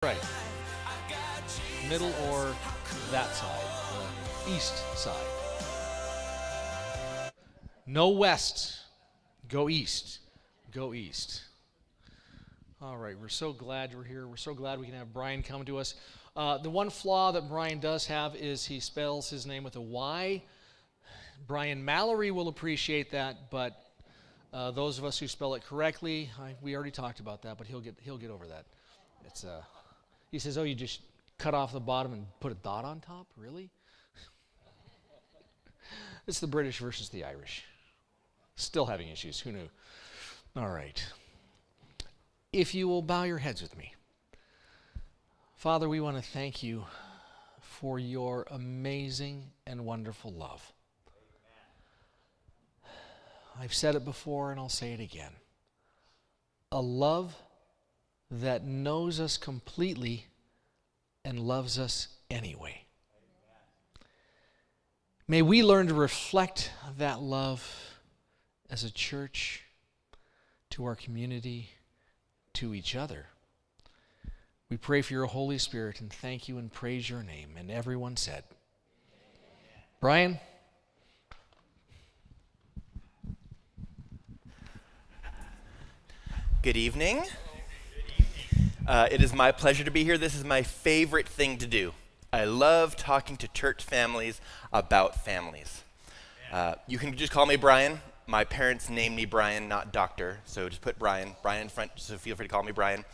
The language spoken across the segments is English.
Right. Middle or that side, the east side. No west. Go east. Go east. All right, we're so glad you're here. We're so glad we can have Brian come to us. The one flaw that Brian does have is he spells his name with a Y. Brian Mallory will appreciate that, but those of us who spell it correctly, we already talked about that, but he'll get over that. It's He says, "Oh, you just cut off the bottom and put a dot on top? Really?" It's the British versus the Irish. Still having issues. Who knew? All right. If you will bow your heads with me. Father, we want to thank you for your amazing and wonderful love. I've said it before and I'll say it again. A love that knows us completely and loves us anyway. May we learn to reflect that love as a church, to our community, to each other. We pray for your Holy Spirit and thank you and praise your name. And everyone said, Brian? Good evening. It is my pleasure to be here. This is my favorite thing to do. I love talking to church families about families. You can just call me Brian. My parents named me Brian, not Doctor, so just put Brian in front, so feel free to call me Brian.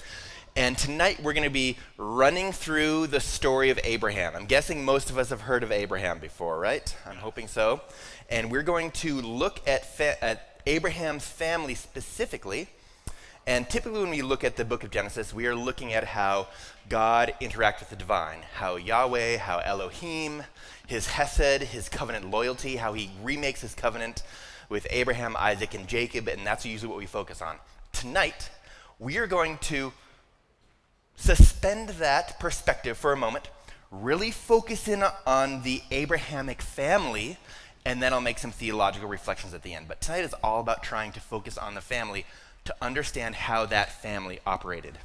And tonight we're going to be running through the story of Abraham. I'm guessing most of us have heard of Abraham before, right? I'm hoping so. And we're going to look at Abraham's family specifically. And typically when we look at the book of Genesis, we are looking at how God interacts with the divine, how Yahweh, how Elohim, his Hesed, his covenant loyalty, how he remakes his covenant with Abraham, Isaac, and Jacob, and that's usually what we focus on. Tonight, we are going to suspend that perspective for a moment, really focus in on the Abrahamic family, and then I'll make some theological reflections at the end. But tonight is all about trying to focus on the family to understand how that family operated.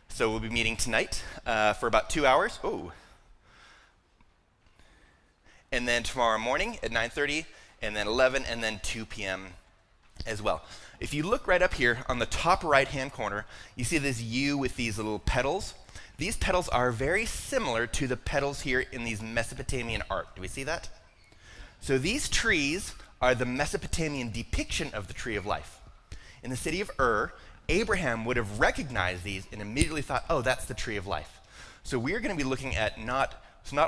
So we'll be meeting tonight for about 2 hours. And then tomorrow morning at 9:30, and then 11, and then 2 p.m. as well. If you look right up here on the top right-hand corner, you see this U with these little petals. These petals are very similar to the petals here in these Mesopotamian art. Do we see that? So these trees are the Mesopotamian depiction of the tree of life. In the city of Ur, Abraham would have recognized these and immediately thought, oh, that's the tree of life. So we're going to be looking at not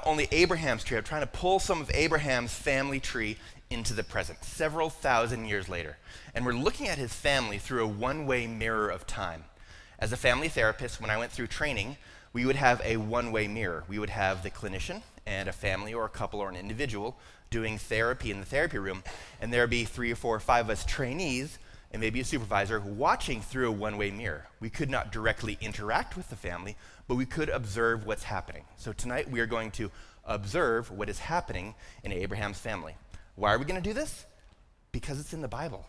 only Abraham's tree, I'm trying to pull some of Abraham's family tree into the present, several thousand years later. And we're looking at his family through a one-way mirror of time. As a family therapist, when I went through training, we would have a one-way mirror. We would have the clinician and a family or a couple or an individual doing therapy in the therapy room, and there would be 3 or 4 or 5 of us trainees and maybe a supervisor watching through a one-way mirror. We could not directly interact with the family, but we could observe what's happening. So tonight we are going to observe what is happening in Abraham's family. Why are we going to do this? Because it's in the Bible.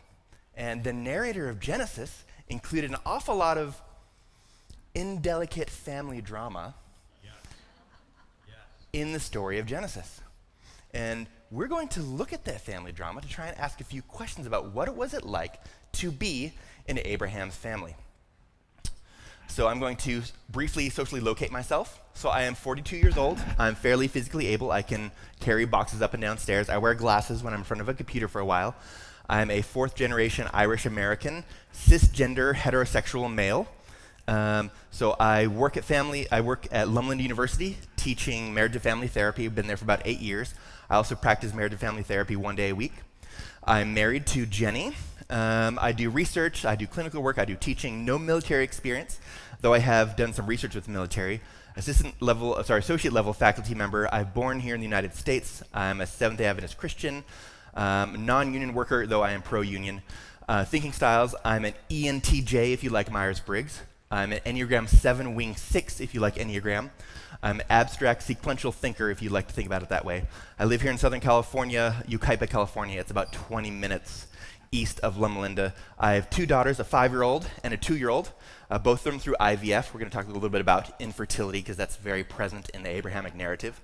And the narrator of Genesis included an awful lot of indelicate family drama in the story of Genesis. And we're going to look at that family drama to try and ask a few questions about what it was like to be in Abraham's family. So I'm going to briefly socially locate myself. So I am 42 years old. I'm fairly physically able. I can carry boxes up and down stairs. I wear glasses when I'm in front of a computer for a while. I'm a 4th generation Irish American, cisgender, heterosexual male. So I work at Lumland University teaching marriage and family therapy. I've been there for about 8 years. I also practice marriage and family therapy 1 day a week. I'm married to Jenny. I do research, I do clinical work, I do teaching, no military experience, though I have done some research with the military. Associate level faculty member. I'm born here in the United States. I'm a Seventh-day Adventist Christian, non-union worker, though I am pro-union. Thinking styles, I'm an ENTJ if you like Myers-Briggs. I'm an Enneagram 7 Wing 6 if you like Enneagram. I'm an abstract sequential thinker if you like to think about it that way. I live here in Southern California, Yucaipa, California. It's about 20 minutes east of Loma Linda. I have 2 daughters, a 5-year-old and a 2-year-old, both of them through IVF. We're going to talk a little bit about infertility because that's very present in the Abrahamic narrative.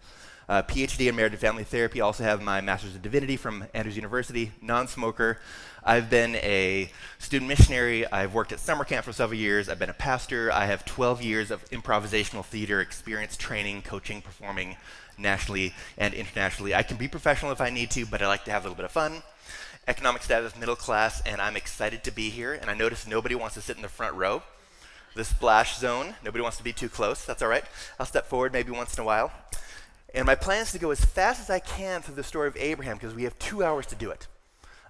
PhD in marriage and family therapy. Also have my master's in divinity from Andrews University, non-smoker. I've been a student missionary. I've worked at summer camp for several years. I've been a pastor. I have 12 years of improvisational theater experience, training, coaching, performing nationally and internationally. I can be professional if I need to, but I like to have a little bit of fun. Economic status, middle class, and I'm excited to be here. And I notice nobody wants to sit in the front row. The splash zone, nobody wants to be too close. That's all right. I'll step forward maybe once in a while. And my plan is to go as fast as I can through the story of Abraham because we have 2 hours to do it.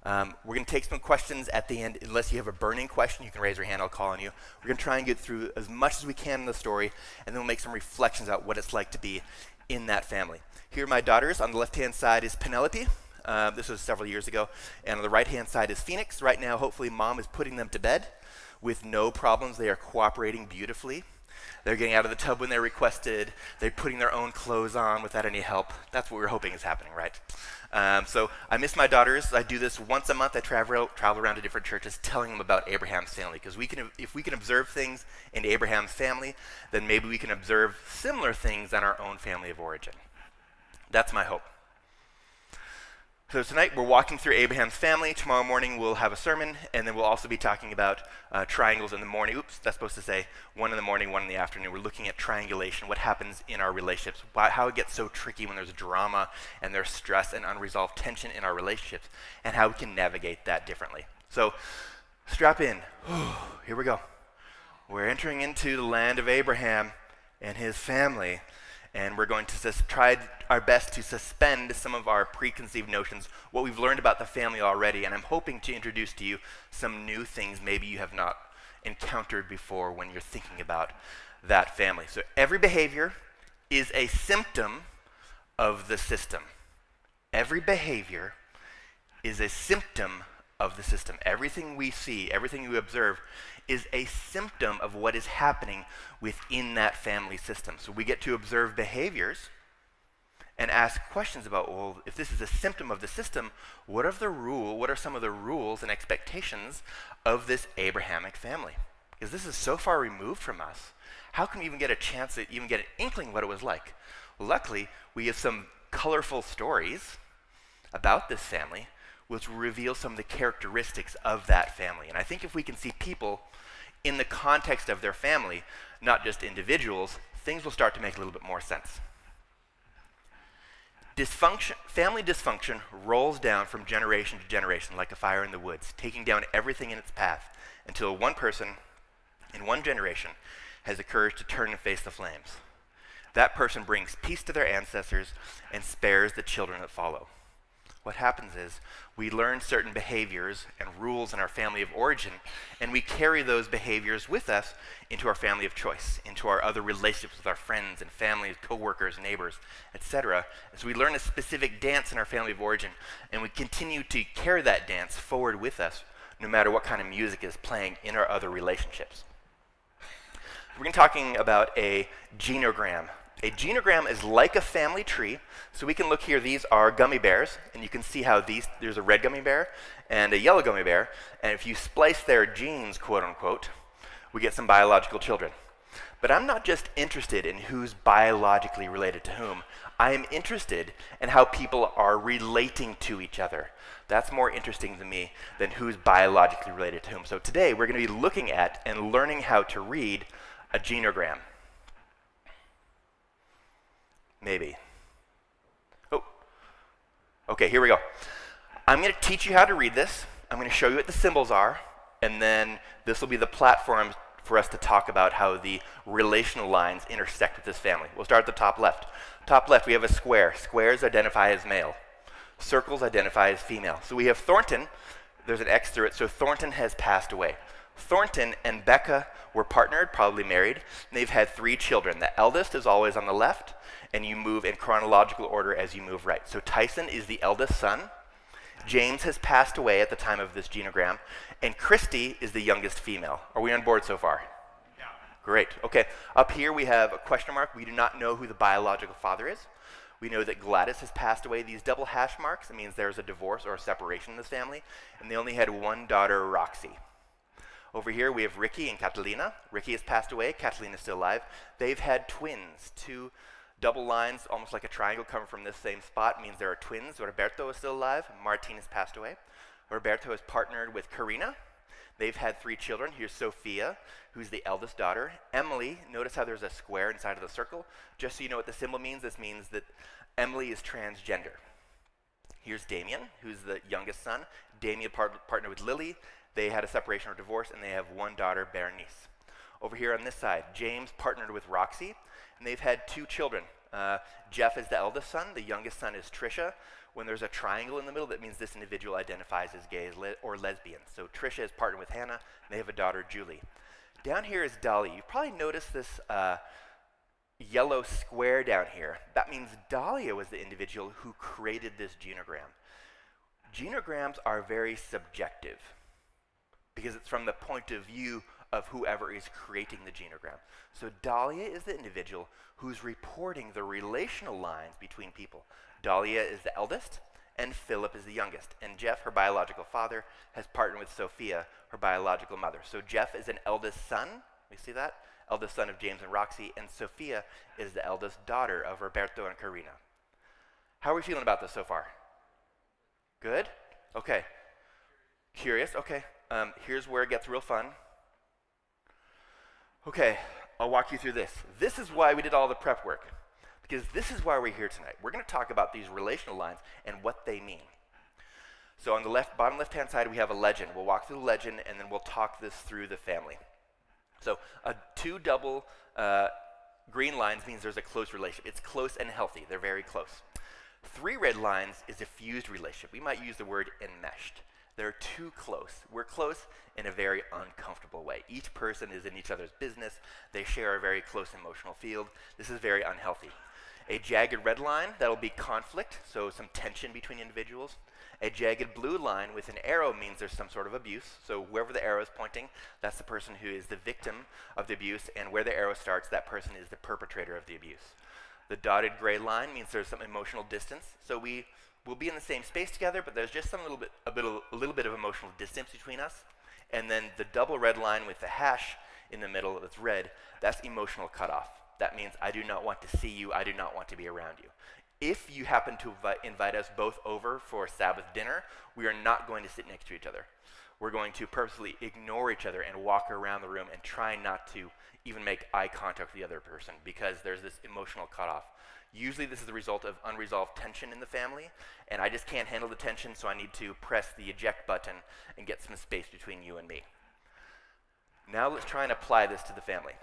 We're going to take some questions at the end. Unless you have a burning question, you can raise your hand, I'll call on you. We're going to try and get through as much as we can in the story, and then we'll make some reflections about what it's like to be in that family. Here are my daughters. On the left-hand side is Penelope. This was several years ago. And on the right-hand side is Phoenix. Right now, hopefully, Mom is putting them to bed with no problems. They are cooperating beautifully. They're getting out of the tub when they're requested. They're putting their own clothes on without any help. That's what we're hoping is happening, right? So I miss my daughters. I do this once a month. I travel around to different churches telling them about Abraham's family. Because if we can observe things in Abraham's family, then maybe we can observe similar things in our own family of origin. That's my hope. So tonight we're walking through Abraham's family. Tomorrow morning we'll have a sermon, and then we'll also be talking about triangles in the morning. Oops, that's supposed to say 1 in the morning, 1 in the afternoon. We're looking at triangulation, what happens in our relationships, how it gets so tricky when there's drama and there's stress and unresolved tension in our relationships, and how we can navigate that differently. So strap in. Here we go. We're entering into the land of Abraham and his family. And we're going to try our best to suspend some of our preconceived notions, what we've learned about the family already, and I'm hoping to introduce to you some new things maybe you have not encountered before when you're thinking about that family. So every behavior is a symptom of the system. Every behavior is a symptom of the system. Everything we see, everything we observe is a symptom of what is happening within that family system. So we get to observe behaviors and ask questions about, well, if this is a symptom of the system, what are some of the rules and expectations of this Abrahamic family? Because this is so far removed from us. How can we even get a chance to even get an inkling what it was like? Well, luckily, we have some colorful stories about this family which reveal some of the characteristics of that family. And I think if we can see people in the context of their family, not just individuals, things will start to make a little bit more sense. Family dysfunction rolls down from generation to generation like a fire in the woods, taking down everything in its path until one person in one generation has the courage to turn and face the flames. That person brings peace to their ancestors and spares the children that follow. What happens is we learn certain behaviors and rules in our family of origin, and we carry those behaviors with us into our family of choice, into our other relationships with our friends and families, coworkers, neighbors, etc. So we learn a specific dance in our family of origin, and we continue to carry that dance forward with us, no matter what kind of music is playing in our other relationships. We're going to be talking about a genogram. A genogram is like a family tree. So we can look here, these are gummy bears, and you can see how there's a red gummy bear and a yellow gummy bear, and if you splice their genes, quote unquote, we get some biological children. But I'm not just interested in who's biologically related to whom. I am interested in how people are relating to each other. That's more interesting to me than who's biologically related to whom. So today we're going to be looking at and learning how to read a genogram. Maybe. Oh, okay, here we go. I'm going to teach you how to read this. I'm going to show you what the symbols are, and then this will be the platform for us to talk about how the relational lines intersect with this family. We'll start at the top left. Top left, we have a square. Squares identify as male. Circles identify as female. So we have Thornton. There's an X through it, so Thornton has passed away. Thornton and Becca were partnered, probably married, and they've had 3 children. The eldest is always on the left, and you move in chronological order as you move right. So Tyson is the eldest son. James has passed away at the time of this genogram, and Christy is the youngest female. Are we on board so far? Yeah. Great. Okay. Up here we have a question mark. We do not know who the biological father is. We know that Gladys has passed away. These double hash marks, it means there's a divorce or a separation in this family, and they only had one daughter, Roxy. Over here we have Ricky and Catalina. Ricky has passed away, Catalina's still alive. They've had twins, two double lines, almost like a triangle coming from this same spot, means there are twins. Roberto is still alive, Martin has passed away. Roberto is partnered with Karina. They've had 3 children. Here's Sophia, who's the eldest daughter. Emily, notice how there's a square inside of the circle. Just so you know what the symbol means, this means that Emily is transgender. Here's Damien, who's the youngest son. Damien partnered with Lily. They had a separation or divorce, and they have one daughter, Berenice. Over here on this side, James partnered with Roxy, and they've had 2 children. Jeff is the eldest son. The youngest son is Trisha. When there's a triangle in the middle, that means this individual identifies as gay or lesbian. So Trisha is partnered with Hannah, and they have a daughter, Julie. Down here is Dahlia. You probably noticed this yellow square down here. That means Dahlia was the individual who created this genogram. Genograms are very subjective because it's from the point of view of whoever is creating the genogram. So Dahlia is the individual who's reporting the relational lines between people. Dahlia is the eldest, and Philip is the youngest. And Jeff, her biological father, has partnered with Sophia, her biological mother. So Jeff is an eldest son. We see that? Eldest son of James and Roxy. And Sophia is the eldest daughter of Roberto and Karina. How are we feeling about this so far? Good? Okay. Curious? Okay. Here's where it gets real fun. Okay, I'll walk you through this. This is why we did all the prep work, because this is why we're here tonight. We're going to talk about these relational lines and what they mean. So on the bottom left-hand side, we have a legend. We'll walk through the legend, and then we'll talk this through the family. So 2 double green lines means there's a close relationship. It's close and healthy. They're very close. 3 red lines is a fused relationship. We might use the word enmeshed. They're too close. We're close in a very uncomfortable way. Each person is in each other's business. They share a very close emotional field. This is very unhealthy. A jagged red line, that'll be conflict, so some tension between individuals. A jagged blue line with an arrow means there's some sort of abuse. So wherever the arrow is pointing, that's the person who is the victim of the abuse, and where the arrow starts, that person is the perpetrator of the abuse. The dotted gray line means there's some emotional distance. So we'll be in the same space together, but there's just a little bit of emotional distance between us. And then the double red line with the hash in the middle that's red, that's emotional cutoff. That means I do not want to see you, I do not want to be around you. If you happen to invite us both over for Sabbath dinner, we are not going to sit next to each other. We're going to purposely ignore each other and walk around the room and try not to even make eye contact with the other person because there's this emotional cutoff. Usually this is the result of unresolved tension in the family, and I just can't handle the tension, so I need to press the eject button and get some space between you and me. Now let's try and apply this to the family.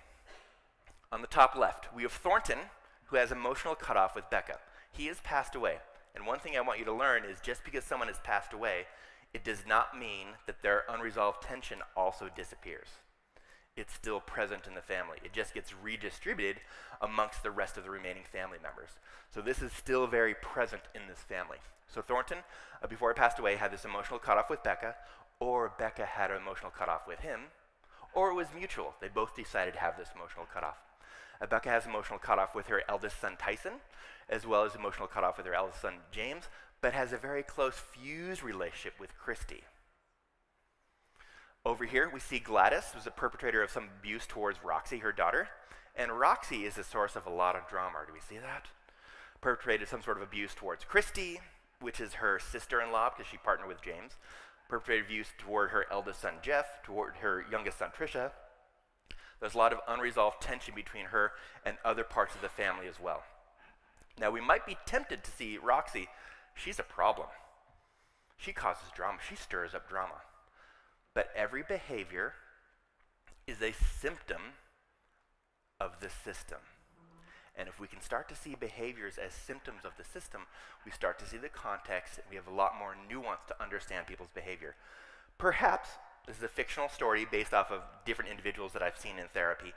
On the top left, we have Thornton, who has emotional cutoff with Becca. He has passed away, and one thing I want you to learn is just because someone has passed away, it does not mean that their unresolved tension also disappears. It's still present in the family. It just gets redistributed amongst the rest of the remaining family members. So this is still very present in this family. So Thornton, before he passed away, had this emotional cutoff with Becca, or Becca had an emotional cutoff with him, or it was mutual. They both decided to have this emotional cutoff. Becca has emotional cutoff with her eldest son, Tyson, as well as emotional cutoff with her eldest son, James, but has a very close fused relationship with Christy. Over here, we see Gladys, who's a perpetrator of some abuse towards Roxy, her daughter. And Roxy is the source of a lot of drama. Do we see that? Perpetrated some sort of abuse towards Christy, which is her sister-in-law because she partnered with James. Perpetrated abuse toward her eldest son, Jeff, toward her youngest son, Trisha. There's a lot of unresolved tension between her and other parts of the family as well. Now, we might be tempted to see Roxy. She's a problem. She causes drama. She stirs up drama. But every behavior is a symptom of the system. And if we can start to see behaviors as symptoms of the system, we start to see the context, and we have a lot more nuance to understand people's behavior. Perhaps this is a fictional story based off of different individuals that I've seen in therapy.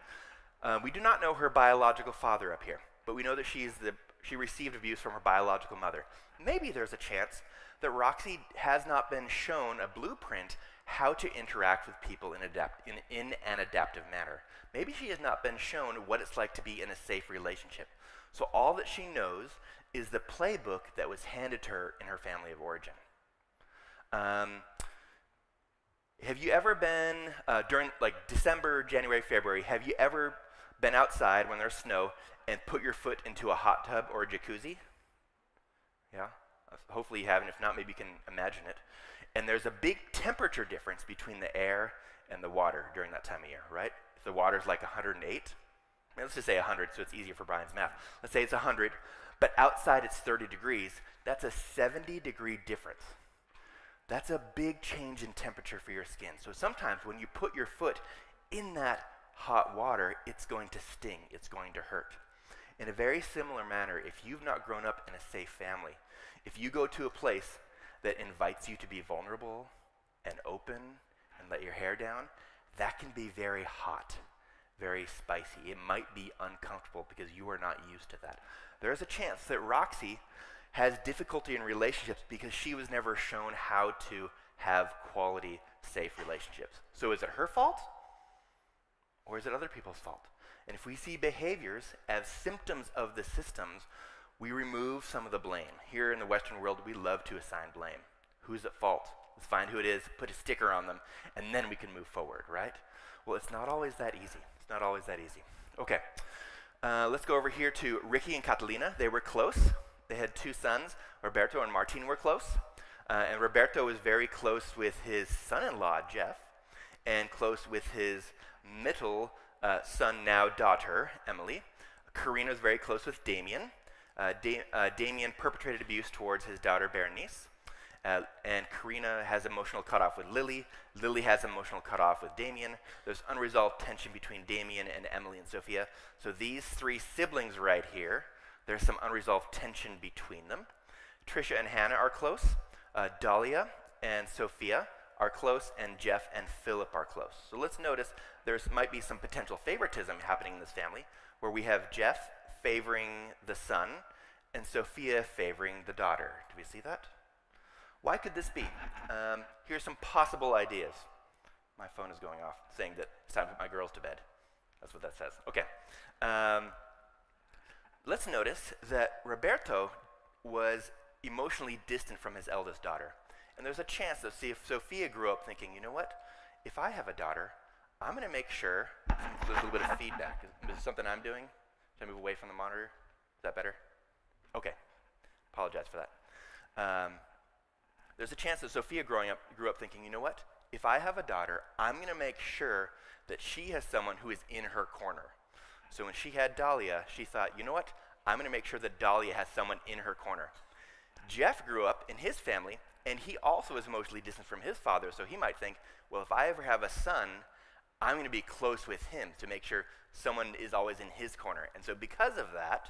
We do not know her biological father up here, but we know that she received abuse from her biological mother. Maybe there's a chance that Roxy has not been shown a blueprint how to interact with people in an adaptive manner. Maybe she has not been shown what it's like to be in a safe relationship. So all that she knows is the playbook that was handed to her in her family of origin. Have you ever been, during like December, January, February, have you ever been outside when there's snow and put your foot into a hot tub or a jacuzzi? Yeah? Hopefully you haven't. If not, maybe you can imagine it. And there's a big temperature difference between the air and the water during that time of year, right? If the water's like 108, let's just say 100 so it's easier for Brian's math. Let's say it's 100, but outside it's 30 degrees. That's a 70-degree difference. That's a big change in temperature for your skin. So sometimes when you put your foot in that hot water, it's going to sting, it's going to hurt. In a very similar manner, if you've not grown up in a safe family, if you go to a place that invites you to be vulnerable and open and let your hair down, that can be very hot, very spicy. It might be uncomfortable because you are not used to that. There's a chance that Roxy has difficulty in relationships because she was never shown how to have quality, safe relationships. So is it her fault? Or is it other people's fault? And if we see behaviors as symptoms of the systems, we remove some of the blame. Here in the Western world, we love to assign blame. Who's at fault? Let's find who it is, put a sticker on them, and then we can move forward, right? Well, it's not always that easy. It's not always that easy. Okay, let's go over here to Ricky and Catalina. They were close. They had two sons. Roberto and Martin were close. And Roberto was very close with his son-in-law, Jeff, and close with his middle son, now daughter, Emily. Karina was very close with Damien. Damien perpetrated abuse towards his daughter, Berenice. And Karina has emotional cutoff with Lily. Lily has emotional cutoff with Damien. There's unresolved tension between Damien and Emily and Sophia. So these three siblings right here, there's some unresolved tension between them. Trisha and Hannah are close. Dahlia and Sophia are close, and Jeff and Philip are close. So let's notice there might be some potential favoritism happening in this family, where we have Jeff favoring the son and Sophia favoring the daughter. Do we see that? Why could this be? Here's some possible ideas. My phone is going off, saying that it's time to put my girls to bed. That's what that says. Okay. Let's notice that Roberto was emotionally distant from his eldest daughter. And there's a chance that Sophia grew up thinking, you know what? If I have a daughter, I'm going to make sure there's a little bit of feedback. Is this something I'm doing? Should I move away from the monitor? Is that better? Okay. Apologize for that. There's a chance that Sophia grew up thinking, you know what? If I have a daughter, I'm going to make sure that she has someone who is in her corner. So when she had Dahlia, she thought, you know what? I'm going to make sure that Dahlia has someone in her corner. Jeff grew up in his family, and he also is emotionally distant from his father, so he might think, well, if I ever have a son, I'm going to be close with him to make sure someone is always in his corner. And so because of that,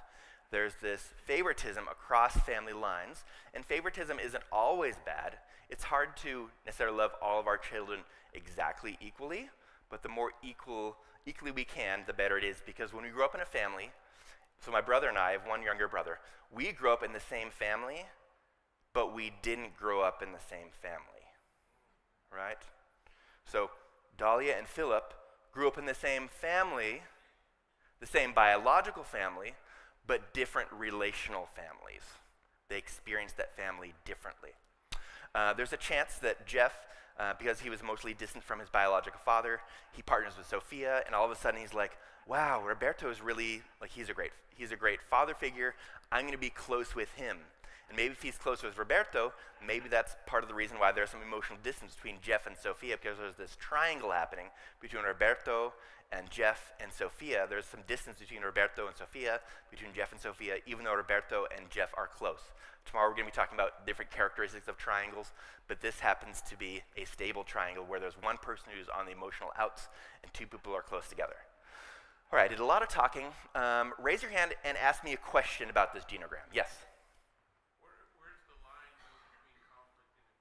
there's this favoritism across family lines, and favoritism isn't always bad. It's hard to necessarily love all of our children exactly equally, but the more equally we can, the better it is, because when we grew up in a family, so my brother and I have one younger brother, we grew up in the same family, but we didn't grow up in the same family, right? So Dahlia and Philip grew up in the same family, the same biological family, but different relational families. They experienced that family differently. There's a chance that Jeff, because he was emotionally distant from his biological father, he partners with Sophia, and all of a sudden he's like, wow, Roberto is really, like, he's a great father figure. I'm going to be close with him. And maybe if he's close with Roberto, maybe that's part of the reason why there's some emotional distance between Jeff and Sophia, because there's this triangle happening between Roberto and Jeff and Sophia. There's some distance between Roberto and Sophia, between Jeff and Sophia, even though Roberto and Jeff are close. Tomorrow we're going to be talking about different characteristics of triangles, but this happens to be a stable triangle where there's one person who's on the emotional outs and two people are close together. All right, I did a lot of talking. Raise your hand and ask me a question about this genogram. Yes? Where's the line between conflict and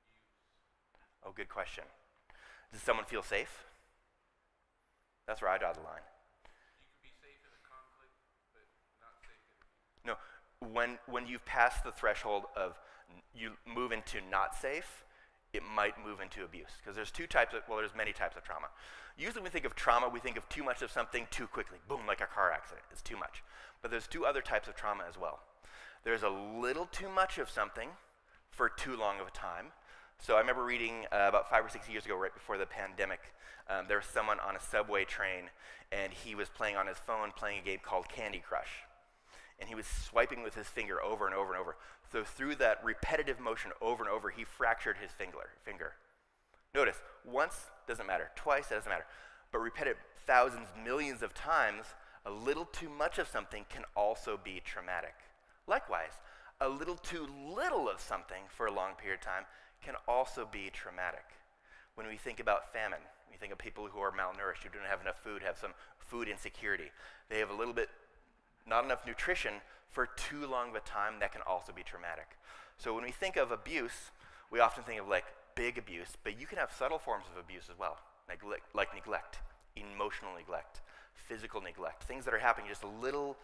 abuse? Oh, good question. Does someone feel safe? That's where I draw the line. You can be safe in a conflict, but not safe in abuse. No, when you've passed the threshold of you move into not safe, it might move into abuse. Because there's there's many types of trauma. Usually when we think of trauma, we think of too much of something too quickly. Boom, like a car accident. It's too much. But there's two other types of trauma as well. There's a little too much of something for too long of a time. So I remember reading about 5 or 6 years ago, right before the pandemic, there was someone on a subway train, and he was playing on his phone, playing a game called Candy Crush. And he was swiping with his finger over and over and over. So through that repetitive motion over and over, he fractured his finger. Notice, once doesn't matter, twice doesn't matter, but repeated thousands, millions of times, a little too much of something can also be traumatic. Likewise, a little too little of something for a long period of time can also be traumatic. When we think about famine, we think of people who are malnourished, who don't have enough food, have some food insecurity. They have a little bit, not enough nutrition for too long of a time, that can also be traumatic. So when we think of abuse, we often think of like big abuse, but you can have subtle forms of abuse as well, like neglect, emotional neglect, physical neglect. Things that are happening just a little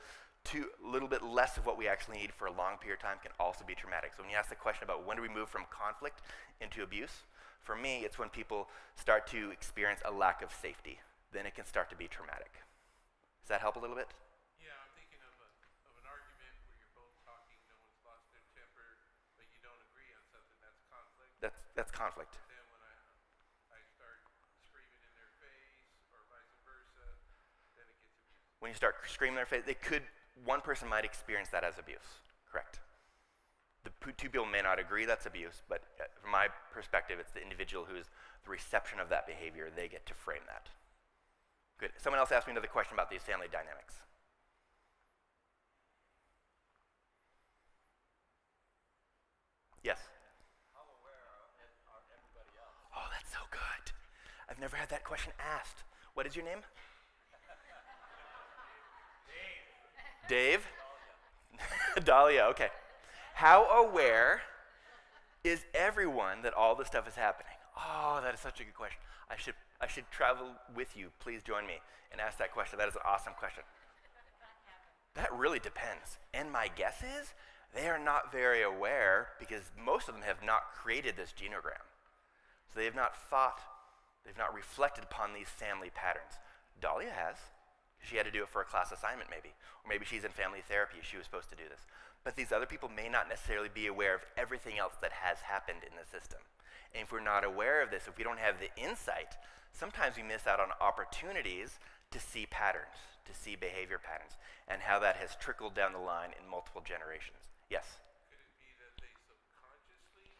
bit less of what we actually need for a long period of time can also be traumatic. So when you ask the question about when do we move from conflict into abuse, for me, it's when people start to experience a lack of safety. Then it can start to be traumatic. Does that help a little bit? Yeah, I'm thinking of an argument where you're both talking, no one's lost their temper, but you don't agree on something. That's conflict. That's conflict. Then when I start screaming in their face, or vice versa, then it gets abusive. When you start screaming in their face, one person might experience that as abuse. Correct. The two people may not agree that's abuse, but from my perspective, it's the individual who is the reception of that behavior. They get to frame that. Good. Someone else asked me another question about these family dynamics. Yes? How aware are everybody else? Oh, that's so good. I've never had that question asked. What is your name? Dave? Dahlia, okay. How aware is everyone that all this stuff is happening? Oh, that is such a good question. I should travel with you. Please join me and ask that question. That is an awesome question. That really depends. And my guess is they are not very aware because most of them have not created this genogram. So they have not thought, they've not reflected upon these family patterns. Dahlia has. She had to do it for a class assignment maybe. Or maybe she's in family therapy. She was supposed to do this. But these other people may not necessarily be aware of everything else that has happened in the system. And if we're not aware of this, if we don't have the insight, sometimes we miss out on opportunities to see patterns, to see behavior patterns, and how that has trickled down the line in multiple generations. Yes? Could it be that they subconsciously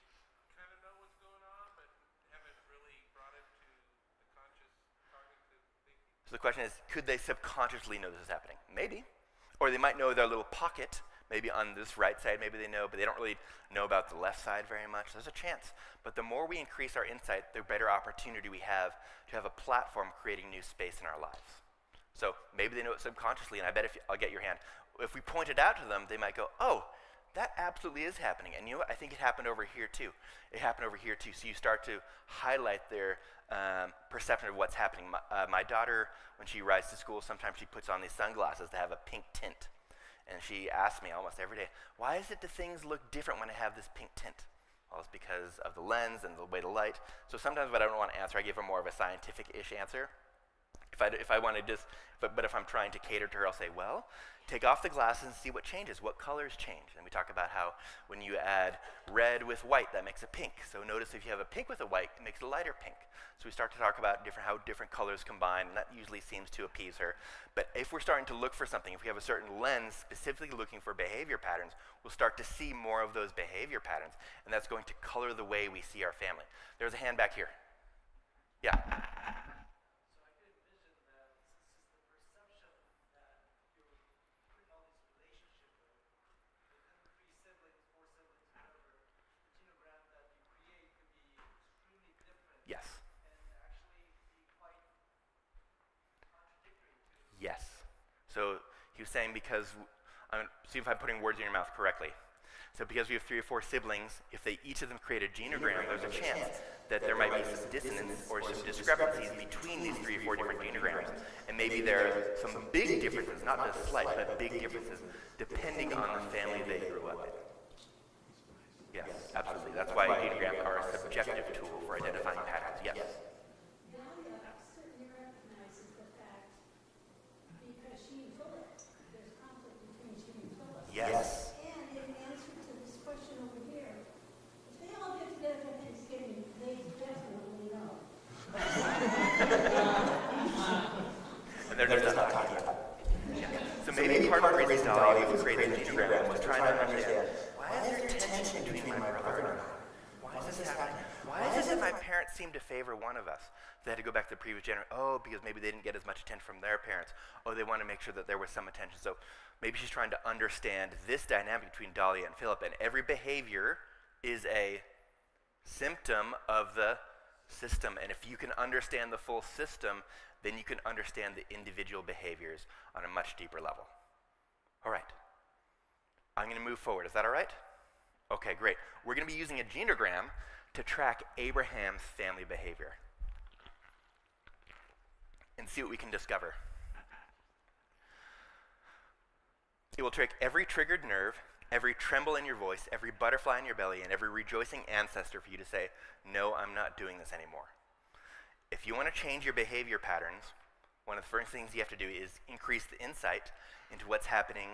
kind of know what's going on, but haven't really brought it to the conscious cognitive thinking? So the question is, could they subconsciously know this is happening? Maybe. Or they might know their little pocket, maybe on this right side, maybe they know, but they don't really know about the left side very much. There's a chance. But the more we increase our insight, the better opportunity we have to have a platform creating new space in our lives. So maybe they know it subconsciously, and I bet I'll get your hand. If we point it out to them, they might go, oh, that absolutely is happening. And you know what? I think it happened over here too. It happened over here too. So you start to highlight their perception of what's happening. My daughter, when she rides to school, sometimes she puts on these sunglasses that have a pink tint. And she asks me almost every day, why is it that things look different when I have this pink tint? Well, it's because of the lens and the way the light. So sometimes when I don't want to answer, I give her more of a scientific-ish answer. If I want to just, but if I'm trying to cater to her, I'll say, well, take off the glasses and see what changes, what colors change. And we talk about how when you add red with white, that makes a pink. So notice if you have a pink with a white, it makes it a lighter pink. So we start to talk about how different colors combine, and that usually seems to appease her. But if we're starting to look for something, if we have a certain lens specifically looking for behavior patterns, we'll start to see more of those behavior patterns, and that's going to color the way we see our family. There's a hand back here. Yeah. Yes. Yes. So he was saying because, see if I'm putting words in your mouth correctly. So because we have 3 or 4 siblings, if they each of them create a genogram, there's a chance that there might be some dissonance or some discrepancies between these 3 or 4 different genograms. And maybe there are some big differences, not just slight, but big differences, depending on the family they grew up in. Yes, absolutely. That's why genograms are a subjective tool for identifying patterns. Yes? Dahlia certainly recognizes the fact, because she and Philip, there's conflict between she and Philip. Yes. And it part of the reason Dahlia was creating the genogram was trying to understand, why is there tension between my brother and I? Why is this happening? Why is it that my parents seem to favor one of us? They had to go back to the previous generation. Oh, because maybe they didn't get as much attention from their parents. Oh, they want to make sure that there was some attention. So maybe she's trying to understand this dynamic between Dahlia and Philip. And every behavior is a symptom of the system. And if you can understand the full system, then you can understand the individual behaviors on a much deeper level. All right. I'm going to move forward. Is that all right? Okay, great. We're going to be using a genogram to track Abraham's family behavior and see what we can discover. It will track every triggered nerve, every tremble in your voice, every butterfly in your belly, and every rejoicing ancestor for you to say, no, I'm not doing this anymore. If you want to change your behavior patterns, one of the first things you have to do is increase the insight into what's happening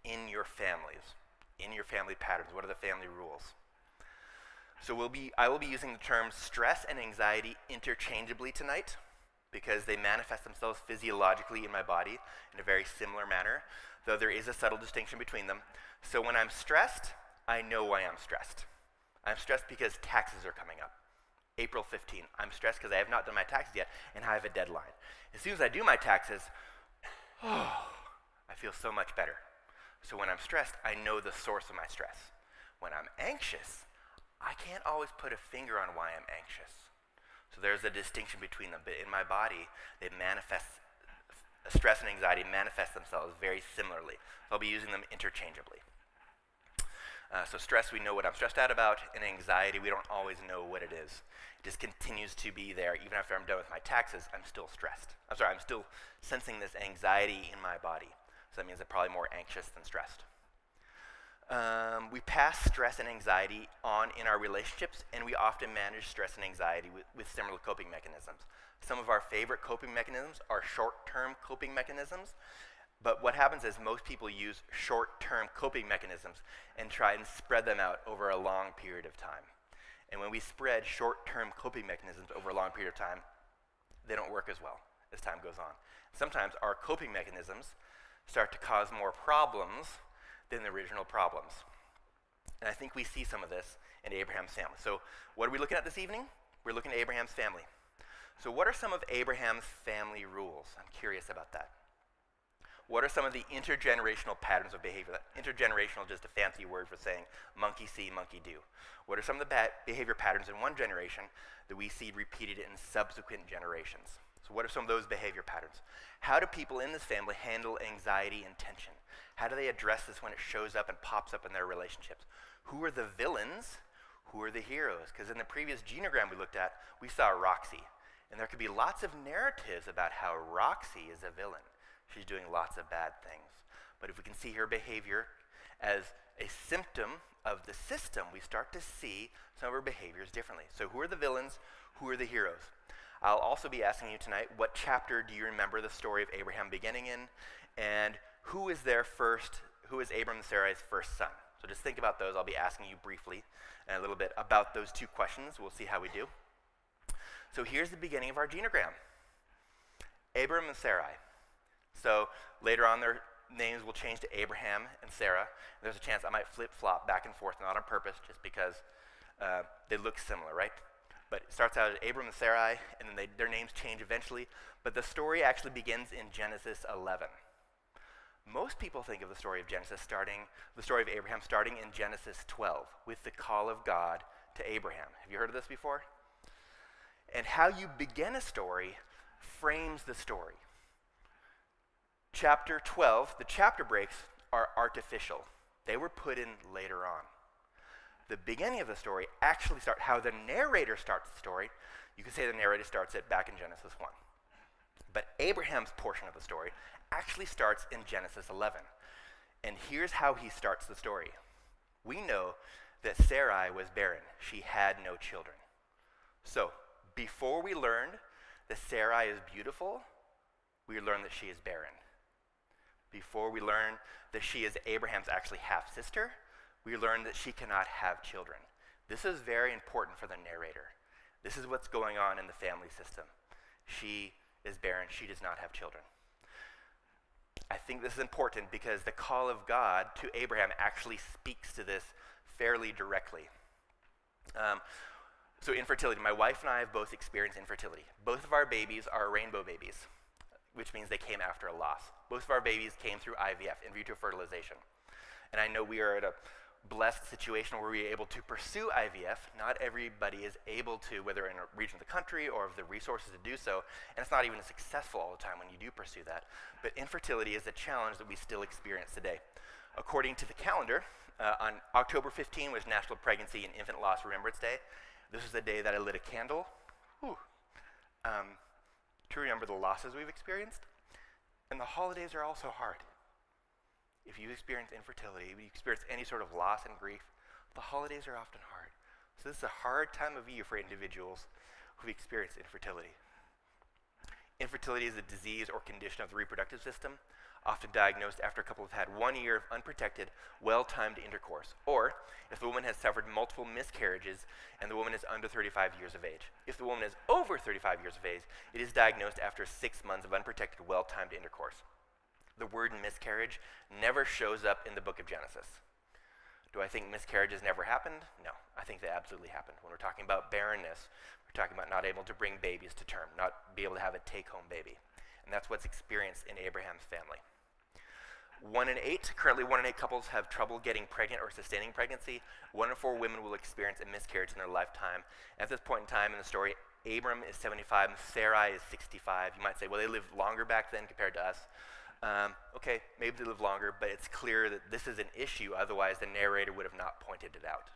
in your families, in your family patterns. What are the family rules? So I will be using the terms stress and anxiety interchangeably tonight because they manifest themselves physiologically in my body in a very similar manner, though there is a subtle distinction between them. So when I'm stressed, I know why I'm stressed. I'm stressed because taxes are coming up. April 15. I'm stressed because I have not done my taxes yet, and I have a deadline. As soon as I do my taxes, I feel so much better. So when I'm stressed, I know the source of my stress. When I'm anxious, I can't always put a finger on why I'm anxious. So there's a distinction between them, but in my body, stress and anxiety manifest themselves very similarly. So I'll be using them interchangeably. So stress, we know what I'm stressed out about, and anxiety, we don't always know what it is. It just continues to be there. Even after I'm done with my taxes, I'm still stressed. I'm still sensing this anxiety in my body. So that means I'm probably more anxious than stressed. We pass stress and anxiety on in our relationships, and we often manage stress and anxiety with similar coping mechanisms. Some of our favorite coping mechanisms are short-term coping mechanisms, but what happens is most people use short-term coping mechanisms and try and spread them out over a long period of time. And when we spread short-term coping mechanisms over a long period of time, they don't work as well as time goes on. Sometimes our coping mechanisms start to cause more problems than the original problems. And I think we see some of this in Abraham's family. So what are we looking at this evening? We're looking at Abraham's family. So what are some of Abraham's family rules? I'm curious about that. What are some of the intergenerational patterns of behavior? Intergenerational is just a fancy word for saying monkey see, monkey do. What are some of the behavior patterns in one generation that we see repeated in subsequent generations? So what are some of those behavior patterns? How do people in this family handle anxiety and tension? How do they address this when it shows up and pops up in their relationships? Who are the villains? Who are the heroes? Because in the previous genogram we looked at, we saw Roxy. And there could be lots of narratives about how Roxy is a villain. She's doing lots of bad things. But if we can see her behavior as a symptom of the system, we start to see some of her behaviors differently. So who are the villains? Who are the heroes? I'll also be asking you tonight, what chapter do you remember the story of Abraham beginning in? And who is Abram and Sarai's first son? So just think about those. I'll be asking you briefly and a little bit about those two questions. We'll see how we do. So here's the beginning of our genogram. Abram and Sarai. So later on their names will change to Abraham and Sarah. There's a chance I might flip-flop back and forth, not on purpose, just because they look similar, right? But it starts out as Abram and Sarai, and then their names change eventually. But the story actually begins in Genesis 11. Most people think of the story of Abraham starting in Genesis 12 with the call of God to Abraham. Have you heard of this before? And how you begin a story frames the story. Chapter 12, the chapter breaks are artificial. They were put in later on. The beginning of the story actually starts, how the narrator starts the story, you can say the narrator starts it back in Genesis 1. But Abraham's portion of the story actually starts in Genesis 11. And here's how he starts the story. We know that Sarai was barren. She had no children. So, before we learned that Sarai is beautiful, we learn that she is barren. Before we learn that she is Abraham's actually half-sister, we learn that she cannot have children. This is very important for the narrator. This is what's going on in the family system. She is barren. She does not have children. I think this is important because the call of God to Abraham actually speaks to this fairly directly. So infertility, my wife and I have both experienced infertility. Both of our babies are rainbow babies, which means they came after a loss. Both of our babies came through IVF, in vitro fertilization. And I know we are at a blessed situation where we are able to pursue IVF. Not everybody is able to, whether in a region of the country or of the resources to do so, and it's not even successful all the time when you do pursue that. But infertility is a challenge that we still experience today. According to the calendar, on October 15 was National Pregnancy and Infant Loss Remembrance Day. This is the day that I lit a candle to remember the losses we've experienced. And the holidays are also hard. If you experience infertility, if you experience any sort of loss and grief, the holidays are often hard. So this is a hard time of year for individuals who've experienced infertility. Infertility is a disease or condition of the reproductive system, often diagnosed after a couple have had 1 year of unprotected, well-timed intercourse, or if the woman has suffered multiple miscarriages and the woman is under 35 years of age. If the woman is over 35 years of age, it is diagnosed after 6 months of unprotected, well-timed intercourse. The word miscarriage never shows up in the book of Genesis. Do I think miscarriages never happened? No, I think they absolutely happened. When we're talking about barrenness, we're talking about not able to bring babies to term, not be able to have a take-home baby. And that's what's experienced in Abraham's family. 1 in 8, currently 1 in 8 couples have trouble getting pregnant or sustaining pregnancy. 1 in 4 women will experience a miscarriage in their lifetime. At this point in time in the story, Abram is 75 and Sarai is 65. You might say, well, they lived longer back then compared to us. Okay, maybe they live longer, but it's clear that this is an issue, otherwise the narrator would have not pointed it out.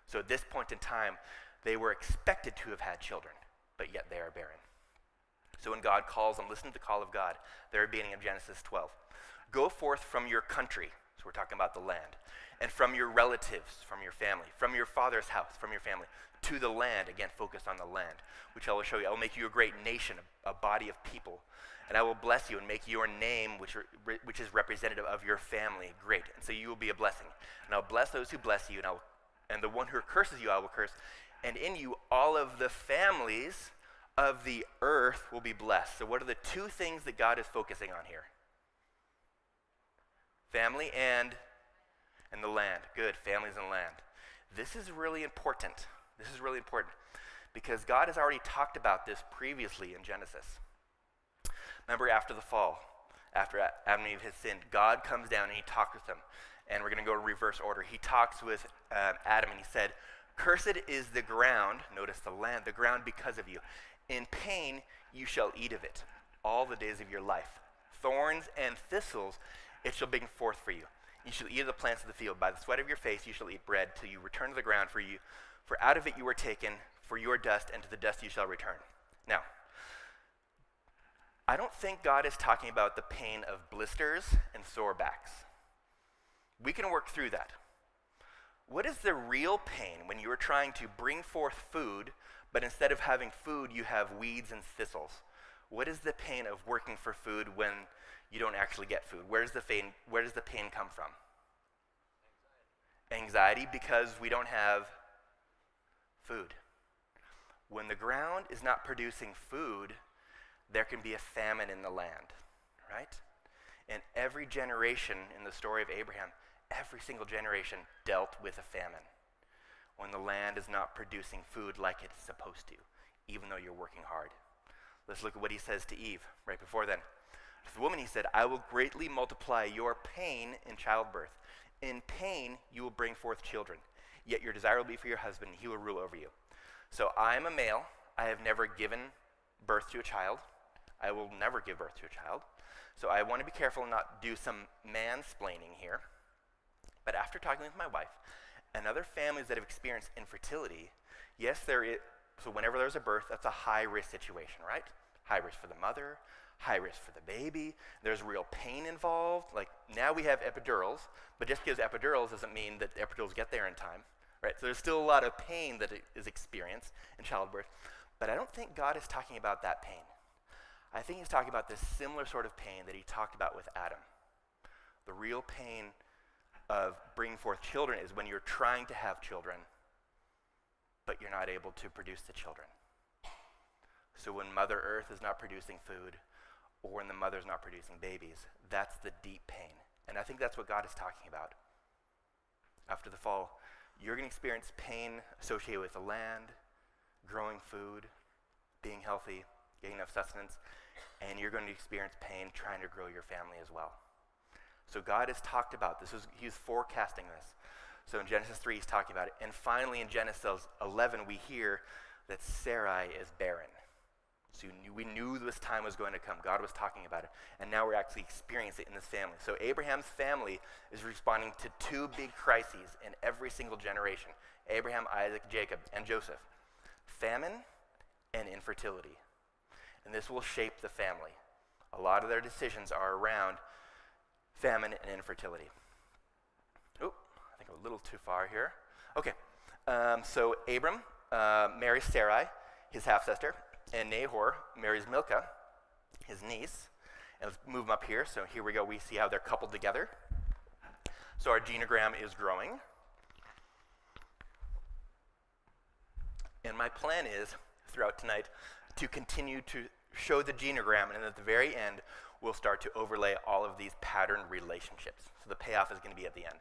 So at this point in time, they were expected to have had children, but yet they are barren. So when God calls them, listen to the call of God, the very beginning of Genesis 12. Go forth from your country, so we're talking about the land, and from your relatives, from your family, from your father's house, from your family, to the land, again focused on the land, which I will show you. I will make you a great nation, a body of people, and I will bless you and make your name, which is representative of your family, great. And so you will be a blessing. And I'll bless those who bless you, and the one who curses you I will curse. And in you all of the families of the earth will be blessed. So what are the 2 things that God is focusing on here? Family and the land. Good, families and land. This is really important. This is really important because God has already talked about this previously in Genesis. Remember, after the fall, after Adam and Eve had sinned, God comes down and he talks with them. And we're going to go in reverse order. He talks with Adam and he said, "Cursed is the ground," notice the land, "the ground because of you. In pain you shall eat of it all the days of your life. Thorns and thistles it shall bring forth for you. You shall eat of the plants of the field. By the sweat of your face you shall eat bread till you return to the ground, for out of it you were taken, for your dust, and to the dust you shall return." Now, I don't think God is talking about the pain of blisters and sore backs. We can work through that. What is the real pain when you are trying to bring forth food, but instead of having food, you have weeds and thistles? What is the pain of working for food when you don't actually get food? Where does the pain come from? Anxiety, because we don't have food. When the ground is not producing food, there can be a famine in the land, right? And every generation in the story of Abraham, every single generation dealt with a famine when the land is not producing food like it's supposed to, even though you're working hard. Let's look at what he says to Eve right before then. To the woman he said, "I will greatly multiply your pain in childbirth. In pain you will bring forth children, yet your desire will be for your husband, and he will rule over you." So I am a male. I have never given birth to a child. I will never give birth to a child. So I want to be careful and not do some mansplaining here. But after talking with my wife and other families that have experienced infertility, yes, there is. So whenever there's a birth, that's a high-risk situation, right? High risk for the mother, high risk for the baby. There's real pain involved. Like now we have epidurals, but just because epidurals doesn't mean that the epidurals get there in time, right? So there's still a lot of pain that is experienced in childbirth. But I don't think God is talking about that pain. I think he's talking about this similar sort of pain that he talked about with Adam. The real pain of bringing forth children is when you're trying to have children, but you're not able to produce the children. So when Mother Earth is not producing food, or when the mother's not producing babies. That's the deep pain. And I think that's what God is talking about. After the fall, you're going to experience pain associated with the land, growing food, being healthy, getting enough sustenance, and you're going to experience pain trying to grow your family as well. So God has talked about this. He's forecasting this. So in Genesis 3, he's talking about it. And finally in Genesis 11, we hear that Sarai is barren. So we knew this time was going to come. God was talking about it. And now we're actually experiencing it in this family. So Abraham's family is responding to two big crises in every single generation. Abraham, Isaac, Jacob, and Joseph. Famine and infertility. And this will shape the family. A lot of their decisions are around famine and infertility. Oh, I think I'm a little too far here. Okay, so Abram marries Sarai, his half-sister, and Nahor marries Milcah, his niece. And let's move them up here. So here we go. We see how they're coupled together. So our genogram is growing. And my plan is, throughout tonight, to continue to show the genogram, and at the very end, we'll start to overlay all of these patterned relationships. So the payoff is going to be at the end.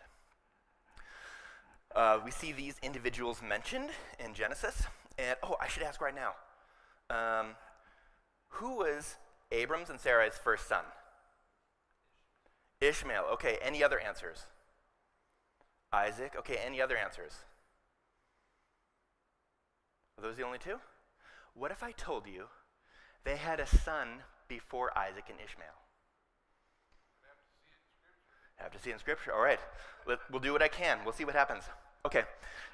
We see these individuals mentioned in Genesis. And, I should ask right now. Who was Abram's and Sarai's first son? Ishmael. Okay, any other answers? Isaac. Okay, any other answers? Are those the only two? What if I told you they had a son before Isaac and Ishmael? Have to see it in Scripture. All right, we'll do what I can. We'll see what happens. Okay,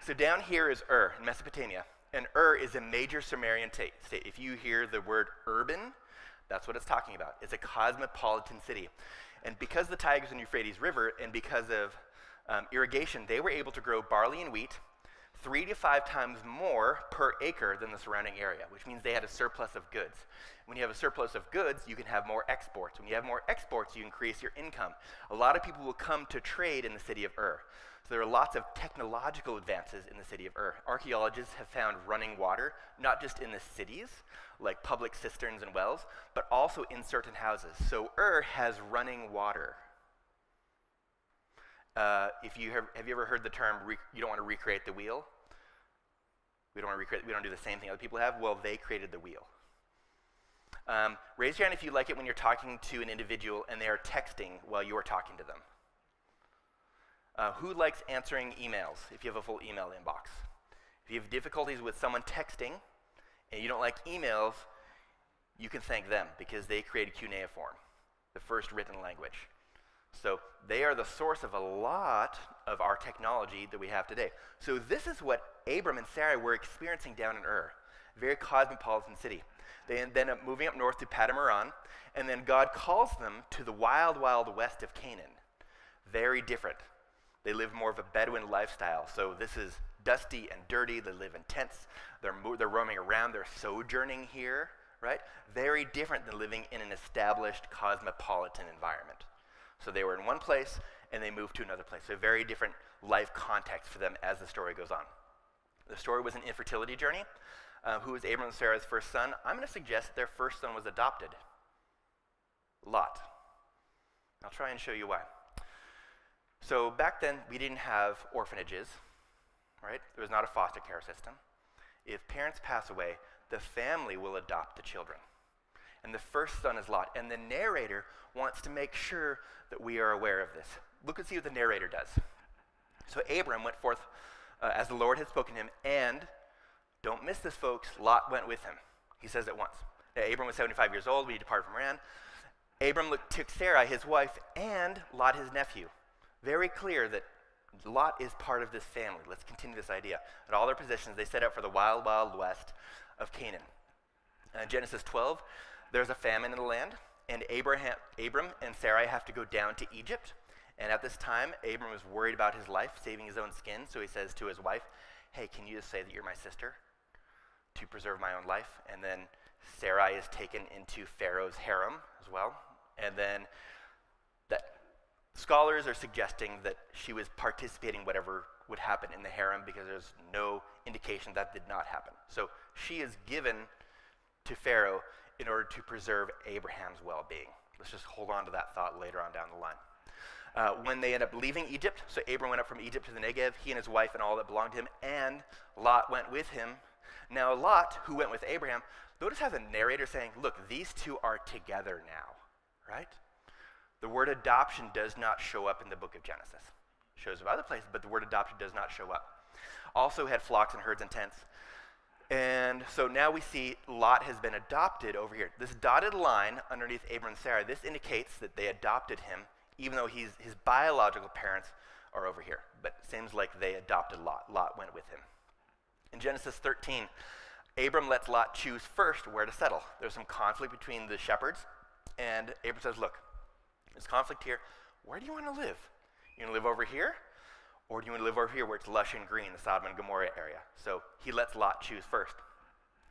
so down here is Ur in Mesopotamia. And Ur is a major Sumerian state. If you hear the word urban, that's what it's talking about. It's a cosmopolitan city. And because the Tigris and Euphrates River, and because of irrigation, they were able to grow barley and wheat 3 to 5 times more per acre than the surrounding area, which means they had a surplus of goods. When you have a surplus of goods, you can have more exports. When you have more exports, you increase your income. A lot of people will come to trade in the city of Ur. So there are lots of technological advances in the city of Ur. Archaeologists have found running water, not just in the cities, like public cisterns and wells, but also in certain houses. So Ur has running water. Have you ever heard the term, you don't want to recreate the wheel? We don't do the same thing other people have? Well, they created the wheel. Raise your hand if you like it when you're talking to an individual and they are texting while you are talking to them. Who likes answering emails if you have a full email inbox? If you have difficulties with someone texting and you don't like emails, you can thank them because they created cuneiform, the first written language. So they are the source of a lot of our technology that we have today. So this is what Abram and Sarai were experiencing down in Ur, a very cosmopolitan city. They end up moving up north to Padamaran, and then God calls them to the wild, wild west of Canaan. Very different. They live more of a Bedouin lifestyle. So this is dusty and dirty. They live in tents. They're roaming around. They're sojourning here, right? Very different than living in an established cosmopolitan environment. So they were in one place, and they moved to another place. So a very different life context for them as the story goes on. The story was an infertility journey. Who was Abram and Sarah's first son? I'm going to suggest their first son was adopted. Lot. I'll try and show you why. So back then, we didn't have orphanages, right? There was not a foster care system. If parents pass away, the family will adopt the children. And the first son is Lot. And the narrator wants to make sure that we are aware of this. Look and see what the narrator does. So Abram went forth as the Lord had spoken to him, and don't miss this, folks, Lot went with him. He says it once. Abram was 75 years old when he departed from Haran. Abram took Sarai, his wife, and Lot, his nephew. Very clear that Lot is part of this family. Let's continue this idea. And all their possessions, they set out for the wild, wild west of Canaan. Genesis 12, there's a famine in the land, and Abram and Sarai have to go down to Egypt. And at this time, Abram was worried about his life, saving his own skin, so he says to his wife, hey, can you just say that you're my sister to preserve my own life? And then Sarai is taken into Pharaoh's harem as well. And then scholars are suggesting that she was participating whatever would happen in the harem because there's no indication that did not happen. So she is given to Pharaoh in order to preserve Abraham's well-being. Let's just hold on to that thought later on down the line. When they end up leaving Egypt, so Abram went up from Egypt to the Negev, he and his wife and all that belonged to him, and Lot went with him. Now Lot, who went with Abraham, notice how the narrator saying, look, these two are together now, right? The word adoption does not show up in the book of Genesis. It shows up other places, but the word adoption does not show up. Also had flocks and herds and tents. And so now we see Lot has been adopted over here. This dotted line underneath Abram and Sarah, this indicates that they adopted him, even though his biological parents are over here. But it seems like they adopted Lot. Lot went with him. In Genesis 13, Abram lets Lot choose first where to settle. There's some conflict between the shepherds, and Abram says, look, there's conflict here. Where do you want to live? You want to live over here? Or do you want to live over here where it's lush and green, the Sodom and Gomorrah area? So he lets Lot choose first.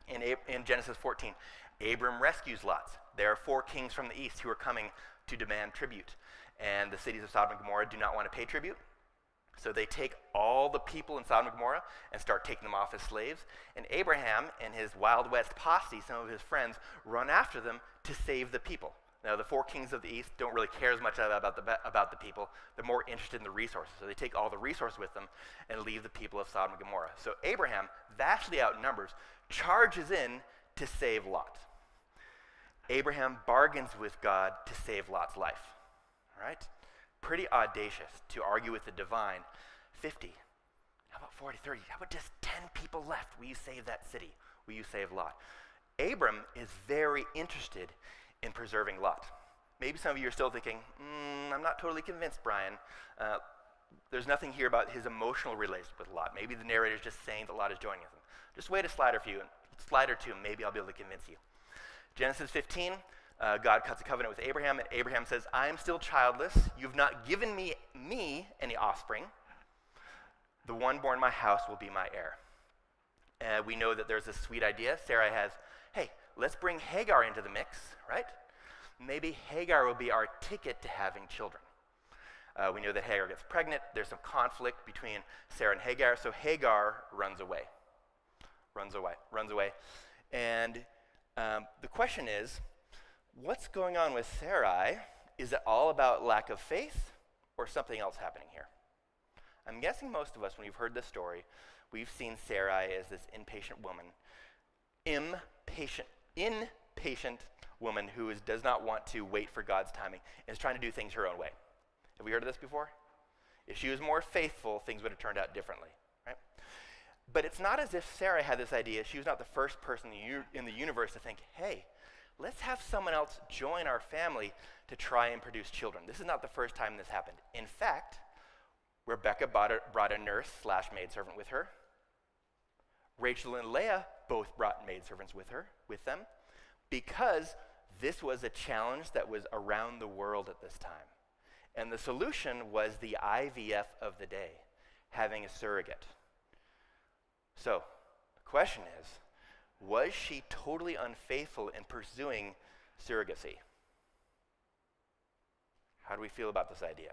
In Genesis 14, Abram rescues Lot. There are 4 kings from the east who are coming to demand tribute. And the cities of Sodom and Gomorrah do not want to pay tribute. So they take all the people in Sodom and Gomorrah and start taking them off as slaves. And Abraham and his Wild West posse, some of his friends, run after them to save the people. Now, the 4 kings of the east don't really care as much about the people. They're more interested in the resources. So they take all the resources with them and leave the people of Sodom and Gomorrah. So Abraham, vastly outnumbers, charges in to save Lot. Abraham bargains with God to save Lot's life. All right? Pretty audacious to argue with the divine. 50. How about 40, 30? How about just 10 people left? Will you save that city? Will you save Lot? Abram is very interested in preserving Lot. Maybe some of you are still thinking, I'm not totally convinced, Brian. There's nothing here about his emotional relationship with Lot. Maybe the narrator is just saying that Lot is joining him. Just wait a slide or two, and maybe I'll be able to convince you. Genesis 15, God cuts a covenant with Abraham, and Abraham says, I am still childless. You've not given me any offspring. The one born in my house will be my heir. And we know that there's this sweet idea. Sarah has, hey, let's bring Hagar into the mix, right? Maybe Hagar will be our ticket to having children. We know that Hagar gets pregnant. There's some conflict between Sarah and Hagar, so Hagar runs away. And the question is, what's going on with Sarai? Is it all about lack of faith or something else happening here? I'm guessing most of us, when we've heard this story, we've seen Sarai as this impatient woman, impatient woman who does not want to wait for God's timing and is trying to do things her own way. Have we heard of this before? If she was more faithful, things would have turned out differently, right? But it's not as if Sarah had this idea. She was not the first person in the universe to think, hey, let's have someone else join our family to try and produce children. This is not the first time this happened. In fact, Rebecca brought a nurse / maidservant with her. Rachel and Leah both brought maidservants with them, because this was a challenge that was around the world at this time. And the solution was the IVF of the day, having a surrogate. So, the question is, was she totally unfaithful in pursuing surrogacy? How do we feel about this idea?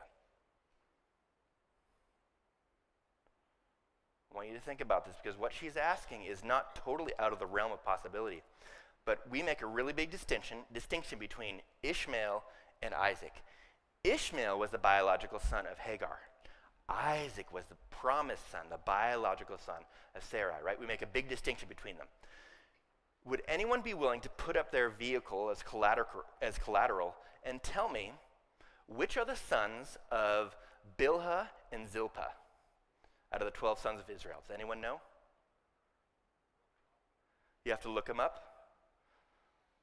I want you to think about this, because what she's asking is not totally out of the realm of possibility. But we make a really big distinction between Ishmael and Isaac. Ishmael was the biological son of Hagar. Isaac was the promised son, the biological son of Sarai, right? We make a big distinction between them. Would anyone be willing to put up their vehicle as collateral and tell me which are the sons of Bilhah and Zilpah out of the 12 sons of Israel? Does anyone know? You have to look them up.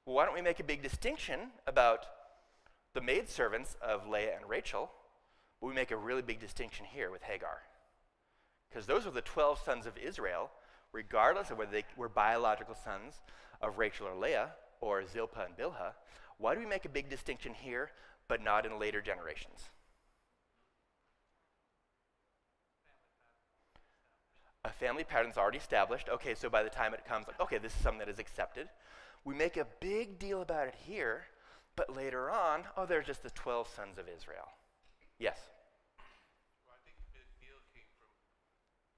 Well, why don't we make a big distinction about the maidservants of Leah and Rachel, but we make a really big distinction here with Hagar? Because those are the 12 sons of Israel, regardless of whether they were biological sons of Rachel or Leah, or Zilpah and Bilhah. Why do we make a big distinction here, but not in later generations? A family pattern's already established. Okay, so by the time it comes, like, okay, this is something that is accepted. We make a big deal about it here, but later on, oh, they're just the 12 sons of Israel. Yes? Well, I think the big deal came from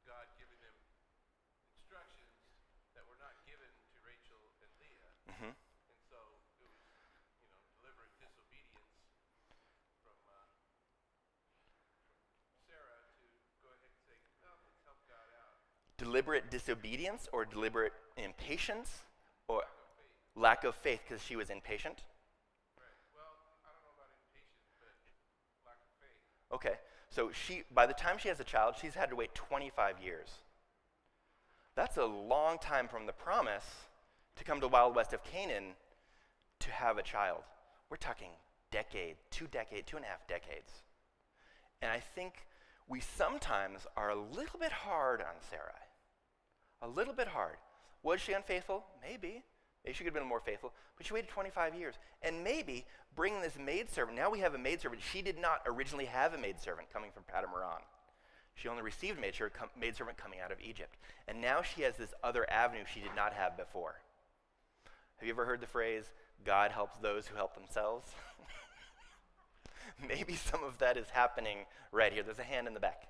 God giving them instructions that were not given to Rachel and Leah. Mm-hmm. And so deliberate disobedience or deliberate impatience or lack of faith because she was impatient? Well, I don't know about impatience, but lack of faith. Okay, so by the time she has a child, she's had to wait 25 years. That's a long time from the promise to come to Wild West of Canaan to have a child. We're talking decade, 2.5 decades. And I think we sometimes are a little bit hard on Sarai. A little bit hard. Was she unfaithful? Maybe. Maybe she could have been more faithful. But she waited 25 years. And maybe bringing this maidservant, now we have a maidservant. She did not originally have a maidservant coming from Padamaran. She only received a maidservant coming out of Egypt. And now she has this other avenue she did not have before. Have you ever heard the phrase, God helps those who help themselves? Maybe some of that is happening right here. There's a hand in the back.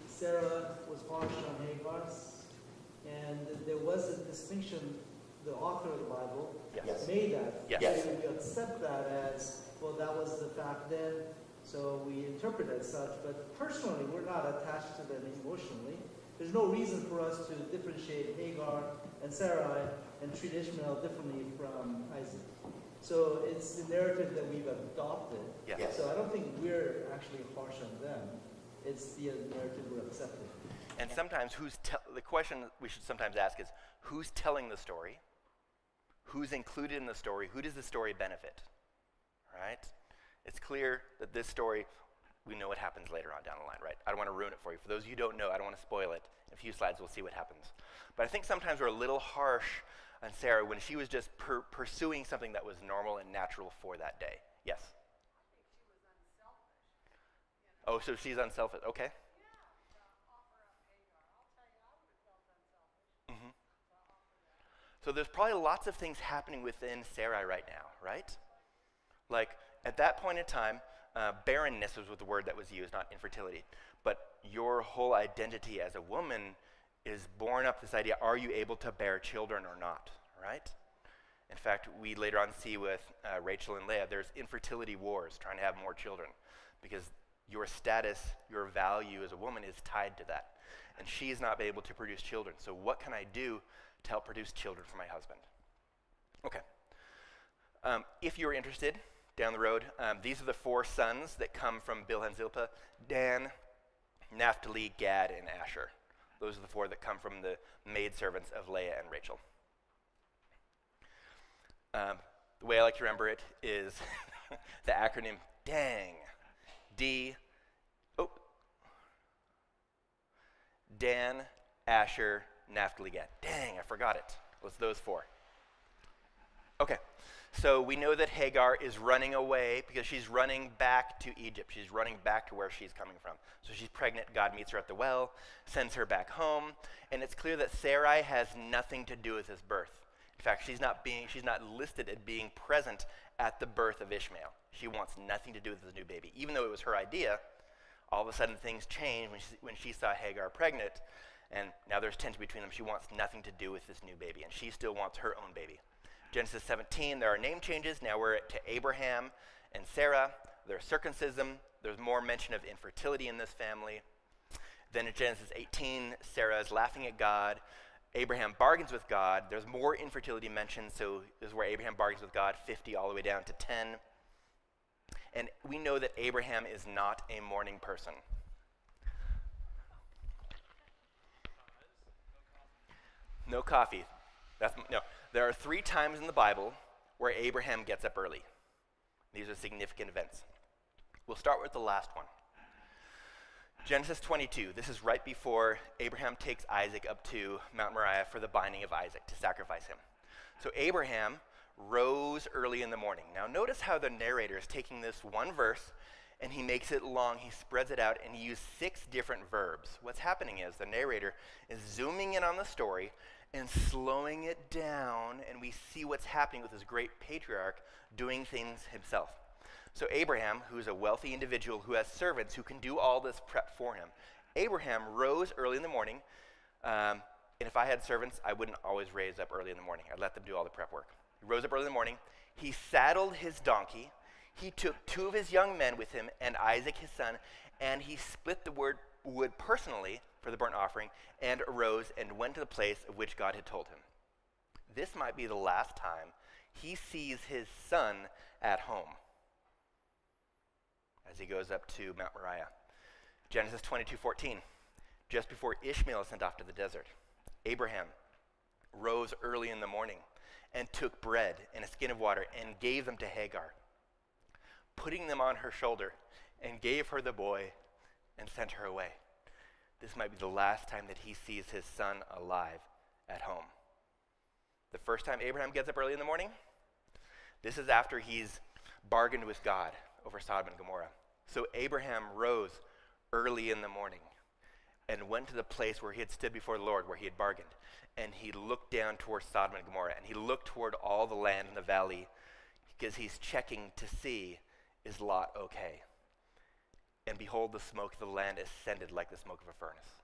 Sarah was harsh on Hagar, and there was a distinction. The author of the Bible Yes. made that. Yes. So we accept that as, well, that was the fact then, so we interpret it as such. But personally, we're not attached to them emotionally. There's no reason for us to differentiate Hagar and Sarai and treat Ishmael differently from Isaac. So it's the narrative that we've adopted. Yes. So I don't think we're actually harsh on them. It's the narrative we're accepting. And sometimes the question we should sometimes ask is, who's telling the story? Who's included in the story? Who does the story benefit? Right? It's clear that this story, we know what happens later on down the line, right? I don't want to ruin it for you. For those of you who don't know, I don't want to spoil it. In a few slides, we'll see what happens. But I think sometimes we're a little harsh on Sarah when she was just pursuing something that was normal and natural for that day. Yes? Oh, so she's unselfish. Okay. Mm-hmm. So there's probably lots of things happening within Sarai right now, right? Like at that point in time, barrenness was the word that was used, not infertility. But your whole identity as a woman is born up this idea, are you able to bear children or not, right? In fact, we later on see with Rachel and Leah, there's infertility wars trying to have more children because your status, your value as a woman is tied to that. And she's not able to produce children. So what can I do to help produce children for my husband? Okay. If you're interested, down the road, these are the 4 sons that come from Bilhah and Zilpah: Dan, Naphtali, Gad, and Asher. Those are the 4 that come from the maidservants of Leah and Rachel. The way I like to remember it is the acronym DANG. Dan, Asher, Naphtali, Gad. Dang, I forgot it. It was those 4. Okay, so we know that Hagar is running away because she's running back to Egypt. She's running back to where she's coming from. So she's pregnant. God meets her at the well, sends her back home, and it's clear that Sarai has nothing to do with his birth. In fact, she's not listed as being present at the birth of Ishmael. She wants nothing to do with this new baby. Even though it was her idea, all of a sudden things changed when she saw Hagar pregnant, and now there's tension between them. She wants nothing to do with this new baby, and she still wants her own baby. Genesis 17, there are name changes. Now we're to Abraham and Sarah. There's circumcision. There's more mention of infertility in this family. Then in Genesis 18, Sarah is laughing at God. Abraham bargains with God. There's more infertility mentioned, so this is where Abraham bargains with God, 50 all the way down to 10. And we know that Abraham is not a morning person. No coffee. No. There are 3 times in the Bible where Abraham gets up early. These are significant events. We'll start with the last one. Genesis 22. This is right before Abraham takes Isaac up to Mount Moriah for the binding of Isaac to sacrifice him. So Abraham rose early in the morning. Now notice how the narrator is taking this one verse and he makes it long. He spreads it out and he used 6 different verbs. What's happening is the narrator is zooming in on the story and slowing it down, and we see what's happening with this great patriarch doing things himself. So Abraham, who's a wealthy individual who has servants who can do all this prep for him, Abraham rose early in the morning, and if I had servants, I wouldn't always raise up early in the morning. I'd let them do all the prep work. He rose up early in the morning. He saddled his donkey. He took 2 of his young men with him and Isaac his son, and he split the wood personally for the burnt offering, and arose and went to the place of which God had told him. This might be the last time he sees his son at home as he goes up to Mount Moriah. Genesis 22:14. Just before Ishmael is sent off to the desert, Abraham rose early in the morning and took bread and a skin of water and gave them to Hagar, putting them on her shoulder, and gave her the boy and sent her away. This might be the last time that he sees his son alive at home. The first time Abraham gets up early in the morning, this is after he's bargained with God over Sodom and Gomorrah. So Abraham rose early in the morning and went to the place where he had stood before the Lord, where he had bargained. And he looked down towards Sodom and Gomorrah, and he looked toward all the land in the valley, because he's checking to see, is Lot okay? And behold, the smoke of the land ascended like the smoke of a furnace.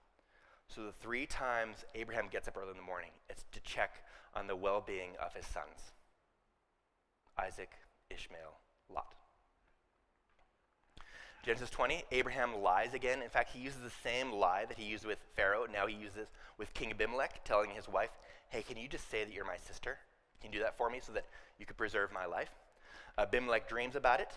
So the 3 times Abraham gets up early in the morning, it's to check on the well-being of his sons: Isaac, Ishmael, Lot. Genesis 20, Abraham lies again. In fact, he uses the same lie that he used with Pharaoh. Now he uses with King Abimelech, telling his wife, hey, can you just say that you're my sister? Can you do that for me so that you could preserve my life? Abimelech dreams about it.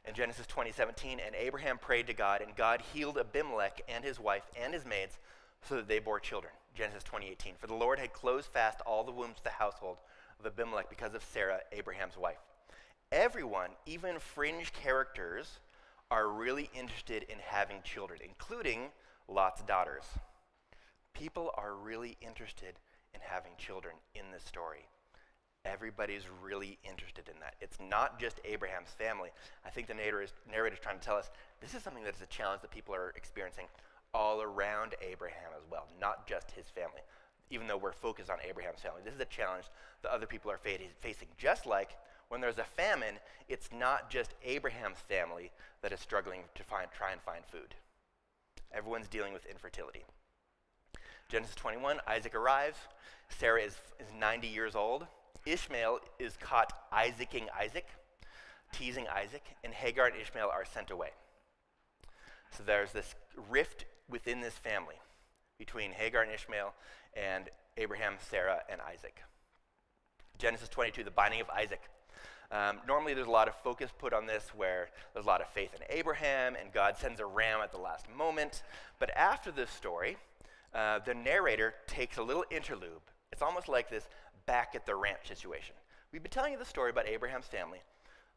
In Genesis 20:17, and Abraham prayed to God, and God healed Abimelech and his wife and his maids so that they bore children. Genesis 20:18, for the Lord had closed fast all the wombs of the household of Abimelech because of Sarah, Abraham's wife. Everyone, even fringe characters, are really interested in having children, including Lot's daughters. People are really interested in having children in this story. Everybody's really interested in that. It's not just Abraham's family. I think the narrator is trying to tell us this is something that is a challenge that people are experiencing all around Abraham as well, not just his family. Even though we're focused on Abraham's family, this is a challenge that other people are facing. Just like when there's a famine, it's not just Abraham's family that is struggling to try and find food. Everyone's dealing with infertility. Genesis 21, Isaac arrives. Sarah is 90 years old. Ishmael is caught Isaacing Isaac, teasing Isaac, and Hagar and Ishmael are sent away. So there's this rift within this family between Hagar and Ishmael and Abraham, Sarah, and Isaac. Genesis 22, the binding of Isaac. Normally there's a lot of focus put on this where there's a lot of faith in Abraham and God sends a ram at the last moment. But after this story, the narrator takes a little interlude. It's almost like this back at the ranch situation. We've been telling you the story about Abraham's family,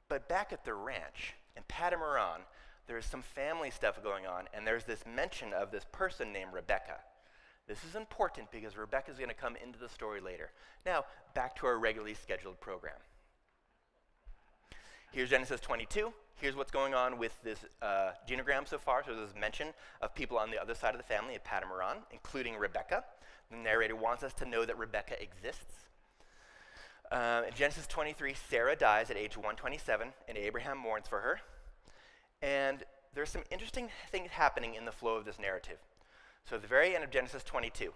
but back at the ranch in Padamaran, there's some family stuff going on, and there's this mention of this person named Rebecca. This is important because Rebecca is going to come into the story later. Now, back to our regularly scheduled program. Here's Genesis 22. Here's what's going on with this genogram so far. So there's mention of people on the other side of the family at Padamaran, including Rebecca. The narrator wants us to know that Rebecca exists. In Genesis 23, Sarah dies at age 127, and Abraham mourns for her. And there's some interesting things happening in the flow of this narrative. So at the very end of Genesis 22,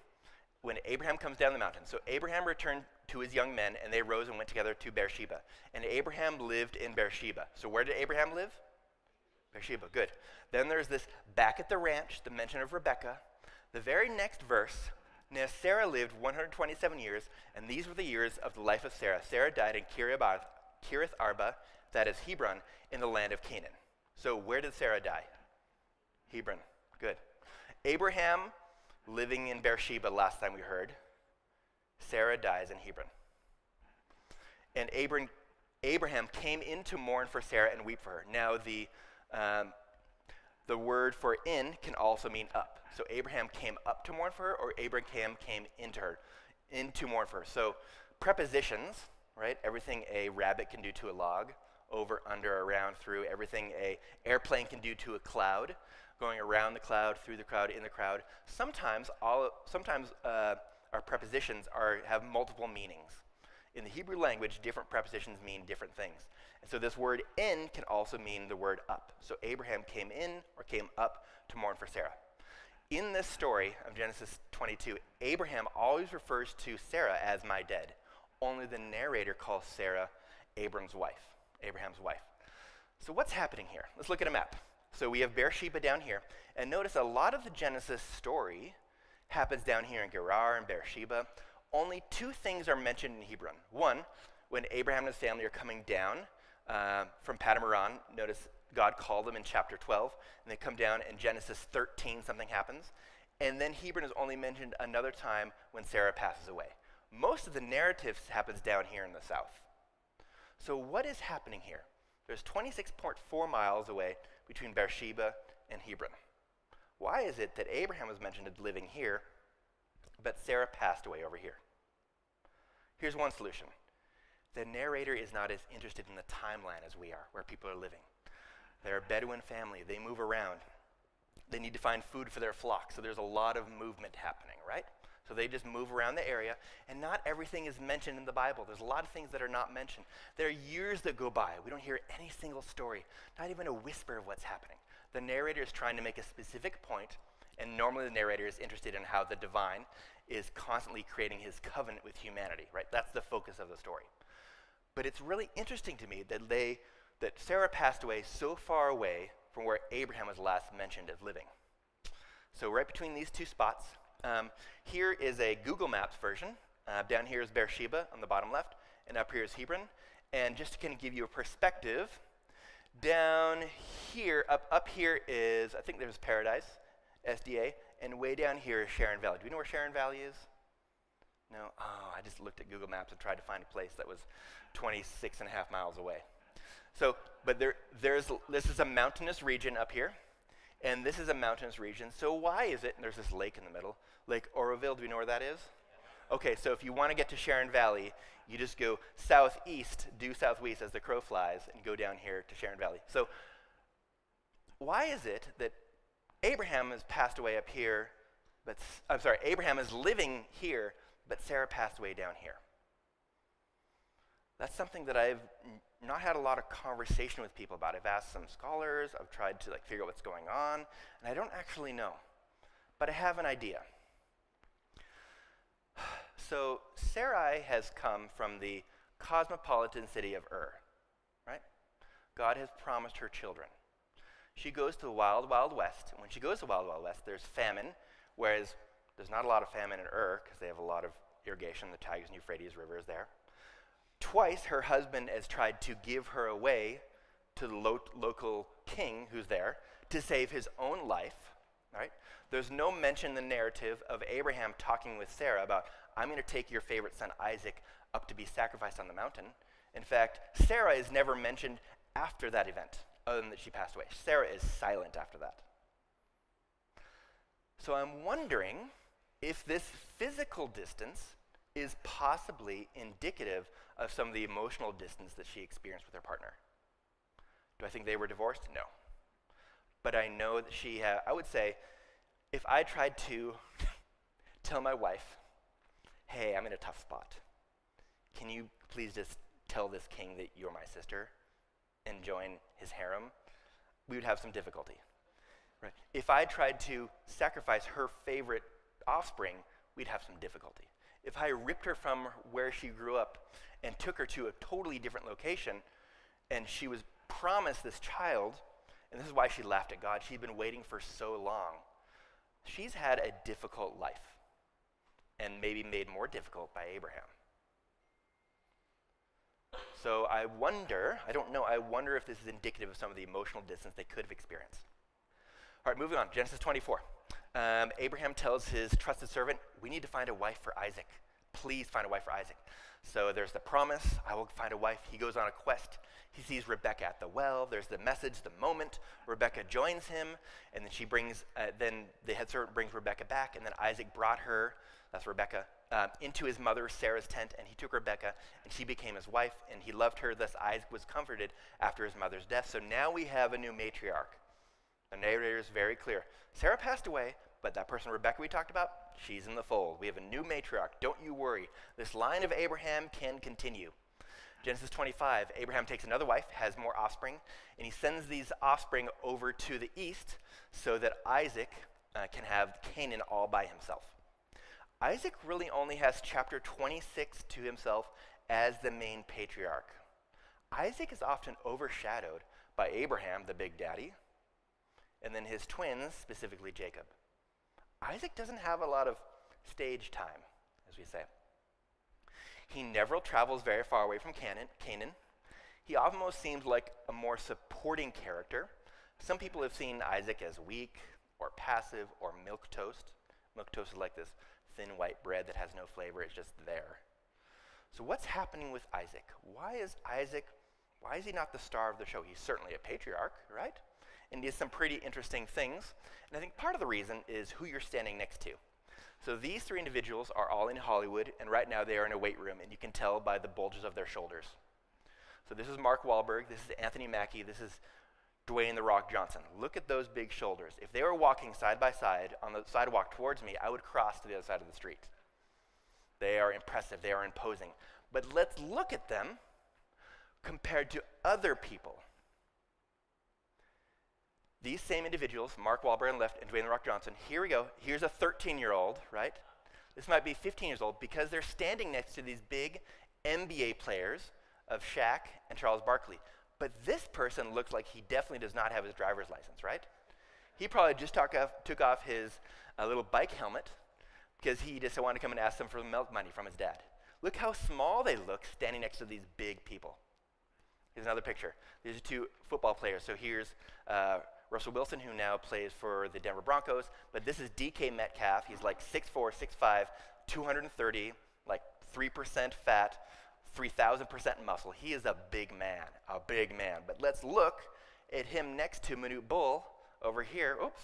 when Abraham comes down the mountain, so Abraham returned to his young men, and they rose and went together to Beersheba. And Abraham lived in Beersheba. So where did Abraham live? Beersheba, good. Then there's this back at the ranch, the mention of Rebecca. The very next verse, now Sarah lived 127 years, and these were the years of the life of Sarah. Sarah died in Kiriath Arba, that is Hebron, in the land of Canaan. So where did Sarah die? Hebron, good. Abraham living in Beersheba last time we heard. Sarah dies in Hebron. And Abraham came in to mourn for Sarah and weep for her. Now the word for in can also mean up. So Abraham came up to mourn for her, or Abraham came into her, in to mourn for her. So prepositions, right? Everything a rabbit can do to a log, over, under, around, through, everything a airplane can do to a cloud, going around the cloud, through the crowd, in the crowd. Sometimes our prepositions have multiple meanings. In the Hebrew language, different prepositions mean different things. And so this word in can also mean the word up. So Abraham came in or came up to mourn for Sarah. In this story of Genesis 22, Abraham always refers to Sarah as my dead. only the narrator calls Sarah Abraham's wife. So what's happening here? Let's look at a map. So we have Beersheba down here, and notice a lot of the Genesis story happens down here in Gerar and Beersheba. Only two things are mentioned in Hebron. One, when Abraham and his family are coming down from Padamaran, notice God called them in chapter 12, and they come down in Genesis 13, something happens. And then Hebron is only mentioned another time when Sarah passes away. Most of the narrative happens down here in the south. So what is happening here? There's 26.4 miles away between Beersheba and Hebron. Why is it that Abraham was mentioned as living here, but Sarah passed away over here? Here's one solution. The narrator is not as interested in the timeline as we are, where people are living. They're a Bedouin family. They move around. They need to find food for their flock, so there's a lot of movement happening, right? So they just move around the area, and not everything is mentioned in the Bible. There's a lot of things that are not mentioned. There are years that go by. We don't hear any single story, not even a whisper of what's happening. The narrator is trying to make a specific point, and normally the narrator is interested in how the divine is constantly creating his covenant with humanity, right? That's the focus of the story. But it's really interesting to me that Sarah passed away so far away from where Abraham was last mentioned as living. So right between these two spots, here is a Google Maps version. Down here is Beersheba on the bottom left, and up here is Hebron. And just to kind of give you a perspective, down here, up here is, I think there's Paradise, SDA, and way down here is Sharon Valley. Do you know where Sharon Valley is? No? Oh, I just looked at Google Maps and tried to find a place that was 26 and a half miles away. So, but this is a mountainous region up here, and this is a mountainous region. So why is it, and there's this lake in the middle, Lake Oroville, do we know where that is? Okay, so if you want to get to Sharon Valley, you just go southeast, due southwest as the crow flies, and go down here to Sharon Valley. So why is it that Abraham has passed away up here, but, I'm sorry, Abraham is living here, but Sarah passed away down here? That's something that I've not had a lot of conversation with people about. I've asked some scholars, I've tried to figure out what's going on, and I don't actually know. But I have an idea. So Sarai has come from the cosmopolitan city of Ur, right? God has promised her children. She goes to the wild, wild west, and when she goes to the wild, wild west, there's famine, whereas there's not a lot of famine in Ur because they have a lot of irrigation. The Tigris and Euphrates River is there. Twice her husband has tried to give her away to the local king who's there to save his own life, right? There's no mention in the narrative of Abraham talking with Sarah about, I'm going to take your favorite son Isaac up to be sacrificed on the mountain. In fact, Sarah is never mentioned after that event, other than that she passed away. Sarah is silent after that. So I'm wondering if this physical distance is possibly indicative of some of the emotional distance that she experienced with her partner. Do I think they were divorced? No. But I know that she had, I would say, if I tried to tell my wife, hey, I'm in a tough spot, can you please just tell this king that you're my sister and join his harem? We would have some difficulty. Right? If I tried to sacrifice her favorite offspring, we'd have some difficulty. If I ripped her from where she grew up and took her to a totally different location, and she was promised this child, and this is why she laughed at God, she'd been waiting for so long. She's had a difficult life, and maybe made more difficult by Abraham. So I wonder, I don't know, I wonder if this is indicative of some of the emotional distance they could have experienced. All right, moving on, Genesis 24. Abraham tells his trusted servant, we need to find a wife for Isaac. Please find a wife for Isaac. So there's the promise, I will find a wife. He goes on a quest. He sees Rebekah at the well. There's the message, the moment. Rebekah joins him, and then she brings, then the head servant brings Rebekah back, and then Isaac brought her, that's Rebekah, into his mother Sarah's tent, and he took Rebekah, and she became his wife, and he loved her. Thus Isaac was comforted after his mother's death. So now we have a new matriarch. The narrator is very clear. Sarah passed away, but that person Rebekah we talked about, she's in the fold. We have a new matriarch. Don't you worry. This line of Abraham can continue. Genesis 25, Abraham takes another wife, has more offspring, and he sends these offspring over to the east so that Isaac can have Canaan all by himself. Isaac really only has chapter 26 to himself as the main patriarch. Isaac is often overshadowed by Abraham, the big daddy, and then his twins, specifically Jacob. Isaac doesn't have a lot of stage time, as we say. He never travels very far away from Canaan. He almost seems like a more supporting character. Some people have seen Isaac as weak or passive or milquetoast. Milquetoast is like this thin white bread that has no flavor, it's just there. So what's happening with Isaac? Why is he not the star of the show? He's certainly a patriarch, right? And he does some pretty interesting things. And I think part of the reason is who you're standing next to. So these three individuals are all in Hollywood, and right now they are in a weight room, and you can tell by the bulges of their shoulders. So this is Mark Wahlberg, this is Anthony Mackie, this is Dwayne "The Rock" Johnson. Look at those big shoulders. If they were walking side by side on the sidewalk towards me, I would cross to the other side of the street. They are impressive, they are imposing. But let's look at them compared to other people. These same individuals, Mark Wahlberg on the left and Dwayne "The Rock" Johnson, here we go. Here's a 13-year-old, right? This might be 15 years old because they're standing next to these big NBA players of Shaq and Charles Barkley. But this person looks like he definitely does not have his driver's license, right? He probably just took off his little bike helmet because he just wanted to come and ask them for milk money from his dad. Look how small they look standing next to these big people. Here's another picture. These are two football players. So here's Russell Wilson, who now plays for the Denver Broncos, but this is DK Metcalf. He's like 6'4", 6'5", 230, like 3% fat, 3,000% muscle. He is a big man, a big man. But let's look at him next to Manute Bull over here. Oops.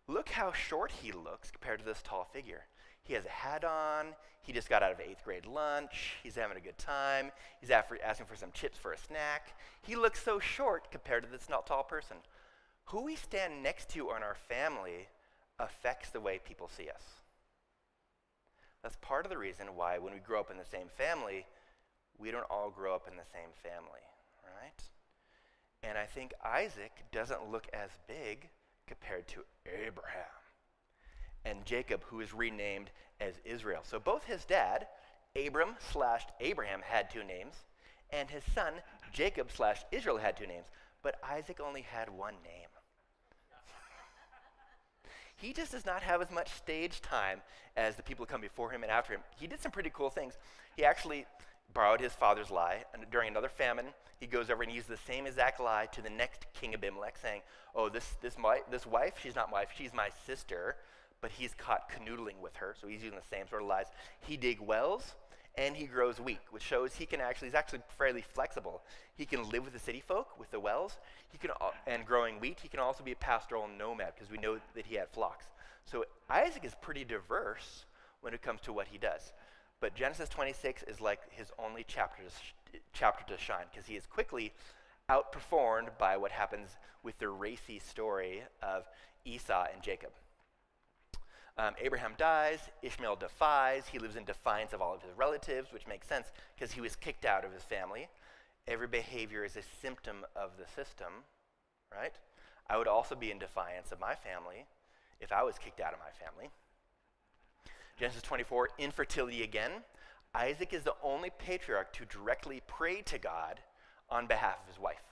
Look how short he looks compared to this tall figure. He has a hat on. He just got out of 8th grade lunch. He's having a good time. He's asking for some chips for a snack. He looks so short compared to this not tall person. Who we stand next to in our family affects the way people see us. That's part of the reason why when we grow up in the same family, we don't all grow up in the same family, right? And I think Isaac doesn't look as big compared to Abraham and Jacob, who is renamed as Israel. So both his dad, Abram/Abraham, had two names, and his son, Jacob/Israel, had two names, but Isaac only had one name. He just does not have as much stage time as the people who come before him and after him. He did some pretty cool things. He actually borrowed his father's lie, and during another famine, he goes over and uses the same exact lie to the next king Abimelech, saying, "Oh, this wife, she's not my wife, she's my sister." But he's caught canoodling with her, so he's using the same sort of lies. He dig wells, and he grows wheat, which shows he's actually fairly flexible. He can live with the city folk, with the wells, and growing wheat. He can also be a pastoral nomad, because we know that he had flocks. So Isaac is pretty diverse when it comes to what he does. But Genesis 26 is like his only chapter to shine, because he is quickly outperformed by what happens with the racy story of Esau and Jacob. Abraham dies, Ishmael defies, he lives in defiance of all of his relatives, which makes sense because he was kicked out of his family. Every behavior is a symptom of the system, right? I would also be in defiance of my family if I was kicked out of my family. Genesis 24, infertility again. Isaac is the only patriarch to directly pray to God on behalf of his wife.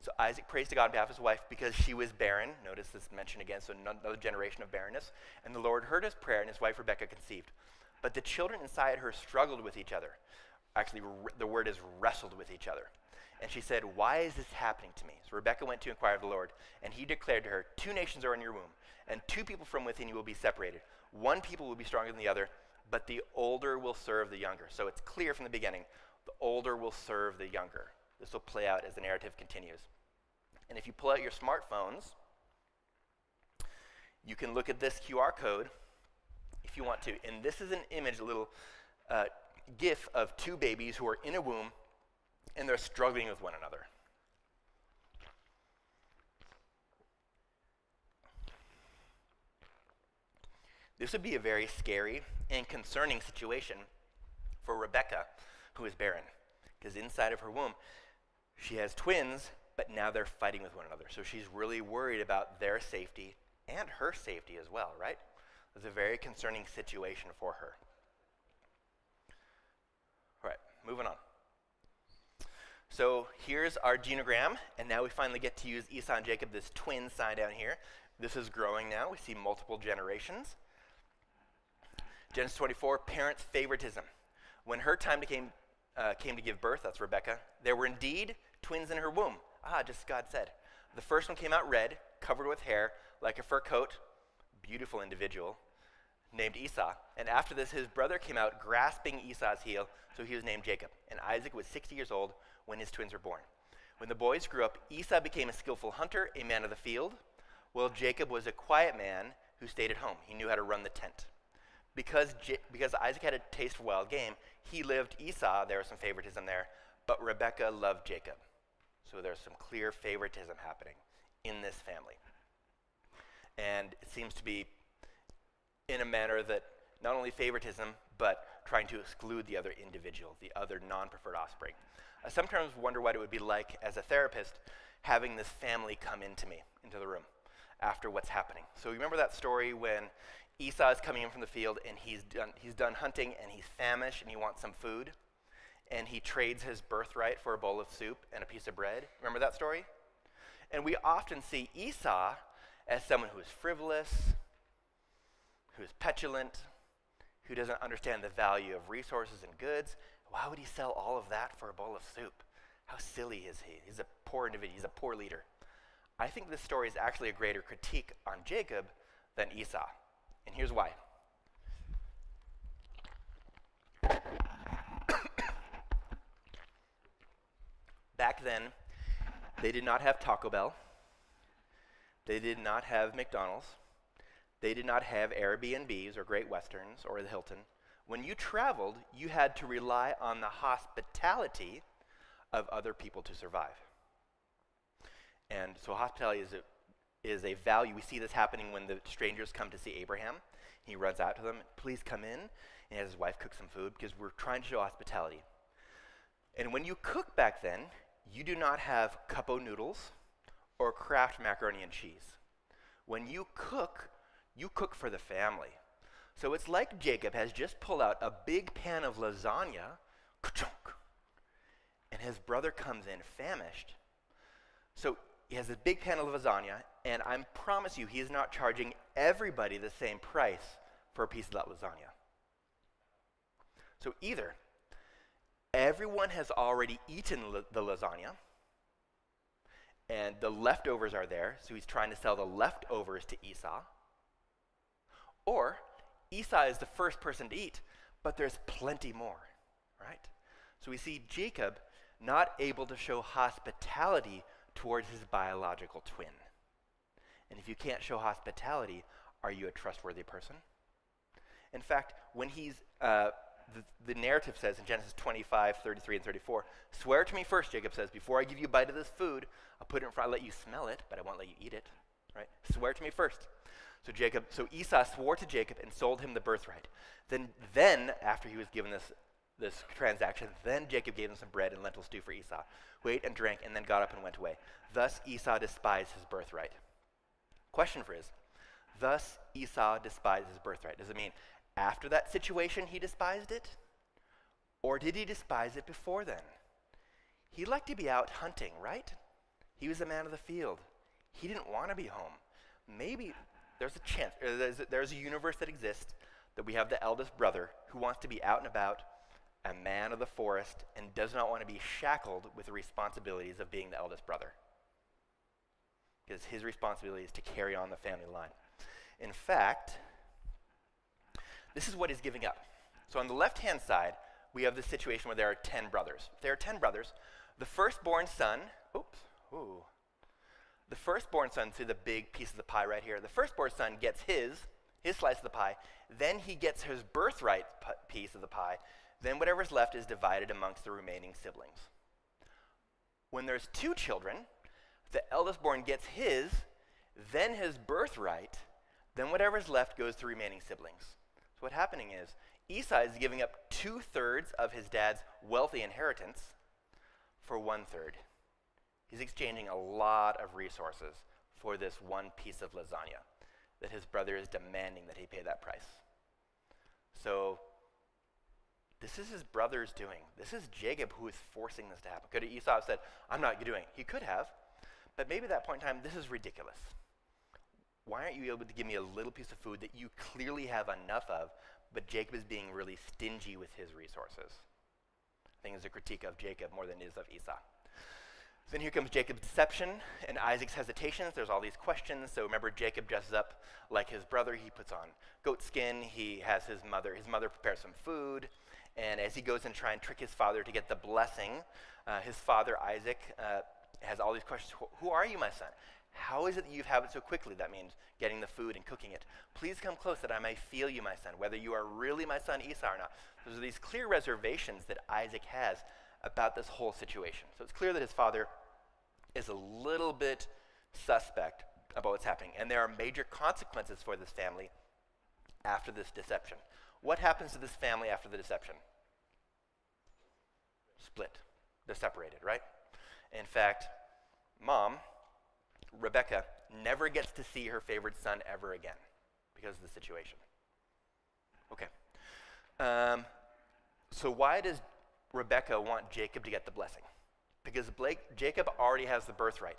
So Isaac prays to God on behalf of his wife because she was barren. Notice this mentioned again, so another generation of barrenness. And the Lord heard his prayer, and his wife Rebekah conceived. But the children inside her struggled with each other. Actually, the word is wrestled with each other. And she said, "Why is this happening to me?" So Rebekah went to inquire of the Lord, and he declared to her, "Two nations are in your womb, and two people from within you will be separated. One people will be stronger than the other, but the older will serve the younger." So it's clear from the beginning, the older will serve the younger. This will play out as the narrative continues. And if you pull out your smartphones, you can look at this QR code if you want to. And this is an image, a little GIF of two babies who are in a womb, and they're struggling with one another. This would be a very scary and concerning situation for Rebekah, who is barren, because inside of her womb, she has twins, but now they're fighting with one another. So she's really worried about their safety and her safety as well, right? It was a very concerning situation for her. All right, moving on. So here's our genogram, and now we finally get to use Esau and Jacob, this twin sign down here. This is growing now. We see multiple generations. Genesis 24, parents' favoritism. When her time came to give birth, that's Rebekah, there were indeed twins in her womb. Just as God said. The first one came out red, covered with hair, like a fur coat, beautiful individual, named Esau. And after this, his brother came out grasping Esau's heel, so he was named Jacob. And Isaac was 60 years old when his twins were born. When the boys grew up, Esau became a skillful hunter, a man of the field, while Jacob was a quiet man who stayed at home. He knew how to run the tent. Because Isaac had a taste for wild game, he lived Esau. There was some favoritism there, but Rebekah loved Jacob. So there's some clear favoritism happening in this family. And it seems to be in a manner that not only favoritism, but trying to exclude the other individual, the other non-preferred offspring. I sometimes wonder what it would be like as a therapist having this family come into the room, after what's happening. So remember that story when Esau is coming in from the field and he's done hunting and he's famished and he wants some food, and he trades his birthright for a bowl of soup and a piece of bread. Remember that story? And we often see Esau as someone who is frivolous, who is petulant, who doesn't understand the value of resources and goods. Why would he sell all of that for a bowl of soup? How silly is he? He's a poor individual. He's a poor leader. I think this story is actually a greater critique on Jacob than Esau. And here's why. Back then, they did not have Taco Bell. They did not have McDonald's. They did not have Airbnbs or Great Westerns or the Hilton. When you traveled, you had to rely on the hospitality of other people to survive. And so hospitality is a value. We see this happening when the strangers come to see Abraham. He runs out to them, please come in, and has his wife cook some food because we're trying to show hospitality. And when you cook back then, you do not have cup-o noodles or Kraft macaroni and cheese. When you cook for the family. So it's like Jacob has just pulled out a big pan of lasagna, ka-chunk, and his brother comes in famished. So he has this big pan of lasagna, and I promise you he is not charging everybody the same price for a piece of that lasagna. So either everyone has already eaten the lasagna, and the leftovers are there, so he's trying to sell the leftovers to Esau, or Esau is the first person to eat, but there's plenty more, right? So we see Jacob not able to show hospitality towards his biological twin. And if you can't show hospitality, are you a trustworthy person? In fact, when he's, the narrative says in Genesis 25, 33, and 34, swear to me first, Jacob says, before I give you a bite of this food, I'll put it in front, I'll let you smell it, but I won't let you eat it, right? Swear to me first. So Esau swore to Jacob and sold him the birthright. Then after he was given this transaction, then Jacob gave him some bread and lentil stew for Esau, who ate and drank and then got up and went away. Thus Esau despised his birthright. Question for is, thus Esau despised his birthright. Does it mean after that situation he despised it? Or did he despise it before then? He liked to be out hunting, right? He was a man of the field. He didn't want to be home. Maybe there's a chance, there's a universe that exists that we have the eldest brother who wants to be out and about, a man of the forest, and does not want to be shackled with the responsibilities of being the eldest brother. Because his responsibility is to carry on the family line. In fact, this is what he's giving up. So on the left-hand side, we have this situation where there are 10 brothers. If there are 10 brothers, the firstborn son, the firstborn son, see the big piece of the pie right here, the firstborn son gets his slice of the pie, then he gets his birthright piece of the pie, then whatever's left is divided amongst the remaining siblings. When there's 2 children, the eldest born gets his, then his birthright, then whatever's left goes to remaining siblings. So what's happening is Esau is giving up 2/3 of his dad's wealthy inheritance for 1/3. He's exchanging a lot of resources for this one piece of lasagna. that his brother is demanding that he pay that price. So this is his brother's doing. This is Jacob who is forcing this to happen. Could Esau have said, I'm not doing it? He could have, but maybe at that point in time, this is ridiculous. Why aren't you able to give me a little piece of food that you clearly have enough of, but Jacob is being really stingy with his resources? I think it's a critique of Jacob more than it is of Esau. Then here comes Jacob's deception and Isaac's hesitations. There's all these questions. So remember, Jacob dresses up like his brother. He puts on goat skin. He has his mother prepares some food. And as he goes and try and trick his father to get the blessing, his father, Isaac, has all these questions. Who are you, my son? How is it that you have it so quickly? That means getting the food and cooking it. Please come close that I may feel you, my son, whether you are really my son Esau or not. Those are these clear reservations that Isaac has about this whole situation. So it's clear that his father is a little bit suspect about what's happening. And there are major consequences for this family after this deception. What happens to this family after the deception? Split. They're separated, right? In fact, mom, Rebecca, never gets to see her favorite son ever again because of the situation. Okay. So why does Rebecca want Jacob to get the blessing? Because Jacob already has the birthright.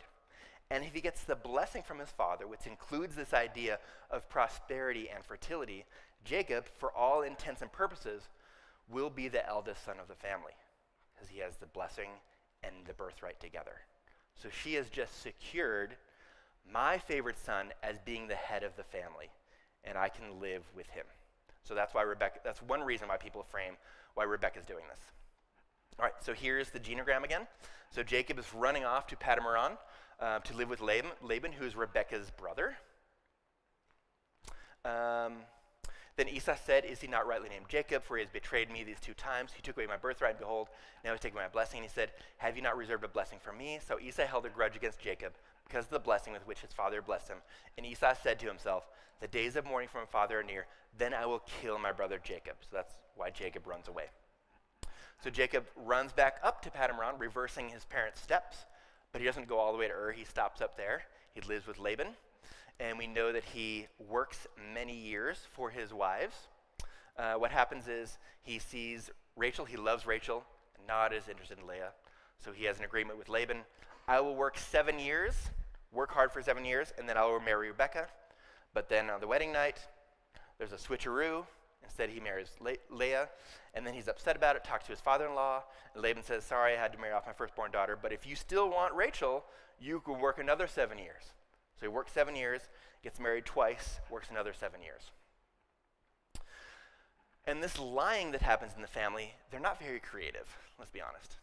And if he gets the blessing from his father, which includes this idea of prosperity and fertility, Jacob, for all intents and purposes, will be the eldest son of the family because he has the blessing and the birthright together. So she has just secured my favorite son as being the head of the family, and I can live with him. So that's one reason why people frame why Rebecca's doing this. All right, so here's the genogram again. So Jacob is running off to Padamaran to live with Laban, who is Rebecca's brother. Then Esau said, is he not rightly named Jacob, for he has betrayed me these 2 times? He took away my birthright, and behold, now he's taken my blessing. And he said, have you not reserved a blessing for me? So Esau held a grudge against Jacob because of the blessing with which his father blessed him. And Esau said to himself, the days of mourning for my father are near, then I will kill my brother Jacob. So that's why Jacob runs away. So Jacob runs back up to Padamaran, reversing his parents' steps, but he doesn't go all the way to Ur. He stops up there. He lives with Laban, and we know that he works many years for his wives. What happens is he sees Rachel. He loves Rachel, not as interested in Leah. So he has an agreement with Laban. I will work 7 years, work hard for 7 years, and then I will marry Rebekah. But then on the wedding night, there's a switcheroo. Instead, he marries Leah, and then he's upset about it, talks to his father-in-law, and Laban says, sorry, I had to marry off my firstborn daughter, but if you still want Rachel, you can work another 7 years. So he works 7 years, gets married twice, works another 7 years. And this lying that happens in the family, they're not very creative, let's be honest.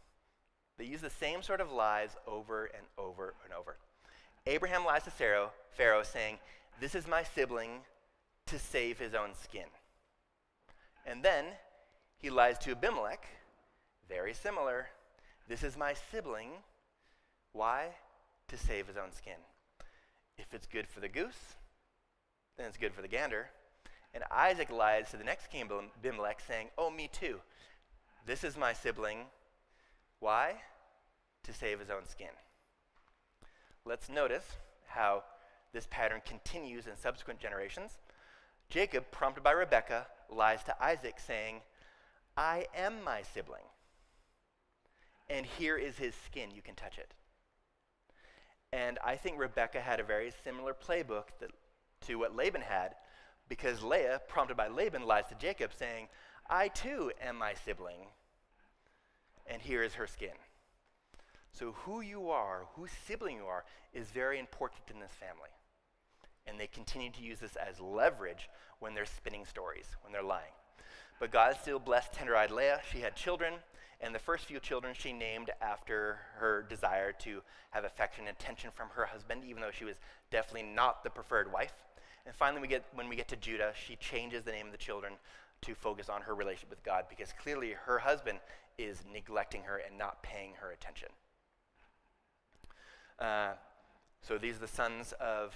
They use the same sort of lies over and over and over. Abraham lies to Pharaoh saying, this is my sibling to save his own skin. And then he lies to Abimelech, very similar. This is my sibling. Why? To save his own skin. If it's good for the goose, then it's good for the gander. And Isaac lies to the next king, Abimelech, saying, oh, me too. This is my sibling. Why? To save his own skin. Let's notice how this pattern continues in subsequent generations. Jacob, prompted by Rebekah, lies to Isaac, saying, I am my sibling, and here is his skin, you can touch it. And I think Rebekah had a very similar playbook to what Laban had, because Leah, prompted by Laban, lies to Jacob, saying, I too am my sibling, and here is her skin. So who you are, whose sibling you are, is very important in this family. And they continue to use this as leverage when they're spinning stories, when they're lying. But God still blessed tender-eyed Leah. She had children, and the first few children she named after her desire to have affection and attention from her husband, even though she was definitely not the preferred wife. And finally, when we get to Judah, she changes the name of the children to focus on her relationship with God, because clearly her husband is neglecting her and not paying her attention. So these are the sons of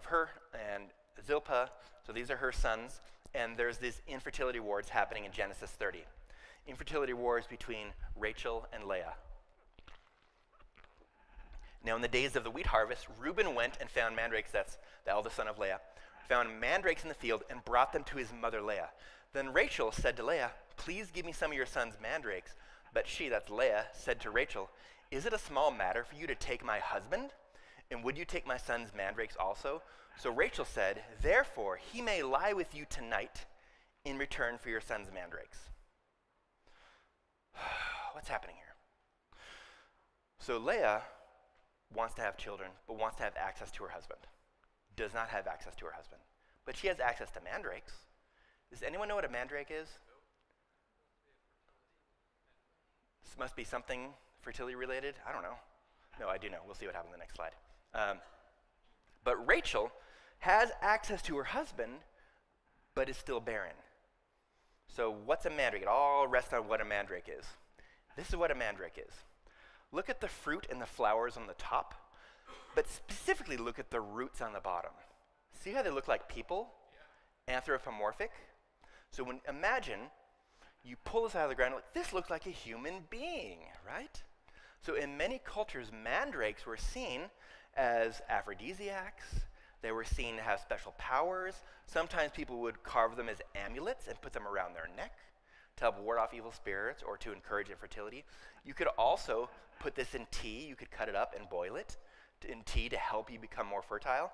her and Zilpah. So these are her sons. And there's these infertility wars happening in Genesis 30. Infertility wars between Rachel and Leah. Now in the days of the wheat harvest, Reuben went and found mandrakes, that's the eldest son of Leah. found mandrakes in the field, and brought them to his mother Leah. Then Rachel said to Leah, "Please give me some of your son's mandrakes." But she, that's Leah, said to Rachel, "Is it a small matter for you to take my husband? And would you take my son's mandrakes also?" So Rachel said, "Therefore he may lie with you tonight in return for your son's mandrakes." What's happening here? So Leah wants to have children, but wants to have access to her husband. Does not have access to her husband. But she has access to mandrakes. Does anyone know what a mandrake is? This must be something fertility related. I don't know. No, I do know. We'll see what happens in the next slide. But Rachel has access to her husband, but is still barren. So what's a mandrake? It all rests on what a mandrake is. This is what a mandrake is. Look at the fruit and the flowers on the top, but specifically look at the roots on the bottom. See how they look like people? Yeah. Anthropomorphic. So imagine you pull this out of the ground, like, this looks like a human being, right? So in many cultures, mandrakes were seen as aphrodisiacs. They were seen to have special powers. Sometimes people would carve them as amulets and put them around their neck to help ward off evil spirits or to encourage infertility. You could also put this in tea. You could cut it up and boil it in tea to help you become more fertile.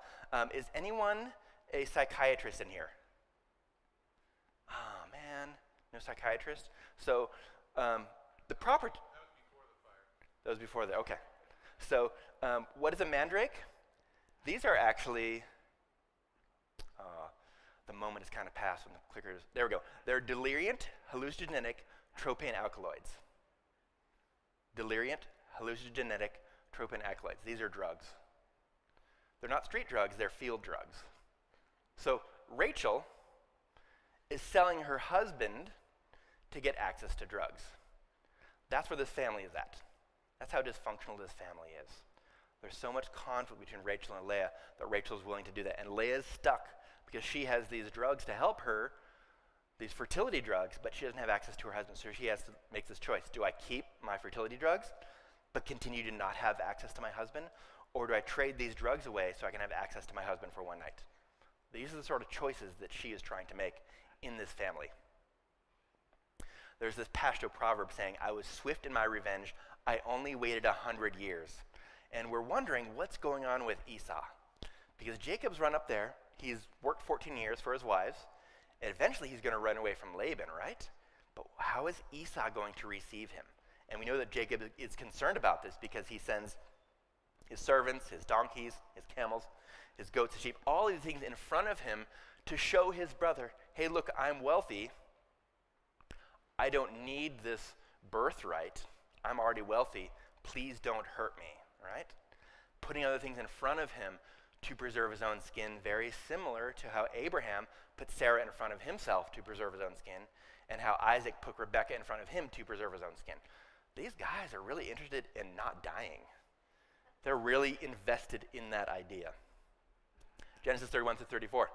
Is anyone a psychiatrist in here? Oh, man. No psychiatrist? So the proper... That was before the fire. That was before that, okay. So what is a mandrake? These are actually... the moment has kind of passed when the clickers... There we go. They're deliriant, hallucinogenic, tropane alkaloids. Deliriant, hallucinogenic, tropane alkaloids. These are drugs. They're not street drugs, they're field drugs. So Rachel is selling her husband to get access to drugs. That's where this family is at. That's how dysfunctional this family is. There's so much conflict between Rachel and Leah that Rachel is willing to do that. And Leah is stuck because she has these drugs to help her, these fertility drugs, but she doesn't have access to her husband. So she has to make this choice. Do I keep my fertility drugs but continue to not have access to my husband? Or do I trade these drugs away so I can have access to my husband for one night? These are the sort of choices that she is trying to make in this family. There's this Pashto proverb saying, "I was swift in my revenge. I only waited 100 years." And we're wondering what's going on with Esau. Because Jacob's run up there. He's worked 14 years for his wives. And eventually he's going to run away from Laban, right? But how is Esau going to receive him? And we know that Jacob is concerned about this because he sends his servants, his donkeys, his camels, his goats, his sheep, all these things in front of him to show his brother, hey, look, I'm wealthy. I don't need this birthright. I'm already wealthy. Please don't hurt me, right? Putting other things in front of him to preserve his own skin, very similar to how Abraham put Sarah in front of himself to preserve his own skin, and how Isaac put Rebekah in front of him to preserve his own skin. These guys are really interested in not dying. They're really invested in that idea. Genesis 31 through 34.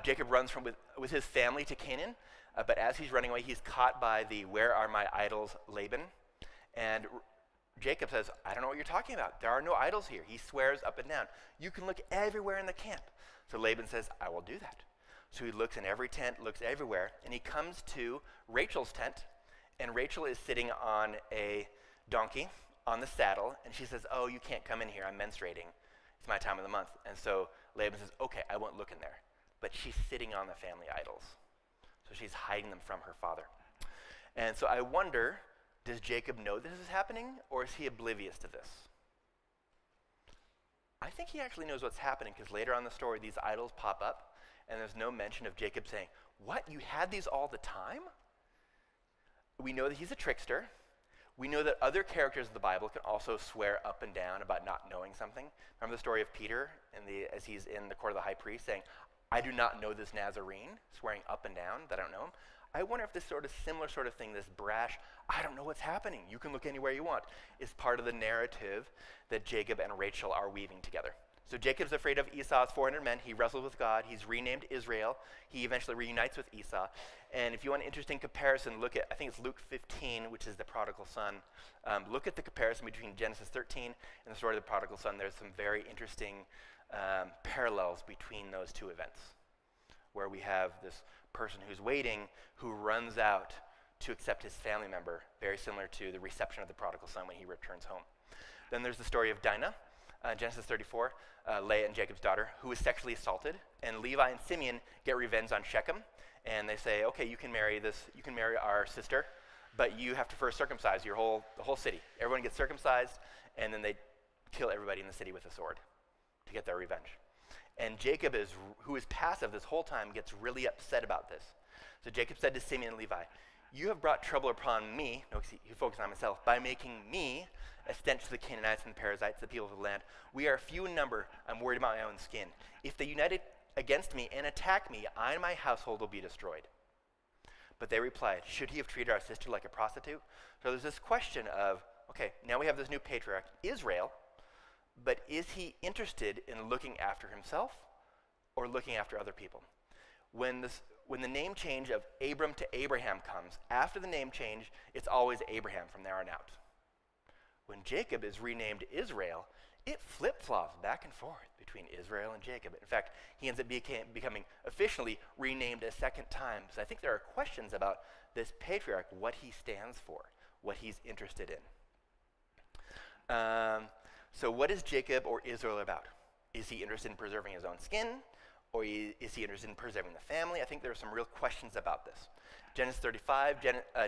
Jacob runs with his family to Canaan, but as he's running away, he's caught by the "Where are my idols?" Laban. And Jacob says, "I don't know what you're talking about. There are no idols here." He swears up and down. "You can look everywhere in the camp." So Laban says, "I will do that." So he looks in every tent, looks everywhere, and he comes to Rachel's tent, and Rachel is sitting on a donkey on the saddle, and she says, "Oh, you can't come in here. I'm menstruating. It's my time of the month." And so Laban says, "Okay, I won't look in there." But she's sitting on the family idols. So she's hiding them from her father. And so I wonder, does Jacob know this is happening, or is he oblivious to this? I think he actually knows what's happening, because later on in the story, these idols pop up, and there's no mention of Jacob saying, "What, you had these all the time?" We know that he's a trickster. We know that other characters of the Bible can also swear up and down about not knowing something. Remember the story of Peter as he's in the court of the high priest saying, "I do not know this Nazarene," swearing up and down that I don't know him. I wonder if this sort of similar sort of thing, this brash, "I don't know what's happening, you can look anywhere you want," is part of the narrative that Jacob and Rachel are weaving together. So Jacob's afraid of Esau's 400 men. He wrestles with God. He's renamed Israel. He eventually reunites with Esau. And if you want an interesting comparison, look at, I think it's Luke 15, which is the prodigal son. Look at the comparison between Genesis 13 and the story of the prodigal son. There's some very interesting parallels between those two events, where we have this person who's waiting who runs out to accept his family member, very similar to the reception of the prodigal son when he returns home. Then there's the story of Dinah, Genesis 34, Leah and Jacob's daughter, who was sexually assaulted, and Levi and Simeon get revenge on Shechem, and they say, okay, you can marry our sister, but you have to first circumcise the whole city. Everyone gets circumcised, and then they kill everybody in the city with a sword to get their revenge. And Jacob, who is passive this whole time, gets really upset about this. So Jacob said to Simeon and Levi, you have brought trouble upon me, no, he focused on himself, by making me a stench to the Canaanites and the Perizzites, the people of the land. We are few in number. I'm worried about my own skin. If they unite against me and attack me, I and my household will be destroyed. But they replied, should he have treated our sister like a prostitute? So there's this question of, okay, now we have this new patriarch, Israel, but is he interested in looking after himself or looking after other people? When the name change of Abram to Abraham comes, after the name change, it's always Abraham from there on out. When Jacob is renamed Israel, it flip-flops back and forth between Israel and Jacob. In fact, he ends up becoming officially renamed a second time. So I think there are questions about this patriarch, what he stands for, what he's interested in. So what is Jacob or Israel about? Is he interested in preserving his own skin? Or is he interested in preserving the family? I think there are some real questions about this. Genesis 35,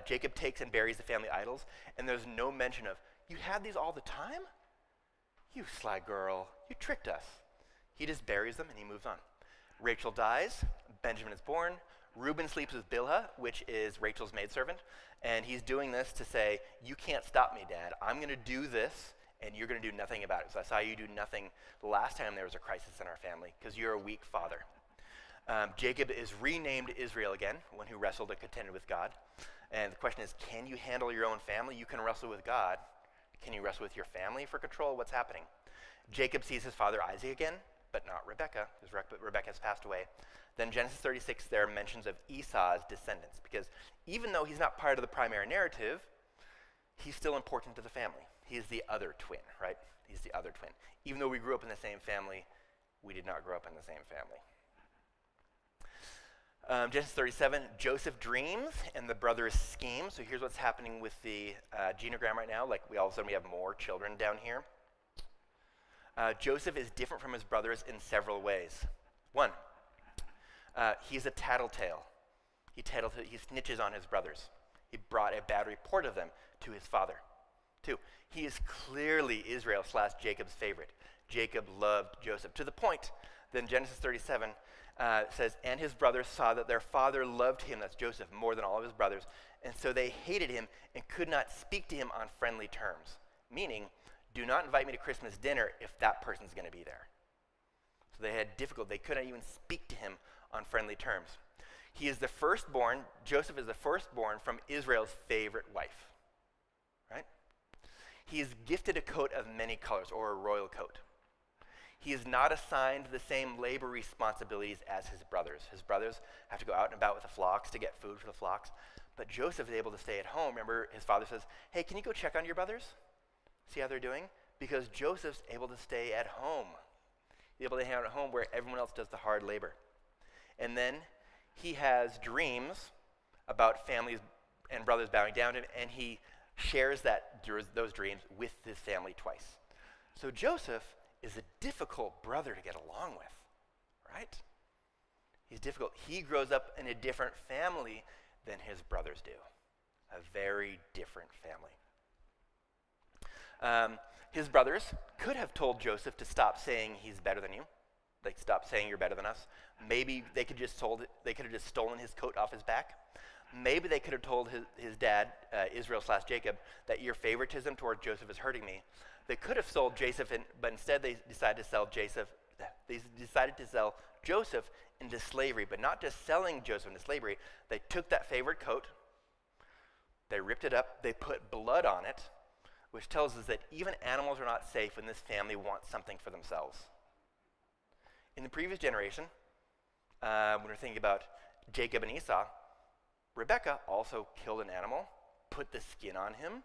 Jacob takes and buries the family idols, and there's no mention of, you had these all the time? You sly girl, you tricked us. He just buries them and he moves on. Rachel dies, Benjamin is born, Reuben sleeps with Bilhah, which is Rachel's maidservant, and he's doing this to say, you can't stop me, Dad. I'm going to do this, and you're going to do nothing about it. So I saw you do nothing the last time there was a crisis in our family, because you're a weak father. Jacob is renamed Israel again, one who wrestled and contended with God. And the question is, can you handle your own family? You can wrestle with God. Can you wrestle with your family for control? What's happening? Jacob sees his father Isaac again, but not Rebekah, because Rebekah has passed away. Then Genesis 36, there are mentions of Esau's descendants, because even though he's not part of the primary narrative, he's still important to the family. He's the other twin, right? He's the other twin. Even though we grew up in the same family, we did not grow up in the same family. Genesis 37, Joseph dreams and the brothers scheme. So here's what's happening with the genogram right now. Like all of a sudden we have more children down here. Joseph is different from his brothers in several ways. One, he's a tattletale. He snitches on his brothers. He brought a bad report of them to his father. Two, he is clearly Israel/Jacob's favorite. Jacob loved Joseph to the point that in Genesis 37 says, and his brothers saw that their father loved him, that's Joseph, more than all of his brothers, and so they hated him and could not speak to him on friendly terms. Meaning, do not invite me to Christmas dinner if that person's going to be there. So they had difficulty. They couldn't even speak to him on friendly terms. He is the firstborn, Joseph is the firstborn from Israel's favorite wife, right? He is gifted a coat of many colors, or a royal coat. He is not assigned the same labor responsibilities as his brothers. His brothers have to go out and about with the flocks to get food for the flocks. But Joseph is able to stay at home. Remember, his father says, hey, can you go check on your brothers? See how they're doing? Because Joseph's able to stay at home. He's able to hang out at home where everyone else does the hard labor. And then he has dreams about families and brothers bowing down to him, and he shares those dreams with his family twice. So Joseph is a difficult brother to get along with, right? He's difficult. He grows up in a different family than his brothers do. A very different family. His brothers could have told Joseph to stop saying he's better than you. Like, stop saying you're better than us. Maybe they could have just stolen his coat off his back. Maybe they could have told his dad, Israel/Jacob, that your favoritism toward Joseph is hurting me. They could have sold Joseph, but instead they decided to sell Joseph into slavery, but not just selling Joseph into slavery. They took that favorite coat, they ripped it up, they put blood on it, which tells us that even animals are not safe when this family wants something for themselves. In the previous generation, when we're thinking about Jacob and Esau, Rebekah also killed an animal, put the skin on him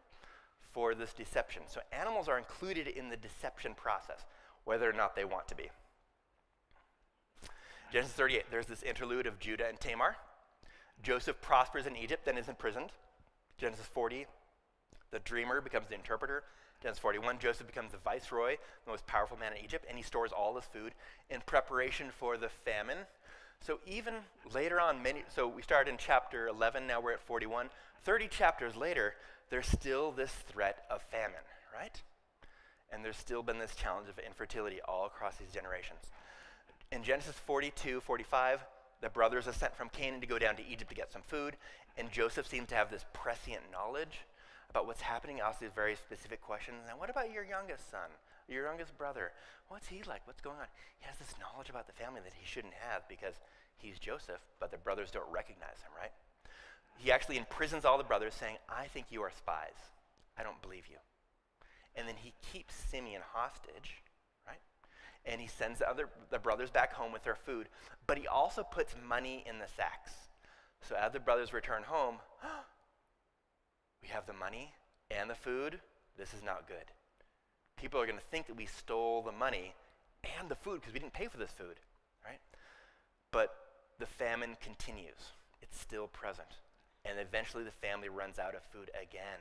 for this deception. So animals are included in the deception process, whether or not they want to be. Genesis 38, there's this interlude of Judah and Tamar. Joseph prospers in Egypt, then is imprisoned. Genesis 40, the dreamer becomes the interpreter. Genesis 41, Joseph becomes the viceroy, the most powerful man in Egypt, and he stores all his food in preparation for the famine. So even later on, so we started in chapter 11, now we're at 41. 30 chapters later, there's still this threat of famine, right? And there's still been this challenge of infertility all across these generations. In Genesis 42, 45, the brothers are sent from Canaan to go down to Egypt to get some food, and Joseph seems to have this prescient knowledge about what's happening, asks these very specific questions. And what about your youngest son, your youngest brother? What's he like? What's going on? He has this knowledge about the family that he shouldn't have because he's Joseph, but the brothers don't recognize him, right? He actually imprisons all the brothers, saying, I think you are spies. I don't believe you. And then he keeps Simeon hostage, right? And he sends the brothers back home with their food, but he also puts money in the sacks. So as the brothers return home, we have the money and the food. This is not good. People are going to think that we stole the money and the food because we didn't pay for this food, right? But the famine continues. It's still present. And eventually the family runs out of food again.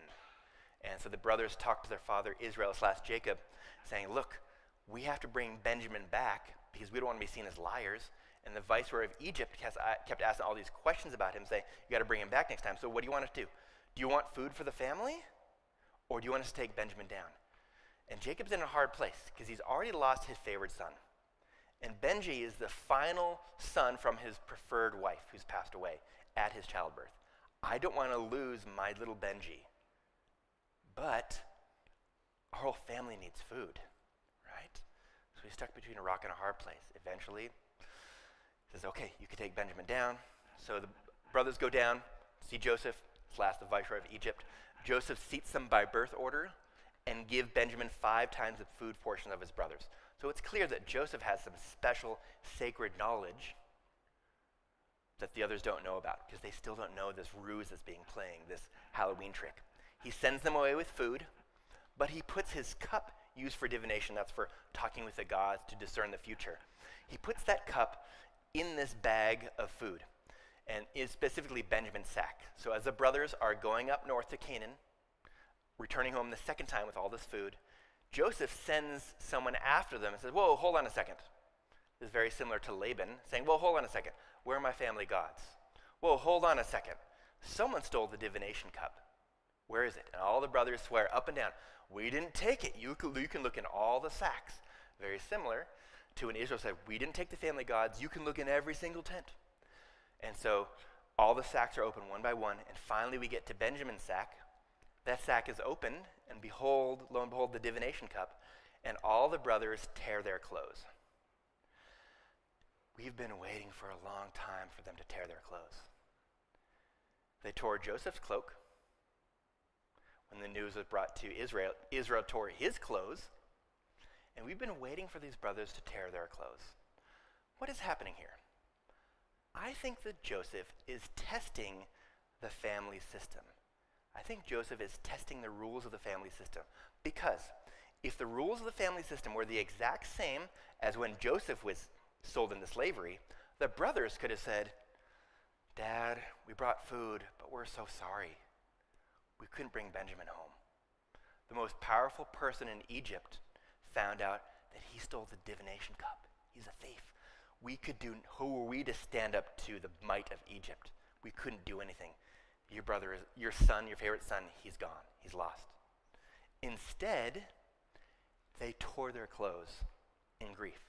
And so the brothers talk to their father Israel/Jacob, saying, look, we have to bring Benjamin back because we don't want to be seen as liars. And the viceroy of Egypt kept asking all these questions about him, saying, you got to bring him back next time. So what do you want us to do? Do you want food for the family? Or do you want us to take Benjamin down? And Jacob's in a hard place because he's already lost his favorite son. And Benji is the final son from his preferred wife who's passed away at his childbirth. I don't want to lose my little Benji. But our whole family needs food, right? So he's stuck between a rock and a hard place. Eventually, he says, okay, you can take Benjamin down. So the brothers go down, see Joseph, the viceroy of Egypt. Joseph seats them by birth order and give Benjamin 5 times the food portion of his brothers. So it's clear that Joseph has some special sacred knowledge that the others don't know about because they still don't know this ruse that's being played, this Halloween trick. He sends them away with food, but he puts his cup used for divination, that's for talking with the gods to discern the future. He puts that cup in this bag of food, and is specifically Benjamin's sack. So as the brothers are going up north to Canaan, returning home the second time with all this food, Joseph sends someone after them and says, whoa, hold on a second. This is very similar to Laban saying, whoa, hold on a second. Where are my family gods? Whoa, hold on a second. Someone stole the divination cup. Where is it? And all the brothers swear up and down, we didn't take it. You can look in all the sacks. Very similar to when Israel said, we didn't take the family gods. You can look in every single tent. And so all the sacks are open one by one, and finally we get to Benjamin's sack. That sack is opened, and behold, lo and behold, the divination cup, and all the brothers tear their clothes. We've been waiting for a long time for them to tear their clothes. They tore Joseph's cloak. When the news was brought to Israel, Israel tore his clothes, and we've been waiting for these brothers to tear their clothes. What is happening here? I think that Joseph is testing the family system. I think Joseph is testing the rules of the family system. Because if the rules of the family system were the exact same as when Joseph was sold into slavery, the brothers could have said, Dad, we brought food, but we're so sorry. We couldn't bring Benjamin home. The most powerful person in Egypt found out that he stole the divination cup. He's a thief. Who were we to stand up to the might of Egypt? We couldn't do anything. Your brother, your son, your favorite son, he's gone. He's lost. Instead, they tore their clothes in grief.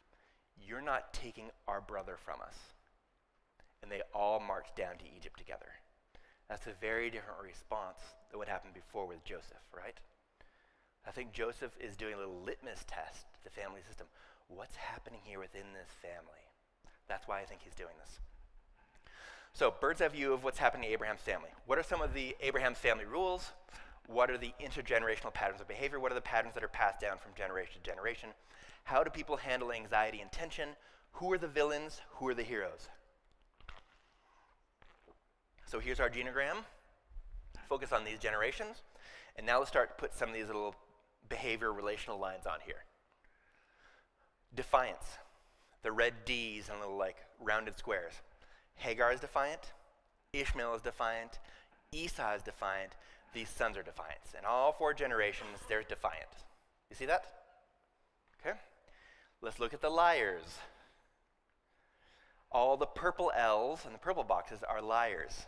You're not taking our brother from us. And they all marched down to Egypt together. That's a very different response than what happened before with Joseph, right? I think Joseph is doing a little litmus test to the family system. What's happening here within this family? That's why I think he's doing this. So, bird's eye view of what's happening in Abraham's family. What are some of the Abraham's family rules? What are the intergenerational patterns of behavior? What are the patterns that are passed down from generation to generation? How do people handle anxiety and tension? Who are the villains? Who are the heroes? So here's our genogram. Focus on these generations. And now let's start to put some of these little behavior relational lines on here. Defiance. the red D's and little like rounded squares. Hagar is defiant, Ishmael is defiant, Esau is defiant, these sons are defiant. In all 4 generations, they're defiant. You see that? Okay. Let's look at the liars. All the purple L's and the purple boxes are liars.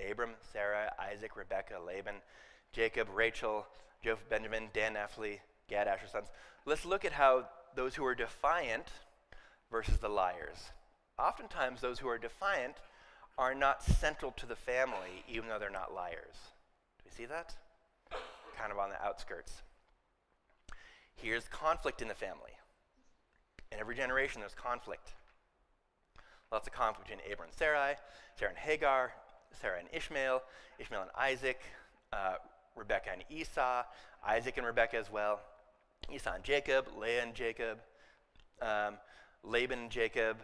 Abram, Sarah, Isaac, Rebekah, Laban, Jacob, Rachel, Joseph, Benjamin, Dan, Naphtali, Gad, Asher's sons. Let's look at how those who are defiant versus the liars. Oftentimes, those who are defiant are not central to the family, even though they're not liars. Do we see that? Kind of on the outskirts. Here's conflict in the family. In every generation, there's conflict. Lots of conflict between Abram and Sarai, Sarah and Hagar, Sarah and Ishmael, Ishmael and Isaac, Rebekah and Esau, Isaac and Rebekah as well, Esau and Jacob, Leah and Jacob, Laban and Jacob,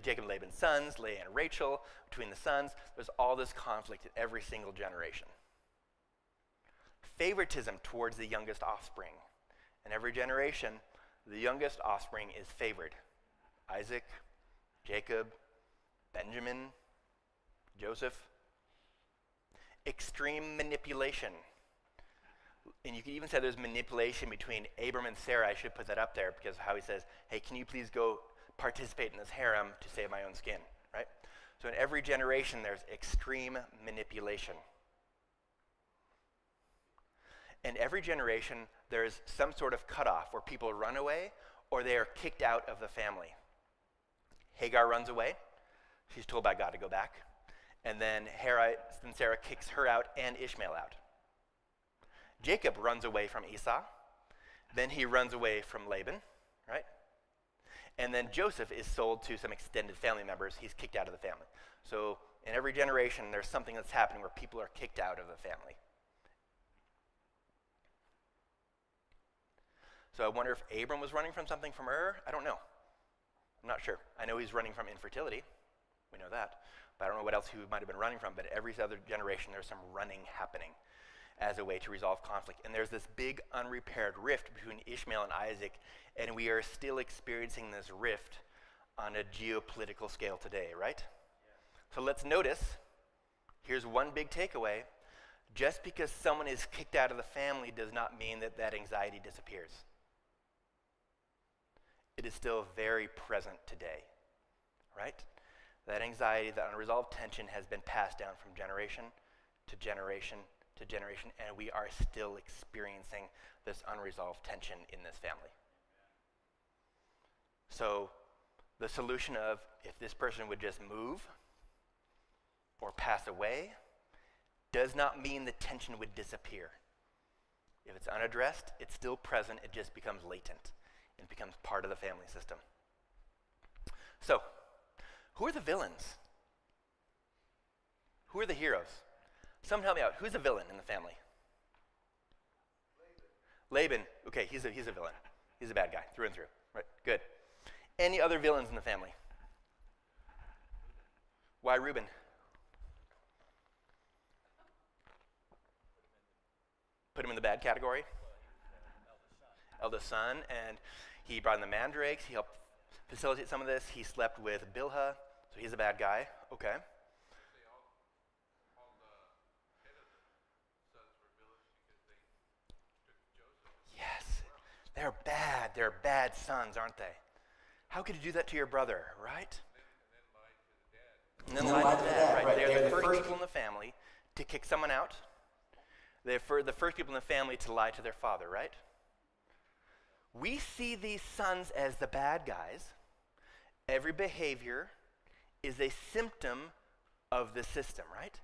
Jacob and Laban's sons, Leah and Rachel, between the sons. There's all this conflict in every single generation. Favoritism towards the youngest offspring. In every generation, the youngest offspring is favored. Isaac, Jacob, Benjamin, Joseph. Extreme manipulation. And you could even say there's manipulation between Abram and Sarah. I should put that up there because of how he says, hey, can you please go participate in this harem to save my own skin, right? So in every generation, there's extreme manipulation. In every generation, there's some sort of cutoff where people run away or they are kicked out of the family. Hagar runs away. She's told by God to go back. And then Sarah kicks her out and Ishmael out. Jacob runs away from Esau. Then he runs away from Laban, right? And then Joseph is sold to some extended family members. He's kicked out of the family. So in every generation, there's something that's happening where people are kicked out of the family. So I wonder if Abram was running from something from Ur. I don't know. I'm not sure. I know he's running from infertility. We know that. But I don't know what else he might have been running from. But every other generation, there's some running happening as a way to resolve conflict. And there's this big unrepaired rift between Ishmael and Isaac, and we are still experiencing this rift on a geopolitical scale today, right? Yeah. So let's notice, here's one big takeaway. Just because someone is kicked out of the family does not mean that that anxiety disappears. It is still very present today, right? That anxiety, that unresolved tension has been passed down from generation to generation to generation, and we are still experiencing this unresolved tension in this family. So the solution of if this person would just move or pass away does not mean the tension would disappear. If it's unaddressed, it's still present, it just becomes latent. It becomes part of the family system. So, who are the villains? Who are the heroes? Someone help me out. Who's the villain in the family? Laban. Okay, he's a villain. He's a bad guy, through and through. Right, good. Any other villains in the family? Why Reuben? Put him in the bad category? Eldest son, and he brought in the mandrakes. He helped facilitate some of this. He slept with Bilhah, so he's a bad guy. Okay. All the head of the sons were villains because they took Joseph. Yes, they're bad. They're bad sons, aren't they? How could you do that to your brother, right? And then lie to the dad. Right? They're the first people in the family to kick someone out. They're the first people in the family to lie to their father, right? We see these sons as the bad guys. Every behavior is a symptom of the system, right?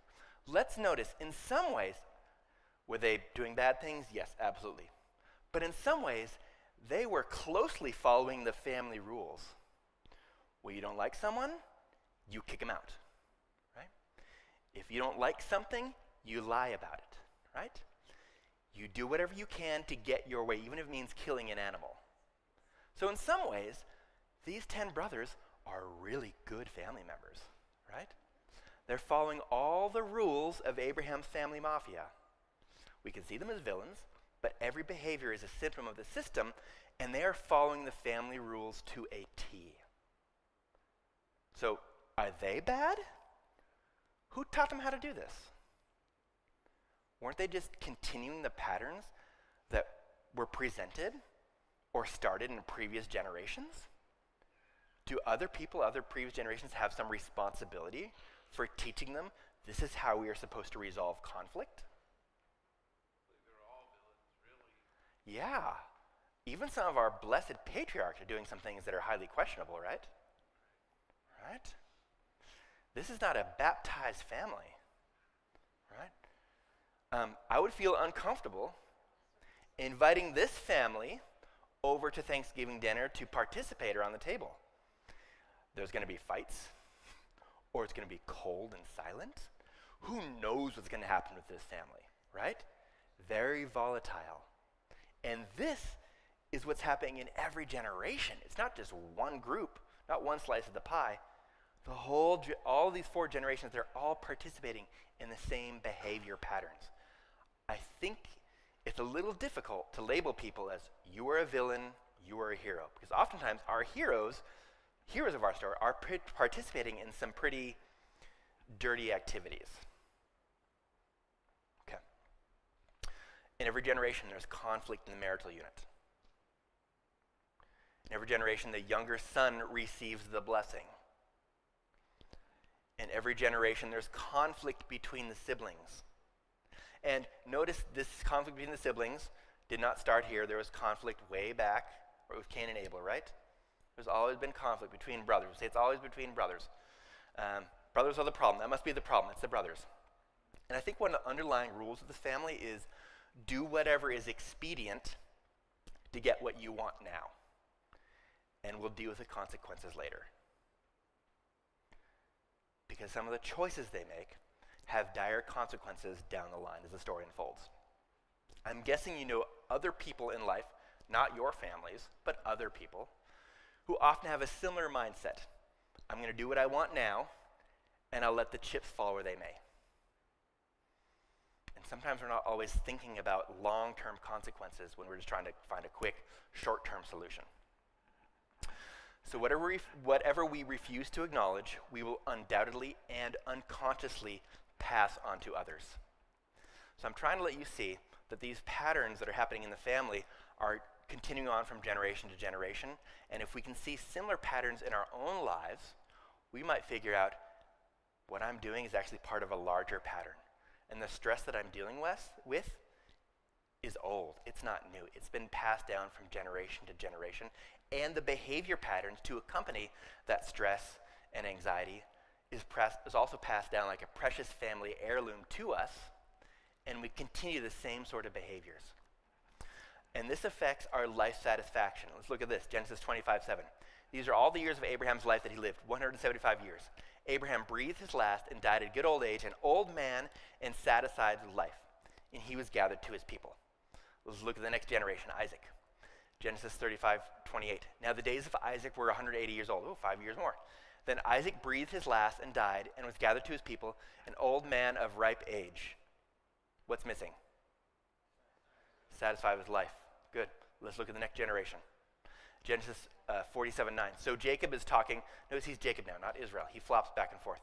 Let's notice, in some ways, were they doing bad things? Yes, absolutely. But in some ways, they were closely following the family rules. When you don't like someone, you kick them out, right? If you don't like something, you lie about it, right? You do whatever you can to get your way, even if it means killing an animal. So in some ways, these 10 brothers are really good family members, right? They're following all the rules of Abraham's family mafia. We can see them as villains, but every behavior is a symptom of the system, and they are following the family rules to a T. So, are they bad? Who taught them how to do this? Weren't they just continuing the patterns that were presented or started in previous generations? Do other people, other previous generations, have some responsibility for teaching them this is how we are supposed to resolve conflict? They're all villains, really. Yeah. Even some of our blessed patriarchs are doing some things that are highly questionable, right? Right? This is not a baptized family, right? I would feel uncomfortable inviting this family over to Thanksgiving dinner to participate around the table. There's going to be fights, or it's going to be cold and silent. Who knows what's going to happen with this family, right? Very volatile. And this is what's happening in every generation. It's not just one group, not one slice of the pie. All these 4 generations, they're all participating in the same behavior patterns. I think it's a little difficult to label people as you are a villain, you are a hero, because oftentimes our heroes of our story are participating in some pretty dirty activities. Okay. In every generation, there's conflict in the marital unit. In every generation, the younger son receives the blessing. In every generation, there's conflict between the siblings. And notice this conflict between the siblings did not start here. There was conflict way back with Cain and Abel, right? There's always been conflict between brothers. We say it's always between brothers. Brothers are the problem. That must be the problem. It's the brothers. And I think one of the underlying rules of the family is do whatever is expedient to get what you want now. And we'll deal with the consequences later. Because some of the choices they make have dire consequences down the line as the story unfolds. I'm guessing you know other people in life, not your families, but other people, who often have a similar mindset. I'm going to do what I want now, and I'll let the chips fall where they may. And sometimes we're not always thinking about long-term consequences when we're just trying to find a quick, short-term solution. So whatever we refuse to acknowledge, we will undoubtedly and unconsciously pass on to others. So I'm trying to let you see that these patterns that are happening in the family are continuing on from generation to generation. And if we can see similar patterns in our own lives, we might figure out what I'm doing is actually part of a larger pattern. And the stress that I'm dealing with is old. It's not new. It's been passed down from generation to generation. And the behavior patterns to accompany that stress and anxiety is also passed down like a precious family heirloom to us, and we continue the same sort of behaviors. And this affects our life satisfaction. Let's look at this, Genesis 25:7. These are all the years of Abraham's life that he lived, 175 years. Abraham breathed his last and died at good old age, an old man and satisfied with life, and he was gathered to his people. Let's look at the next generation, Isaac. Genesis 35:28. Now the days of Isaac were 180 years old. 5 years more. Then Isaac breathed his last and died and was gathered to his people, an old man of ripe age. What's missing? Satisfied with life. Good. Let's look at the next generation. Genesis 47:9. So Jacob is talking. Notice he's Jacob now, not Israel. He flops back and forth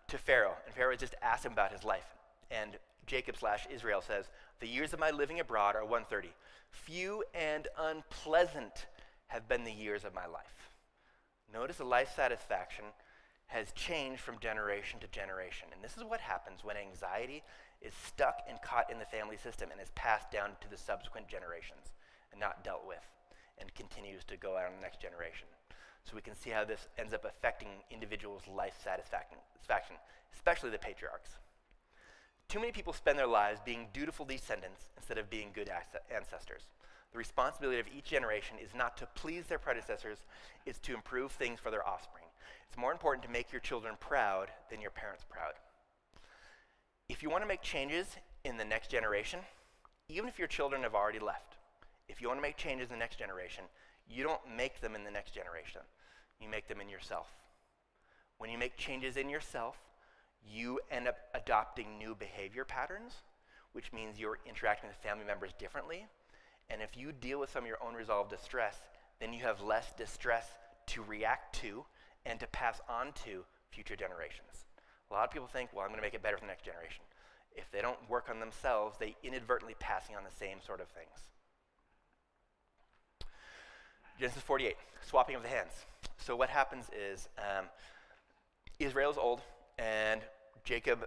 to Pharaoh. And Pharaoh just asked him about his life. And Jacob/Israel says, the years of my living abroad are 130. Few and unpleasant have been the years of my life. Notice the life satisfaction has changed from generation to generation. And this is what happens when anxiety is stuck and caught in the family system and is passed down to the subsequent generations and not dealt with and continues to go out on the next generation. So we can see how this ends up affecting individuals' life satisfaction, especially the patriarchs. Too many people spend their lives being dutiful descendants instead of being good ancestors. The responsibility of each generation is not to please their predecessors, it's to improve things for their offspring. It's more important to make your children proud than your parents proud. If you want to make changes in the next generation, even if your children have already left, if you want to make changes in the next generation, you don't make them in the next generation. You make them in yourself. When you make changes in yourself, you end up adopting new behavior patterns, which means you're interacting with family members differently, And if you deal with some of your own resolved distress, then you have less distress to react to and to pass on to future generations. A lot of people think, well, I'm going to make it better for the next generation. If they don't work on themselves, they inadvertently passing on the same sort of things. Genesis 48, swapping of the hands. So what happens is Israel's old, and Jacob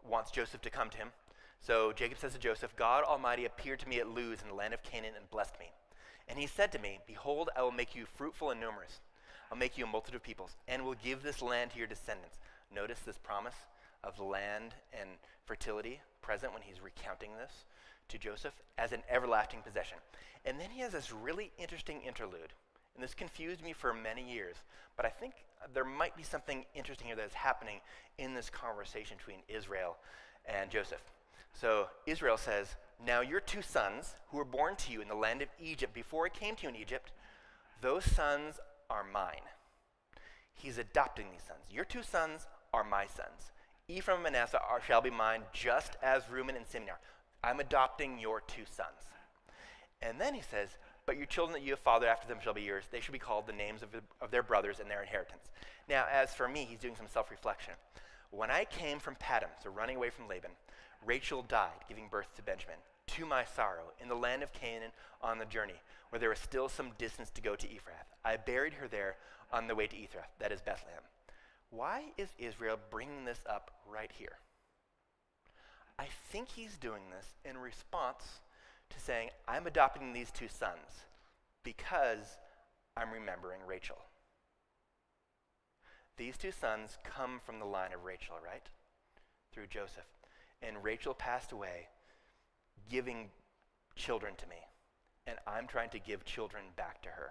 wants Joseph to come to him. So Jacob says to Joseph, God Almighty appeared to me at Luz in the land of Canaan and blessed me. And he said to me, behold, I will make you fruitful and numerous. I'll make you a multitude of peoples, and will give this land to your descendants. Notice this promise of land and fertility present when he's recounting this to Joseph as an everlasting possession. And then he has this really interesting interlude. And this confused me for many years, but I think there might be something interesting here that is happening in this conversation between Israel and Joseph. So Israel says, now your 2 sons who were born to you in the land of Egypt before I came to you in Egypt, those sons are mine. He's adopting these sons. Your 2 sons are my sons. Ephraim and Manasseh shall be mine, just as Reuben and Simeon are. I'm adopting your 2 sons. And then he says, but your children that you have fathered after them shall be yours. They shall be called the names of their brothers and their inheritance. Now, as for me, he's doing some self-reflection. When I came from Paddan, so running away from Laban, Rachel died, giving birth to Benjamin, to my sorrow, in the land of Canaan on the journey, where there was still some distance to go to Ephrath. I buried her there on the way to Ephrath, that is Bethlehem. Why is Israel bringing this up right here? I think he's doing this in response to saying, I'm adopting these 2 sons because I'm remembering Rachel. These 2 sons come from the line of Rachel, right? Through Joseph. And Rachel passed away, giving children to me. And I'm trying to give children back to her.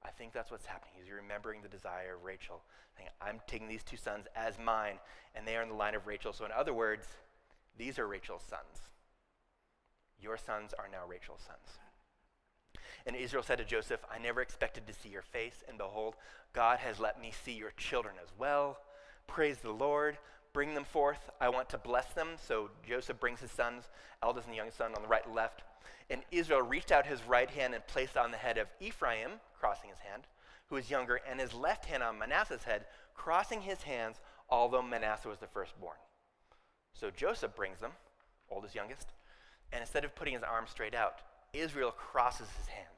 I think that's what's happening. He's remembering the desire of Rachel. Saying, I'm taking these 2 sons as mine, and they are in the line of Rachel. So in other words, these are Rachel's sons. Your sons are now Rachel's sons. And Israel said to Joseph, I never expected to see your face, and behold, God has let me see your children as well. Praise the Lord. Bring them forth. I want to bless them. So Joseph brings his sons, eldest and youngest son, on the right and left. And Israel reached out his right hand and placed on the head of Ephraim, crossing his hand, who was younger, and his left hand on Manasseh's head, crossing his hands, although Manasseh was the firstborn. So Joseph brings them, oldest, youngest, and instead of putting his arms straight out, Israel crosses his hands.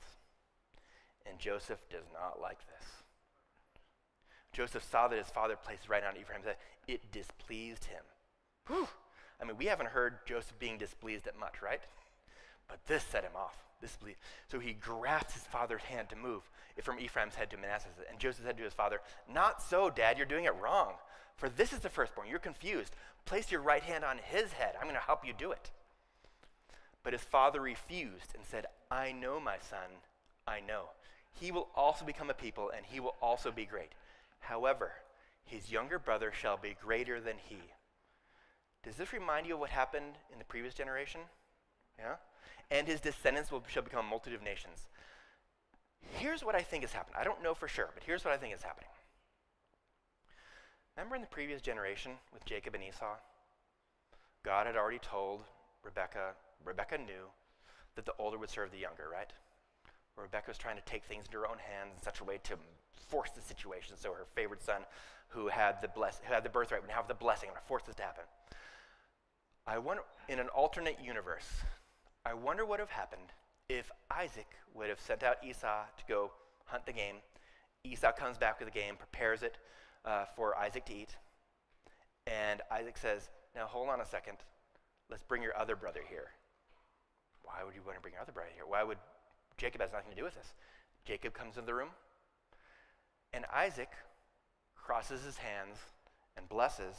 And Joseph does not like this. Joseph saw that his father placed his right hand on Ephraim's head. It displeased him. Whew. I mean, we haven't heard Joseph being displeased at much, right? But this set him off. So he grasped his father's hand to move it from Ephraim's head to Manasseh's head. And Joseph said to his father, not so, Dad, you're doing it wrong. For this is the firstborn. You're confused. Place your right hand on his head. I'm going to help you do it. But his father refused and said, I know, my son, I know. He will also become a people, and he will also be great. However, his younger brother shall be greater than he. Does this remind you of what happened in the previous generation? Yeah? And his descendants shall become a multitude of nations. Here's what I think has happened. I don't know for sure, but here's what I think is happening. Remember in the previous generation with Jacob and Esau? God had already told Rebekah knew that the older would serve the younger, right? Rebekah was trying to take things into her own hands in such a way to force the situation. So her favorite son, who had the birthright, would now have the blessing. I'm going to force this to happen. I wonder, in an alternate universe, I wonder what would have happened if Isaac would have sent out Esau to go hunt the game. Esau comes back with the game, prepares it for Isaac to eat. And Isaac says, now hold on a second. Let's bring your other brother here. Why would you want to bring your other brother here? Why would Jacob has nothing to do with this? Jacob comes into the room, and Isaac crosses his hands and blesses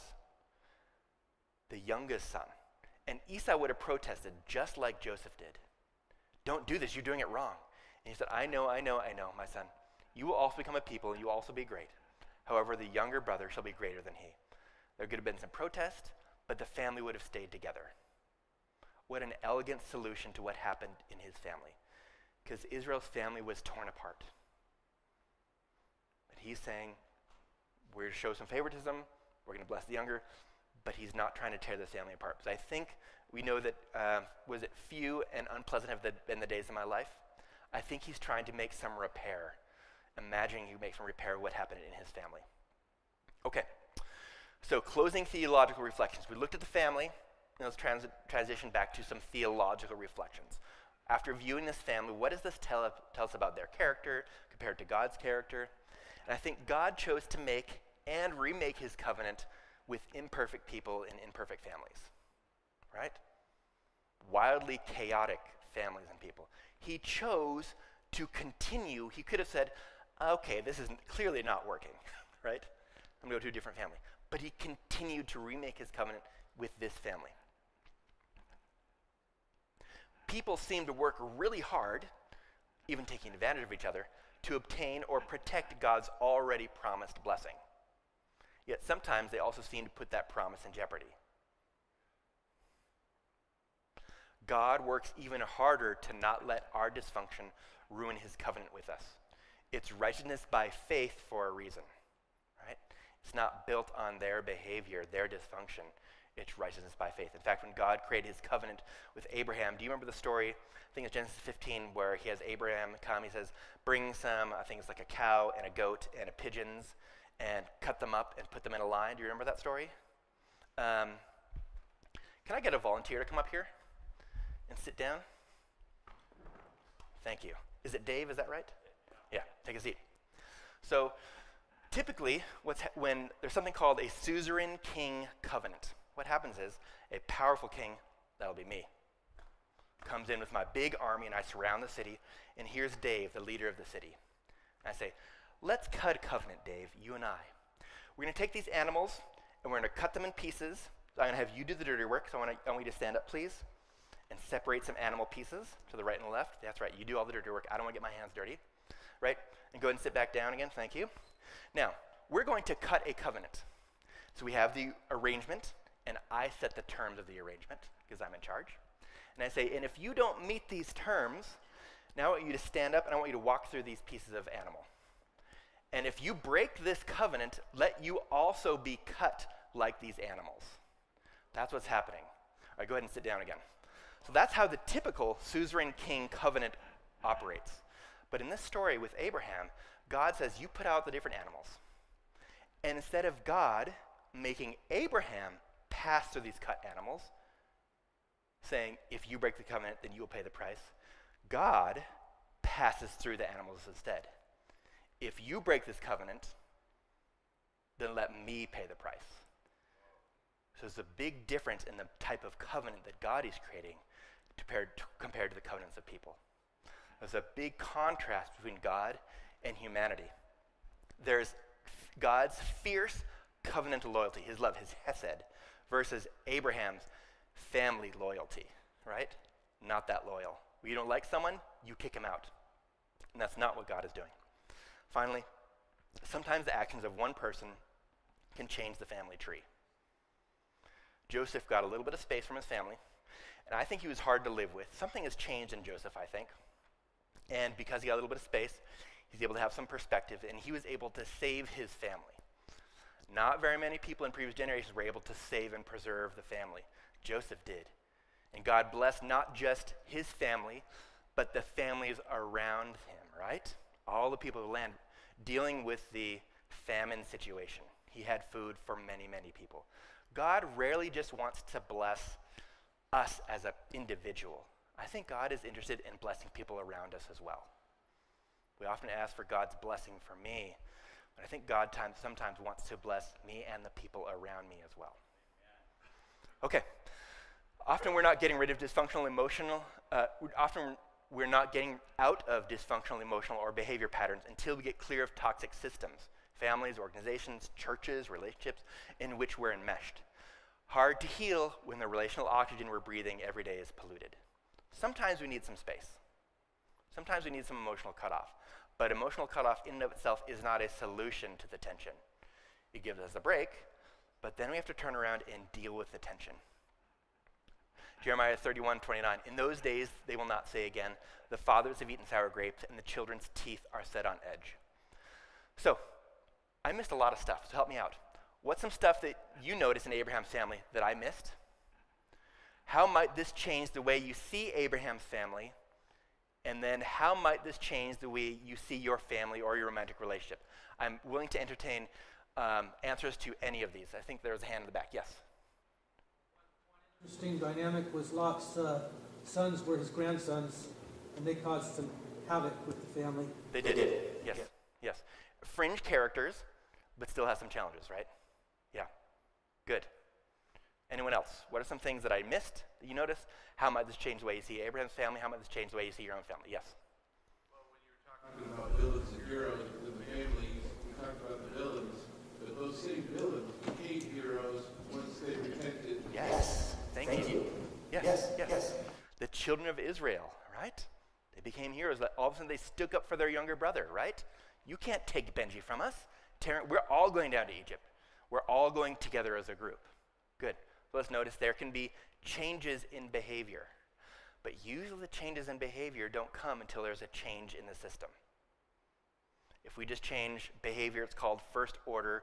the youngest son. And Esau would have protested just like Joseph did. Don't do this, you're doing it wrong. And he said, I know, my son. You will also become a people, and you will also be great. However, the younger brother shall be greater than he. There could have been some protest, but the family would have stayed together. What an elegant solution to what happened in his family. Because Israel's family was torn apart. But he's saying, we're to show some favoritism, we're going to bless the younger, but he's not trying to tear this family apart. Because I think we know that, was it few and unpleasant have been the days of my life? I think he's trying to make some repair, imagining he makes some repair of what happened in his family. Okay, so closing theological reflections. We looked at the family, and let's transition back to some theological reflections. After viewing this family, what does this tell us about their character compared to God's character? And I think God chose to make and remake his covenant with imperfect people in imperfect families, right? Wildly chaotic families and people. He chose to continue. He could have said, okay, this is clearly not working, right? I'm going to go to a different family. But he continued to remake his covenant with this family. People seem to work really hard, even taking advantage of each other, to obtain or protect God's already promised blessing. Yet sometimes they also seem to put that promise in jeopardy. God works even harder to not let our dysfunction ruin his covenant with us. It's righteousness by faith for a reason, right? It's not built on their behavior, their dysfunction. It's righteousness by faith. In fact, when God created his covenant with Abraham, do you remember the story? I think it's Genesis 15, where he has Abraham come. He says, bring some, I think it's like a cow and a goat and a pigeons, and cut them up and put them in a line. Do you remember that story? Can I get a volunteer to come up here and sit down? Thank you. Is it Dave? Is that right? Yeah, take a seat. So typically, when there's something called a suzerain king covenant, what happens is a powerful king, that'll be me, comes in with my big army and I surround the city, and here's Dave, the leader of the city. And I say, let's cut a covenant, Dave, you and I. We're going to take these animals and we're going to cut them in pieces. So I'm going to have you do the dirty work. So I want you to stand up, please, and separate some animal pieces to the right and the left. That's right, you do all the dirty work. I don't want to get my hands dirty, right? And go ahead and sit back down again. Thank you. Now, we're going to cut a covenant. So we have the arrangement, and I set the terms of the arrangement because I'm in charge. And I say, and if you don't meet these terms, now I want you to stand up and I want you to walk through these pieces of animal. And if you break this covenant, let you also be cut like these animals. That's what's happening. All right, go ahead and sit down again. So that's how the typical suzerain king covenant operates. But in this story with Abraham, God says, you put out the different animals. And instead of God making Abraham pass through these cut animals, saying, if you break the covenant, then you will pay the price, God passes through the animals instead. If you break this covenant, then let me pay the price. So there's a big difference in the type of covenant that God is creating compared to the covenants of people. There's a big contrast between God and humanity. There's God's fierce covenantal loyalty, his love, his hesed, versus Abraham's family loyalty, right? Not that loyal. When you don't like someone, you kick him out. And that's not what God is doing. Finally, sometimes the actions of one person can change the family tree. Joseph got a little bit of space from his family, and I think he was hard to live with. Something has changed in Joseph, I think. And because he got a little bit of space, he's able to have some perspective, and he was able to save his family. Not very many people in previous generations were able to save and preserve the family. Joseph did. And God blessed not just his family, but the families around him, right? All the people of the land dealing with the famine situation. He had food for many, many people. God rarely just wants to bless us as an individual. I think God is interested in blessing people around us as well. We often ask for God's blessing for me, but I think God sometimes wants to bless me and the people around me as well. Okay. Often we're not getting rid of dysfunctional emotional, often we're not getting out of dysfunctional emotional or behavior patterns until we get clear of toxic systems, families, organizations, churches, relationships in which we're enmeshed. Hard to heal when the relational oxygen we're breathing every day is polluted. Sometimes we need some space. Sometimes we need some emotional cutoff. But emotional cutoff in and of itself is not a solution to the tension. It gives us a break, but then we have to turn around and deal with the tension. Jeremiah 31:29. In those days they will not say again, the fathers have eaten sour grapes and the children's teeth are set on edge. So, I missed a lot of stuff, so help me out. What's some stuff that you notice in Abraham's family that I missed? How might this change the way you see Abraham's family? And then how might this change the way you see your family or your romantic relationship? I'm willing to entertain answers to any of these. I think there's a hand in the back. Yes? Interesting dynamic was Lot's sons were his grandsons, and they caused some havoc with the family. They did. Yes. Yes. Fringe characters, but still has some challenges, right? Yeah. Good. Anyone else? What are some things that I missed that you noticed? How might this change the way you see Abraham's family? How might this change the way you see your own family? Yes? Well, when you were talking about villains and heroes within the families, we talked about the villains, but those same villains became heroes once they repented. Yes. Thank you. Yes. The children of Israel, right? They became heroes. All of a sudden they stood up for their younger brother, right? You can't take Benji from us. We're all going down to Egypt. We're all going together as a group. Good. So let's notice there can be changes in behavior. But usually the changes in behavior don't come until there's a change in the system. If we just change behavior, it's called first order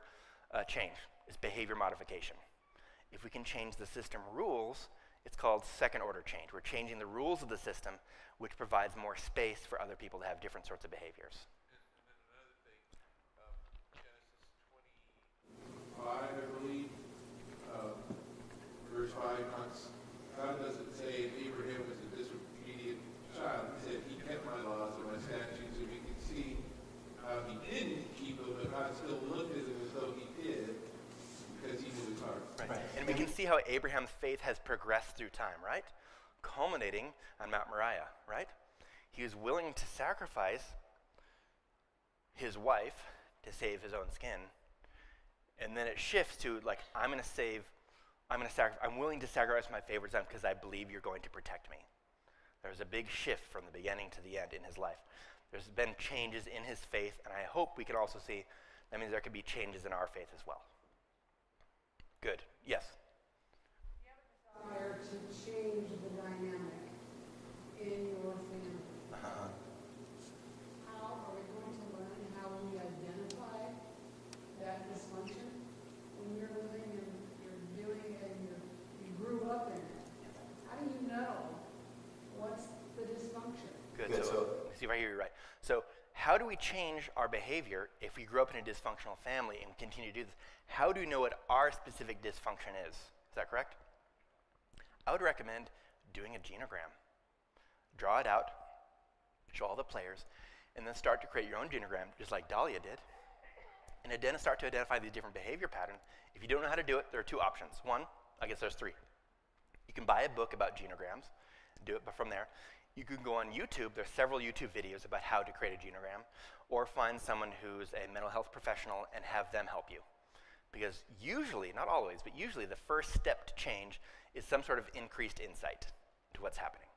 change. It's behavior modification. If we can change the system rules, it's called second order change. We're changing the rules of the system, which provides more space for other people to have different sorts of behaviors. And then another thing, Genesis 25, I believe, verse 5, God doesn't say Abraham was a disobedient child. He said he kept my laws and my statutes, and we can see how he didn't keep them, but God still looked at him as though he did, because he knew his heart. Right. And we can see how Abraham's faith has progressed through time, right? Culminating on Mount Moriah, right? He was willing to sacrifice his wife to save his own skin. And then it shifts to like, I'm willing to sacrifice my favorite son because I believe you're going to protect me. There's a big shift from the beginning to the end in his life. There's been changes in his faith, and I hope we can also see that means there could be changes in our faith as well. Good. Yes? Desire to change the dynamic in your family. How are we going to learn how we identify that dysfunction when you're living and you're doing it and you grew up in it? How do you know what's the dysfunction? Good. So see if I hear you right. So how do we change our behavior if we grew up in a dysfunctional family and continue to do this? How do we know what our specific dysfunction is? Is that correct? I would recommend doing a genogram. Draw it out, show all the players, and then start to create your own genogram, just like Dahlia did. And then start to identify these different behavior patterns. If you don't know how to do it, there are two options. One, I guess there's three. You can buy a book about genograms and do it from there. You can go on YouTube. There's several YouTube videos about how to create a genogram, or find someone who's a mental health professional and have them help you. Because usually, not always, but usually the first step to change is some sort of increased insight to what's happening.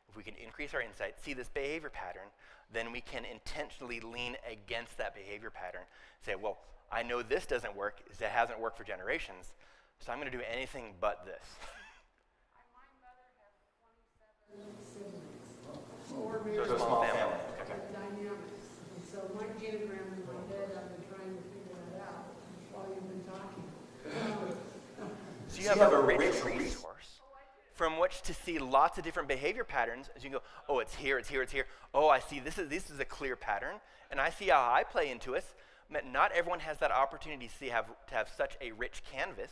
If we can increase our insight, see this behavior pattern, then we can intentionally lean against that behavior pattern. Say, well, I know this doesn't work, it hasn't worked for generations, so I'm going to do anything but this. My mother has 27 siblings. 4 So married it's a small family. Okay. dynamics. And so my genogram in my head, I've been trying to figure that out while you've been talking. So you have a rich resource from which to see lots of different behavior patterns as you go, oh, it's here, it's here, it's here. Oh, I see, this is a clear pattern, and I see how I play into it. But not everyone has that opportunity to have such a rich canvas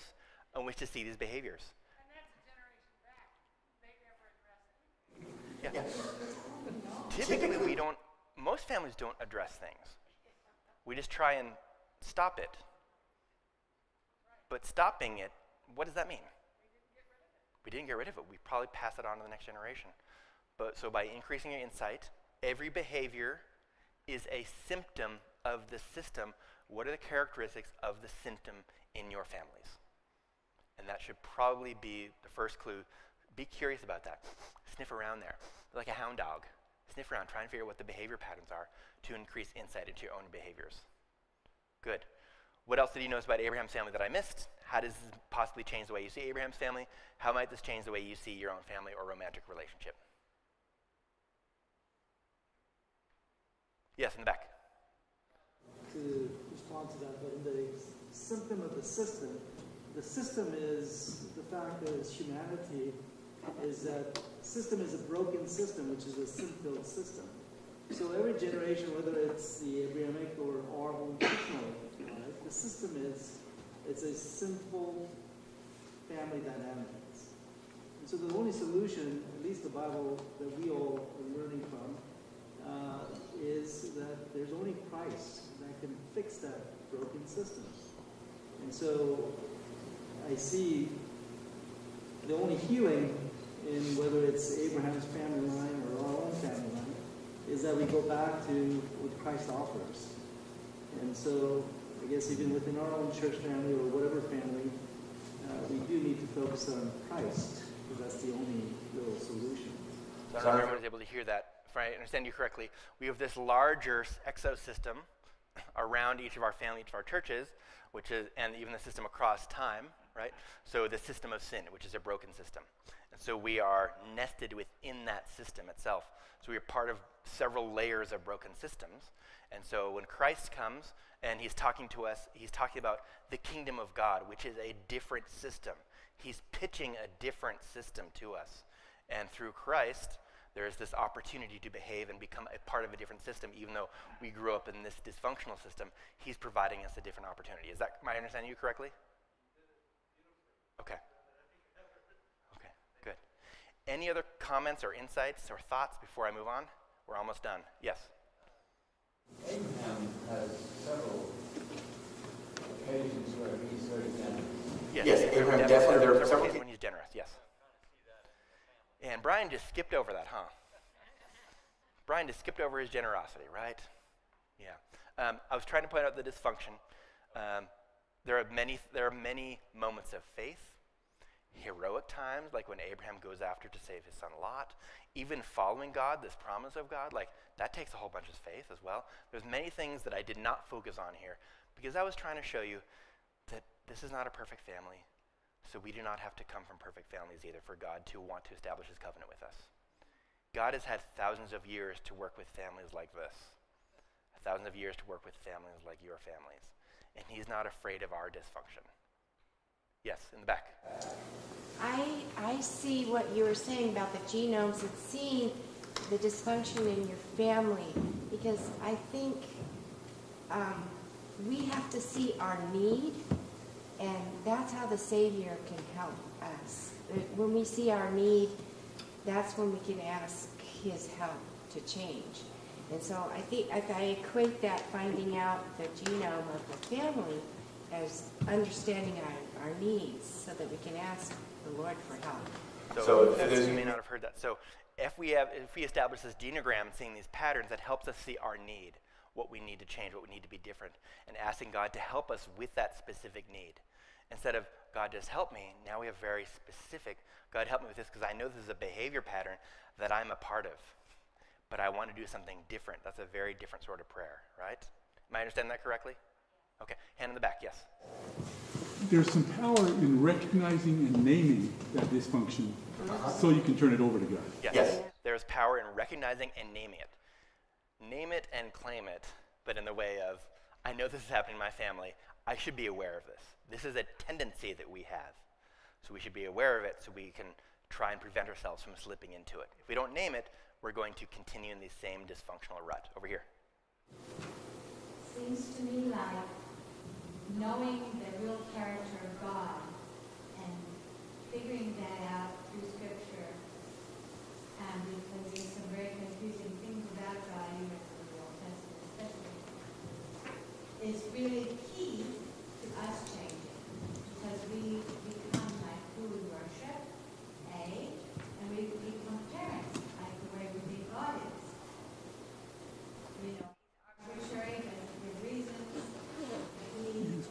on which to see these behaviors. And that's a generation back. They never address it. Yeah. Typically, most families don't address things. We just try and stop it. But stopping it, what does that mean? We didn't get rid of it. We probably pass it on to the next generation. But so by increasing your insight, every behavior is a symptom of the system. What are the characteristics of the symptom in your families? And that should probably be the first clue. Be curious about that. Sniff around there. Like a hound dog. Sniff around, try and figure out what the behavior patterns are to increase insight into your own behaviors. Good. What else did you notice about Abraham's family that I missed? How does this possibly change the way you see Abraham's family? How might this change the way you see your own family or romantic relationship? Yes, in the back. To respond to that, but in the symptom of the system. The system is the fact that as humanity is that system is a broken system, which is a sin-filled system. So every generation, whether it's the Abrahamic or our own personal life, the system is it's a sinful family dynamics. And so the only solution, at least the Bible that we all are learning from, is that there's only Christ that can fix that broken system. And so I see the only healing in whether it's Abraham's family line or our own family line is that we go back to what Christ offers. And so I guess even within our own church family or whatever family, we do need to focus on Christ because that's the only real solution. So I don't know if everyone was able to hear that. If I understand you correctly, we have this larger exosystem around each of our family, each of our churches, which is, and even the system across time, right? So the system of sin, which is a broken system. And so we are nested within that system itself. So we are part of several layers of broken systems. And so when Christ comes and he's talking to us, he's talking about the kingdom of God, which is a different system. He's pitching a different system to us. And through Christ, there is this opportunity to behave and become a part of a different system. Even though we grew up in this dysfunctional system, he's providing us a different opportunity. Am I understanding you correctly? Okay. Okay, good. Any other comments or insights or thoughts before I move on? We're almost done. Yes? Abraham has several occasions where he's very generous. Yes, Abraham definitely. There are several occasions when he's generous, yes. And Brian just skipped over that, huh? Brian just skipped over his generosity, right? Yeah. I was trying to point out the dysfunction. There are many moments of faith, heroic times, like when Abraham goes after to save his son Lot. Even following God, this promise of God, like that takes a whole bunch of faith as well. There's many things that I did not focus on here because I was trying to show you that this is not a perfect family. So we do not have to come from perfect families either for God to want to establish his covenant with us. God has had thousands of years to work with families like this. Thousands of years to work with families like your families. And he's not afraid of our dysfunction. Yes, in the back. I see what you were saying about the genomes and seeing the dysfunction in your family because I think we have to see our need. And that's how the Savior can help us. When we see our need, that's when we can ask his help to change. And so I think I equate that finding out the genome of the family as understanding our needs so that we can ask the Lord for help. So you may not have heard that. So if we establish this genogram, seeing these patterns, that helps us see our need, what we need to change, what we need to be different, and asking God to help us with that specific need. Instead of, God, just help me, now we have very specific, God, help me with this because I know this is a behavior pattern that I'm a part of, but I want to do something different. That's a very different sort of prayer, right? Am I understanding that correctly? Okay, hand in the back, yes. There's some power in recognizing and naming that dysfunction so you can turn it over to God. Yes, there's power in recognizing and naming it. Name it and claim it, but in the way of, I know this is happening in my family. I should be aware of this. This is a tendency that we have. So we should be aware of it so we can try and prevent ourselves from slipping into it. If we don't name it, we're going to continue in the same dysfunctional rut. Over here. Seems to me like knowing the real character of God and figuring that out through Scripture, because there's some very confusing things about God, even in the Old Testament especially, is really key to us changing, because we become like who we worship, and we become parents, like the way we think God is. You know, arbitrary, but with reasons. He's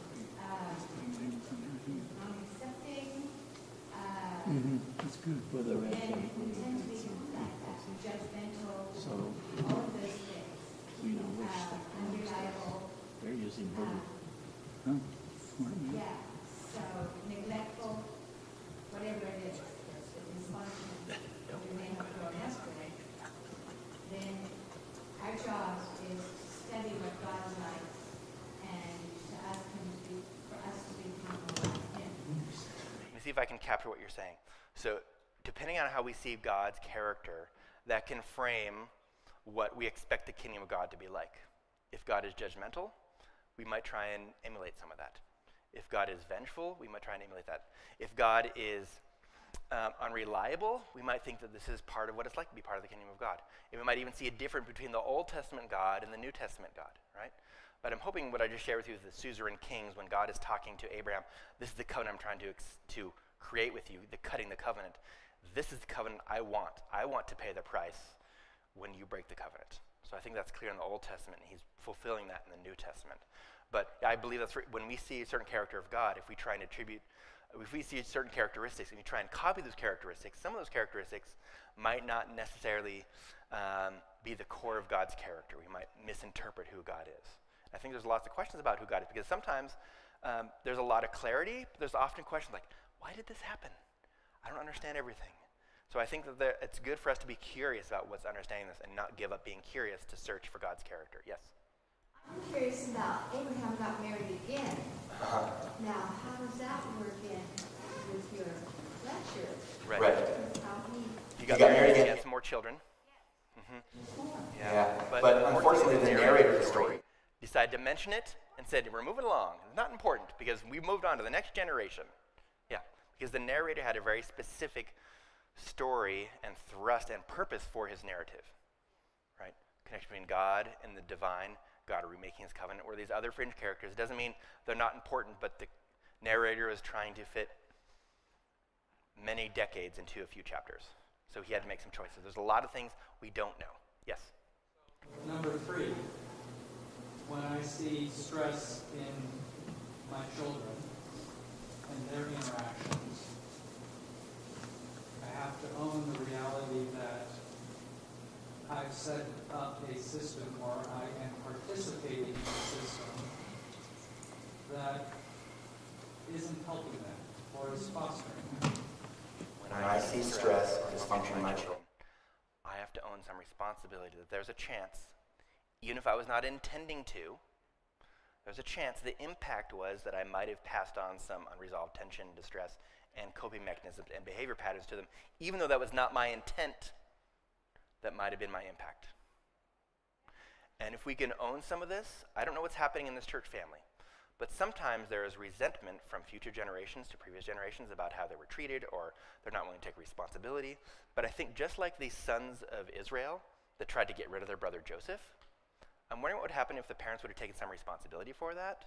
non-accepting. That's good. And we tend to become like that, judgmental, all of those things. Unreliable. They're using Yeah, so neglectful, whatever it is, the dysfunction we may have grown yesterday, then our job is to study what God likes and to ask him to, for if I can capture what you're saying. So depending on how we see God's character, that can frame what we expect the kingdom of God to be like. If God is judgmental, we might try and emulate some of that. If God is vengeful, we might try and emulate that. If God is unreliable, we might think that this is part of what it's like to be part of the kingdom of God. And we might even see a difference between the Old Testament God and the New Testament God, right? But I'm hoping what I just shared with you is the suzerain kings, when God is talking to Abraham, this is the covenant I'm trying to create with you, cutting the covenant. This is the covenant I want. I want to pay the price when you break the covenant. So I think that's clear in the Old Testament, and he's fulfilling that in the New Testament. But I believe that's when we see a certain character of God, if we try and if we see certain characteristics and we try and copy those characteristics, some of those characteristics might not necessarily be the core of God's character. We might misinterpret who God is. I think there's lots of questions about who God is, because sometimes there's a lot of clarity, but there's often questions like, why did this happen? I don't understand everything. So I think that it's good for us to be curious about what's understanding this and not give up being curious to search for God's character. Yes? I'm curious about Abraham got married again. Now, how does that work in with your lecture? Right. How He got married again. He had some more children. Yeah. But unfortunately, the narrator of the story decided to mention it and said, we're moving along. It's not important because we moved on to the next generation. Yeah, because the narrator had a very specific story and thrust and purpose for his narrative, right? Connection between God and the divine, God remaking his covenant, or these other fringe characters. It doesn't mean they're not important, but the narrator is trying to fit many decades into a few chapters. So he had to make some choices. There's a lot of things we don't know. Yes? Number 3, when I see stress in my children and their interactions, I have to own the reality that I've set up a system, or I am participating in a system that isn't helping them or is fostering them. When I see stress or dysfunction in my children, I have to own some responsibility that there's a chance, even if I was not intending to, there's a chance the impact was that I might have passed on some unresolved tension, distress, and coping mechanisms and behavior patterns to them, even though that was not my intent, that might have been my impact. And if we can own some of this, I don't know what's happening in this church family, but sometimes there is resentment from future generations to previous generations about how they were treated, or they're not willing to take responsibility. But I think just like these sons of Israel that tried to get rid of their brother Joseph, I'm wondering what would happen if the parents would have taken some responsibility for that.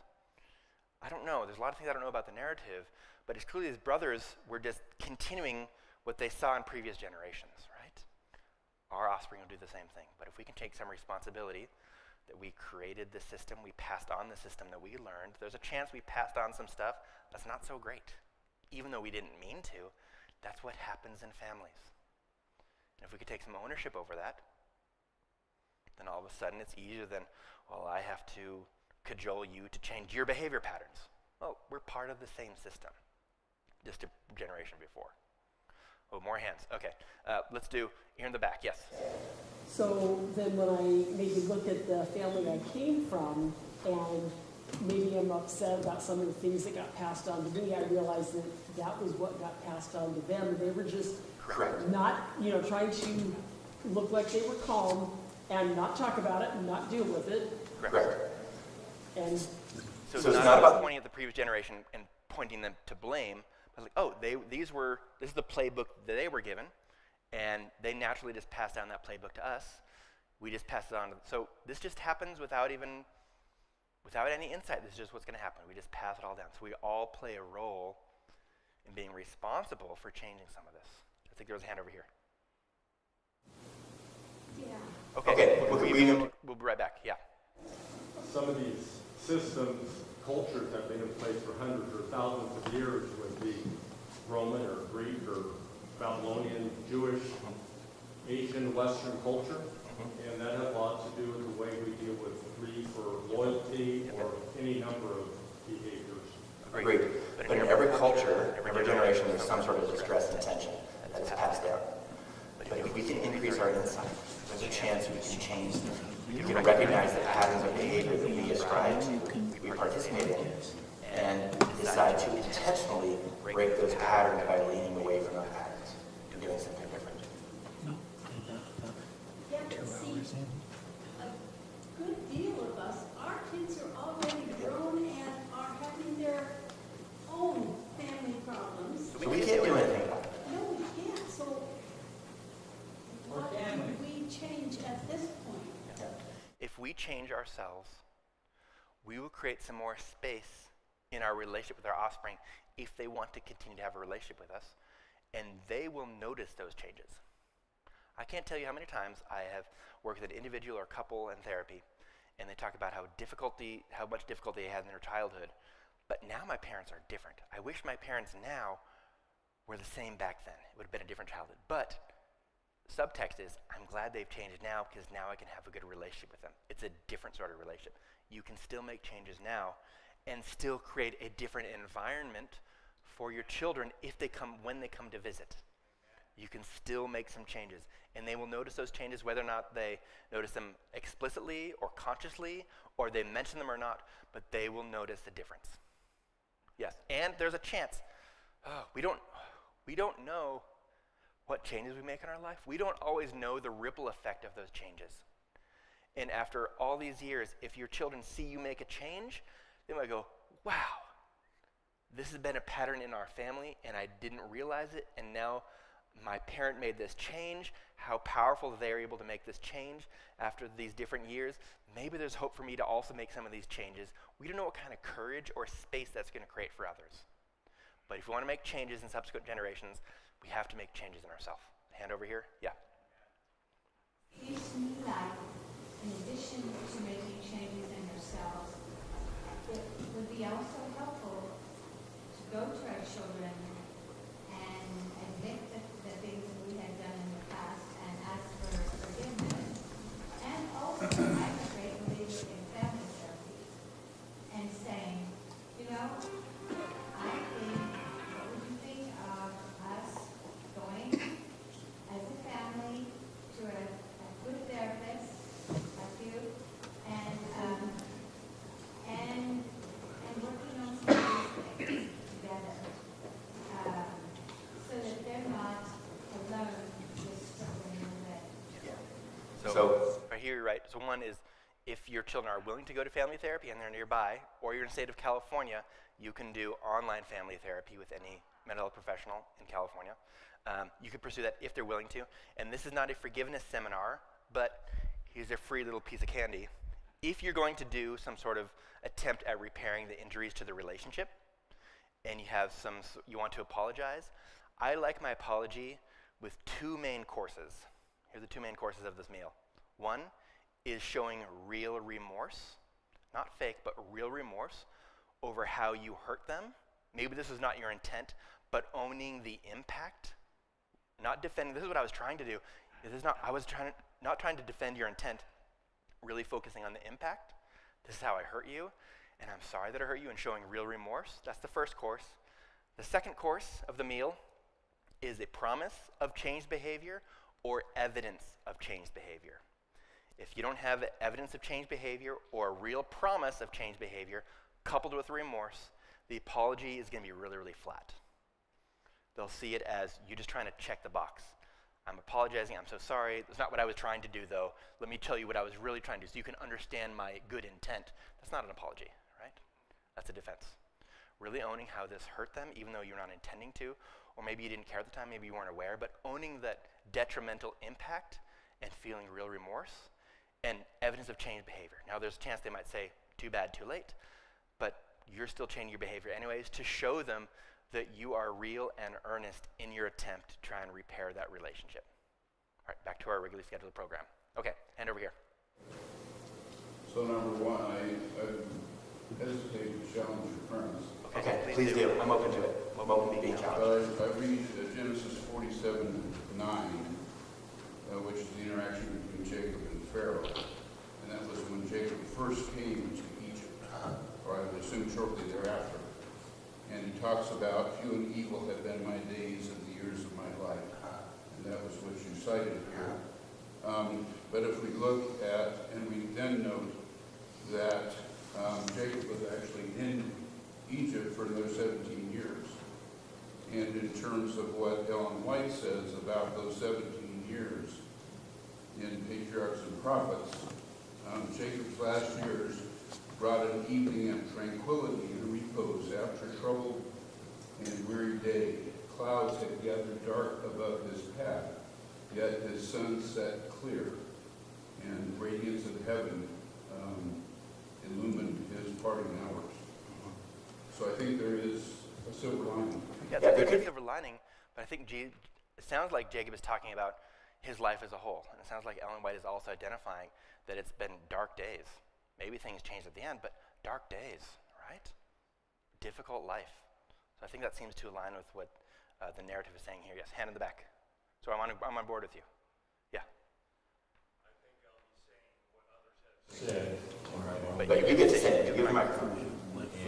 I don't know. There's a lot of things I don't know about the narrative, but it's clearly these brothers were just continuing what they saw in previous generations, right? Our offspring will do the same thing. But if we can take some responsibility that we created the system, we passed on the system that we learned, there's a chance we passed on some stuff that's not so great. Even though we didn't mean to, that's what happens in families. And if we could take some ownership over that, then all of a sudden it's easier than, well, I have to cajole you to change your behavior patterns. Well, we're part of the same system, just a generation before. Oh, more hands. Okay, let's do here in the back. Yes. So then when I maybe look at the family I came from, and maybe I'm upset about some of the things that got passed on to me, I realize that that was what got passed on to them. They were just not, trying to look like they were calm and not talk about it and not deal with it. Correct. And so it's not about pointing at the previous generation and pointing them to blame. I was like, oh, this is the playbook that they were given, and they naturally just passed down that playbook to us. We just pass it on. So this just happens without any insight. This is just what's going to happen. We just pass it all down. So we all play a role in being responsible for changing some of this. I think there was a hand over here. Yeah. Okay. We'll be right back. Yeah. Some of these systems, cultures have been in place for hundreds or thousands of years, would be Roman or Greek or Babylonian, Jewish, Asian, Western culture, and that has a lot to do with the way we deal with grief or loyalty or any number of behaviors. Agreed. But in every culture, every generation, there's some sort of distress and tension that is passed down. But if we can increase our insight, there's a chance we can change them. We can recognize the patterns of behavior that we ascribe to, we participate in, and decide to intentionally break break those patterns by leaning away from the patterns and doing something different. Yeah, but see, a good deal of us, our kids are already grown and are having their own family problems. So we can't do anything about it. No, we can't, so what can we change at this point? If we change ourselves, we will create some more space in our relationship with our offspring if they want to continue to have a relationship with us, and they will notice those changes. I can't tell you how many times I have worked with an individual or couple in therapy, and they talk about how much difficulty they had in their childhood, but now my parents are different. I wish my parents now were the same back then. It would have been a different childhood. But subtext is, I'm glad they've changed now because now I can have a good relationship with them. It's a different sort of relationship. You can still make changes now and still create a different environment for your children when they come to visit. You can still make some changes, and they will notice those changes whether or not they notice them explicitly or consciously, or they mention them or not, but they will notice the difference. Yes, and there's a chance. We don't know what changes we make in our life. We don't always know the ripple effect of those changes. And after all these years, if your children see you make a change, they might go, wow, this has been a pattern in our family and I didn't realize it, and now my parent made this change. How powerful they are able to make this change after these different years. Maybe there's hope for me to also make some of these changes. We don't know what kind of courage or space that's going to create for others. But if we want to make changes in subsequent generations, we have to make changes in ourselves. Hand over here. Yeah. Seems to me like, in addition to making changes in yourselves, it would be also helpful to go to our children and admit the things that we had done in the past and ask for forgiveness. And also, I'm a great believer in family therapy and saying, you know, I think, what would you think of us going as a family to a good therapist like you and working on some of these things together, so that they're not alone just struggling with it. So I hear you right. So one is, if your children are willing to go to family therapy and they're nearby, or you're in the state of California, you can do online family therapy with any mental health professional in California. You could pursue that if they're willing to. And this is not a forgiveness seminar, but here's a free little piece of candy. If you're going to do some sort of attempt at repairing the injuries to the relationship, and you want to apologize, I like my apology with two main courses. Here are the two main courses of this meal. One is showing real remorse, not fake, but real remorse over how you hurt them. Maybe this is not your intent, but owning the impact, not defending. This is what I was trying to do. Not trying to defend your intent, really focusing on the impact. This is how I hurt you, and I'm sorry that I hurt you, and showing real remorse. That's the first course. The second course of the meal is a promise of changed behavior or evidence of changed behavior. If you don't have evidence of changed behavior or a real promise of changed behavior coupled with remorse, the apology is going to be really, really flat. They'll see it as you just trying to check the box. I'm apologizing, I'm so sorry. That's not what I was trying to do, though. Let me tell you what I was really trying to do so you can understand my good intent. That's not an apology, right? That's a defense. Really owning how this hurt them, even though you're not intending to, or maybe you didn't care at the time, maybe you weren't aware, but owning that detrimental impact and feeling real remorse and evidence of changed behavior. Now, there's a chance they might say, too bad, too late, but you're still changing your behavior anyways to show them that you are real and earnest in your attempt to try and repair that relationship. All right, back to our regularly scheduled program. Okay, hand over here. So number one, I hesitate to challenge your premise. Okay, please do. I'm open to it. I'm open to being challenged. I read Genesis 47:9, which is the interaction between Jacob and Pharaoh. And that was when Jacob first came to Egypt, or I would assume shortly thereafter. And he talks about few and evil have been my days and the years of my life. And that was what you cited here. But if we look at, and we then note that Jacob was actually in Egypt for another 17 years. And in terms of what Ellen White says about those 17 years in Patriarchs and Prophets, Jacob's last years brought an evening of tranquility and repose after troubled and weary day. Clouds had gathered dark above his path, yet his sun set clear, and the radiance of heaven illumined his parting hours. So I think there is a silver lining. Yeah, there could be a silver lining, but I think it sounds like Jacob is talking about his life as a whole. And it sounds like Ellen White is also identifying that it's been dark days. Maybe things changed at the end, but dark days, right? Difficult life. So I think that seems to align with what the narrative is saying here. Yes, hand in the back. So I'm on board with you. Yeah. I think I'll be saying what others have said. But you get to say it. Give the microphone.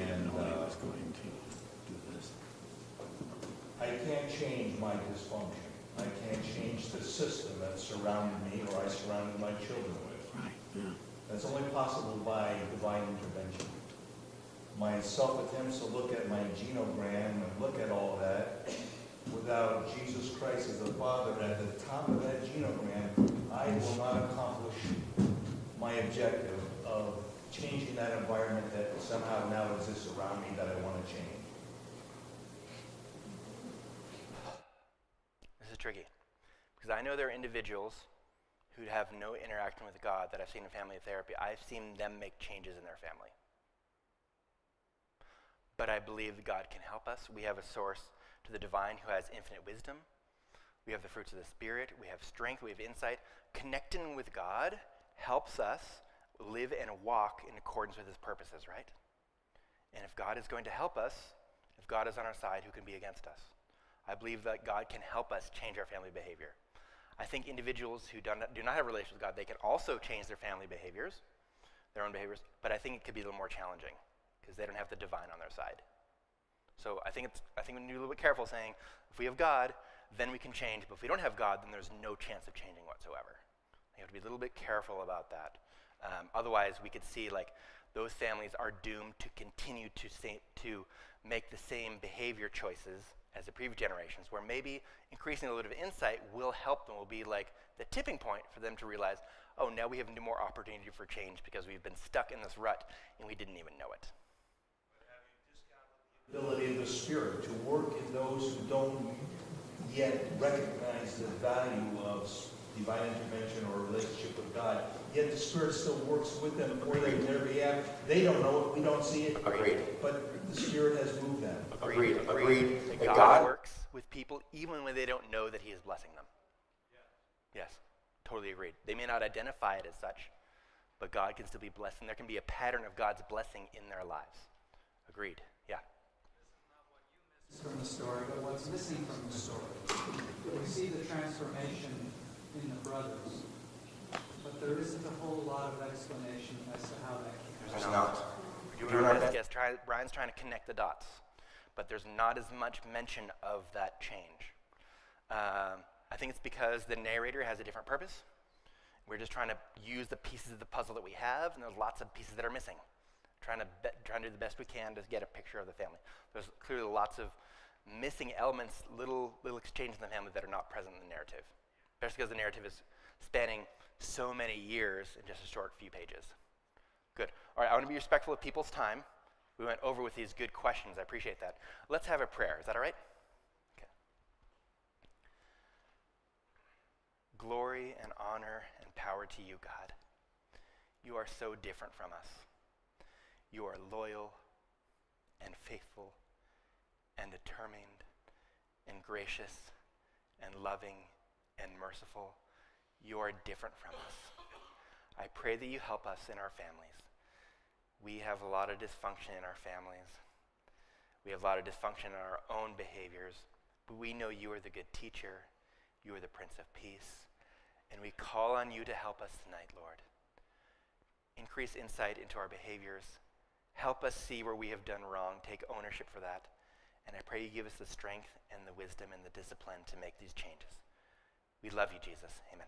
And I can't change my dysfunction. I can't change the system that surrounded me or I surrounded my children with. Right. Yeah. That's only possible by divine intervention. My self-attempts to look at my genogram and look at all that, without Jesus Christ as the Father at the top of that genogram, I will not accomplish my objective of changing that environment that somehow now exists around me that I want to change. This is tricky, because I know there are individuals who have no interaction with God that I've seen in family therapy. I've seen them make changes in their family. But I believe that God can help us. We have a source to the divine who has infinite wisdom. We have the fruits of the Spirit. We have strength. We have insight. Connecting with God helps us live and walk in accordance with his purposes, right? And if God is going to help us, if God is on our side, who can be against us? I believe that God can help us change our family behavior. I think individuals who do not have a relationship with God, they can also change their family behaviors, their own behaviors, but I think it could be a little more challenging because they don't have the divine on their side. So I think we need to be a little bit careful saying, if we have God, then we can change, but if we don't have God, then there's no chance of changing whatsoever. You have to be a little bit careful about that. Otherwise, we could see like those families are doomed to continue to make the same behavior choices as the previous generations, where maybe increasing a little bit of insight will help them, will be like the tipping point for them to realize, oh, now we have more opportunity for change because we've been stuck in this rut and we didn't even know it. But have you discounted the ability of the Spirit to work in those who don't yet recognize the value of divine intervention or relationship with God, yet the Spirit still works with them for them in their behalf. They don't know it, we don't see it. Agreed. But the Spirit has moved them. Agreed. That God works with people even when they don't know that he is blessing them. Yeah. Yes, totally agreed. They may not identify it as such, but God can still be blessing. There can be a pattern of God's blessing in their lives. Agreed. Yeah. This is not what you miss from the story, but what's missing from the story. We see the transformation in the brothers, but there isn't a whole lot of explanation as to how that came There's not. We're doing our best. Yes, Brian's trying to connect the dots, but there's not as much mention of that change. I think it's because the narrator has a different purpose. We're just trying to use the pieces of the puzzle that we have, and there's lots of pieces that are missing. Trying to do the best we can to get a picture of the family. There's clearly lots of missing elements, little exchanges in the family that are not present in the narrative, especially because the narrative is spanning so many years in just a short few pages. Good. All right, I want to be respectful of people's time. We went over with these good questions. I appreciate that. Let's have a prayer. Is that all right? Okay. Glory and honor and power to you, God. You are so different from us. You are loyal and faithful and determined and gracious and loving and merciful. You are different from us. I pray that you help us in our families. We have a lot of dysfunction in our families. We have a lot of dysfunction in our own behaviors, but we know you are the good teacher. You are the Prince of Peace, and we call on you to help us tonight, Lord. Increase insight into our behaviors. Help us see where we have done wrong. Take ownership for that. And I pray you give us the strength and the wisdom and the discipline to make these changes. We love you, Jesus. Amen.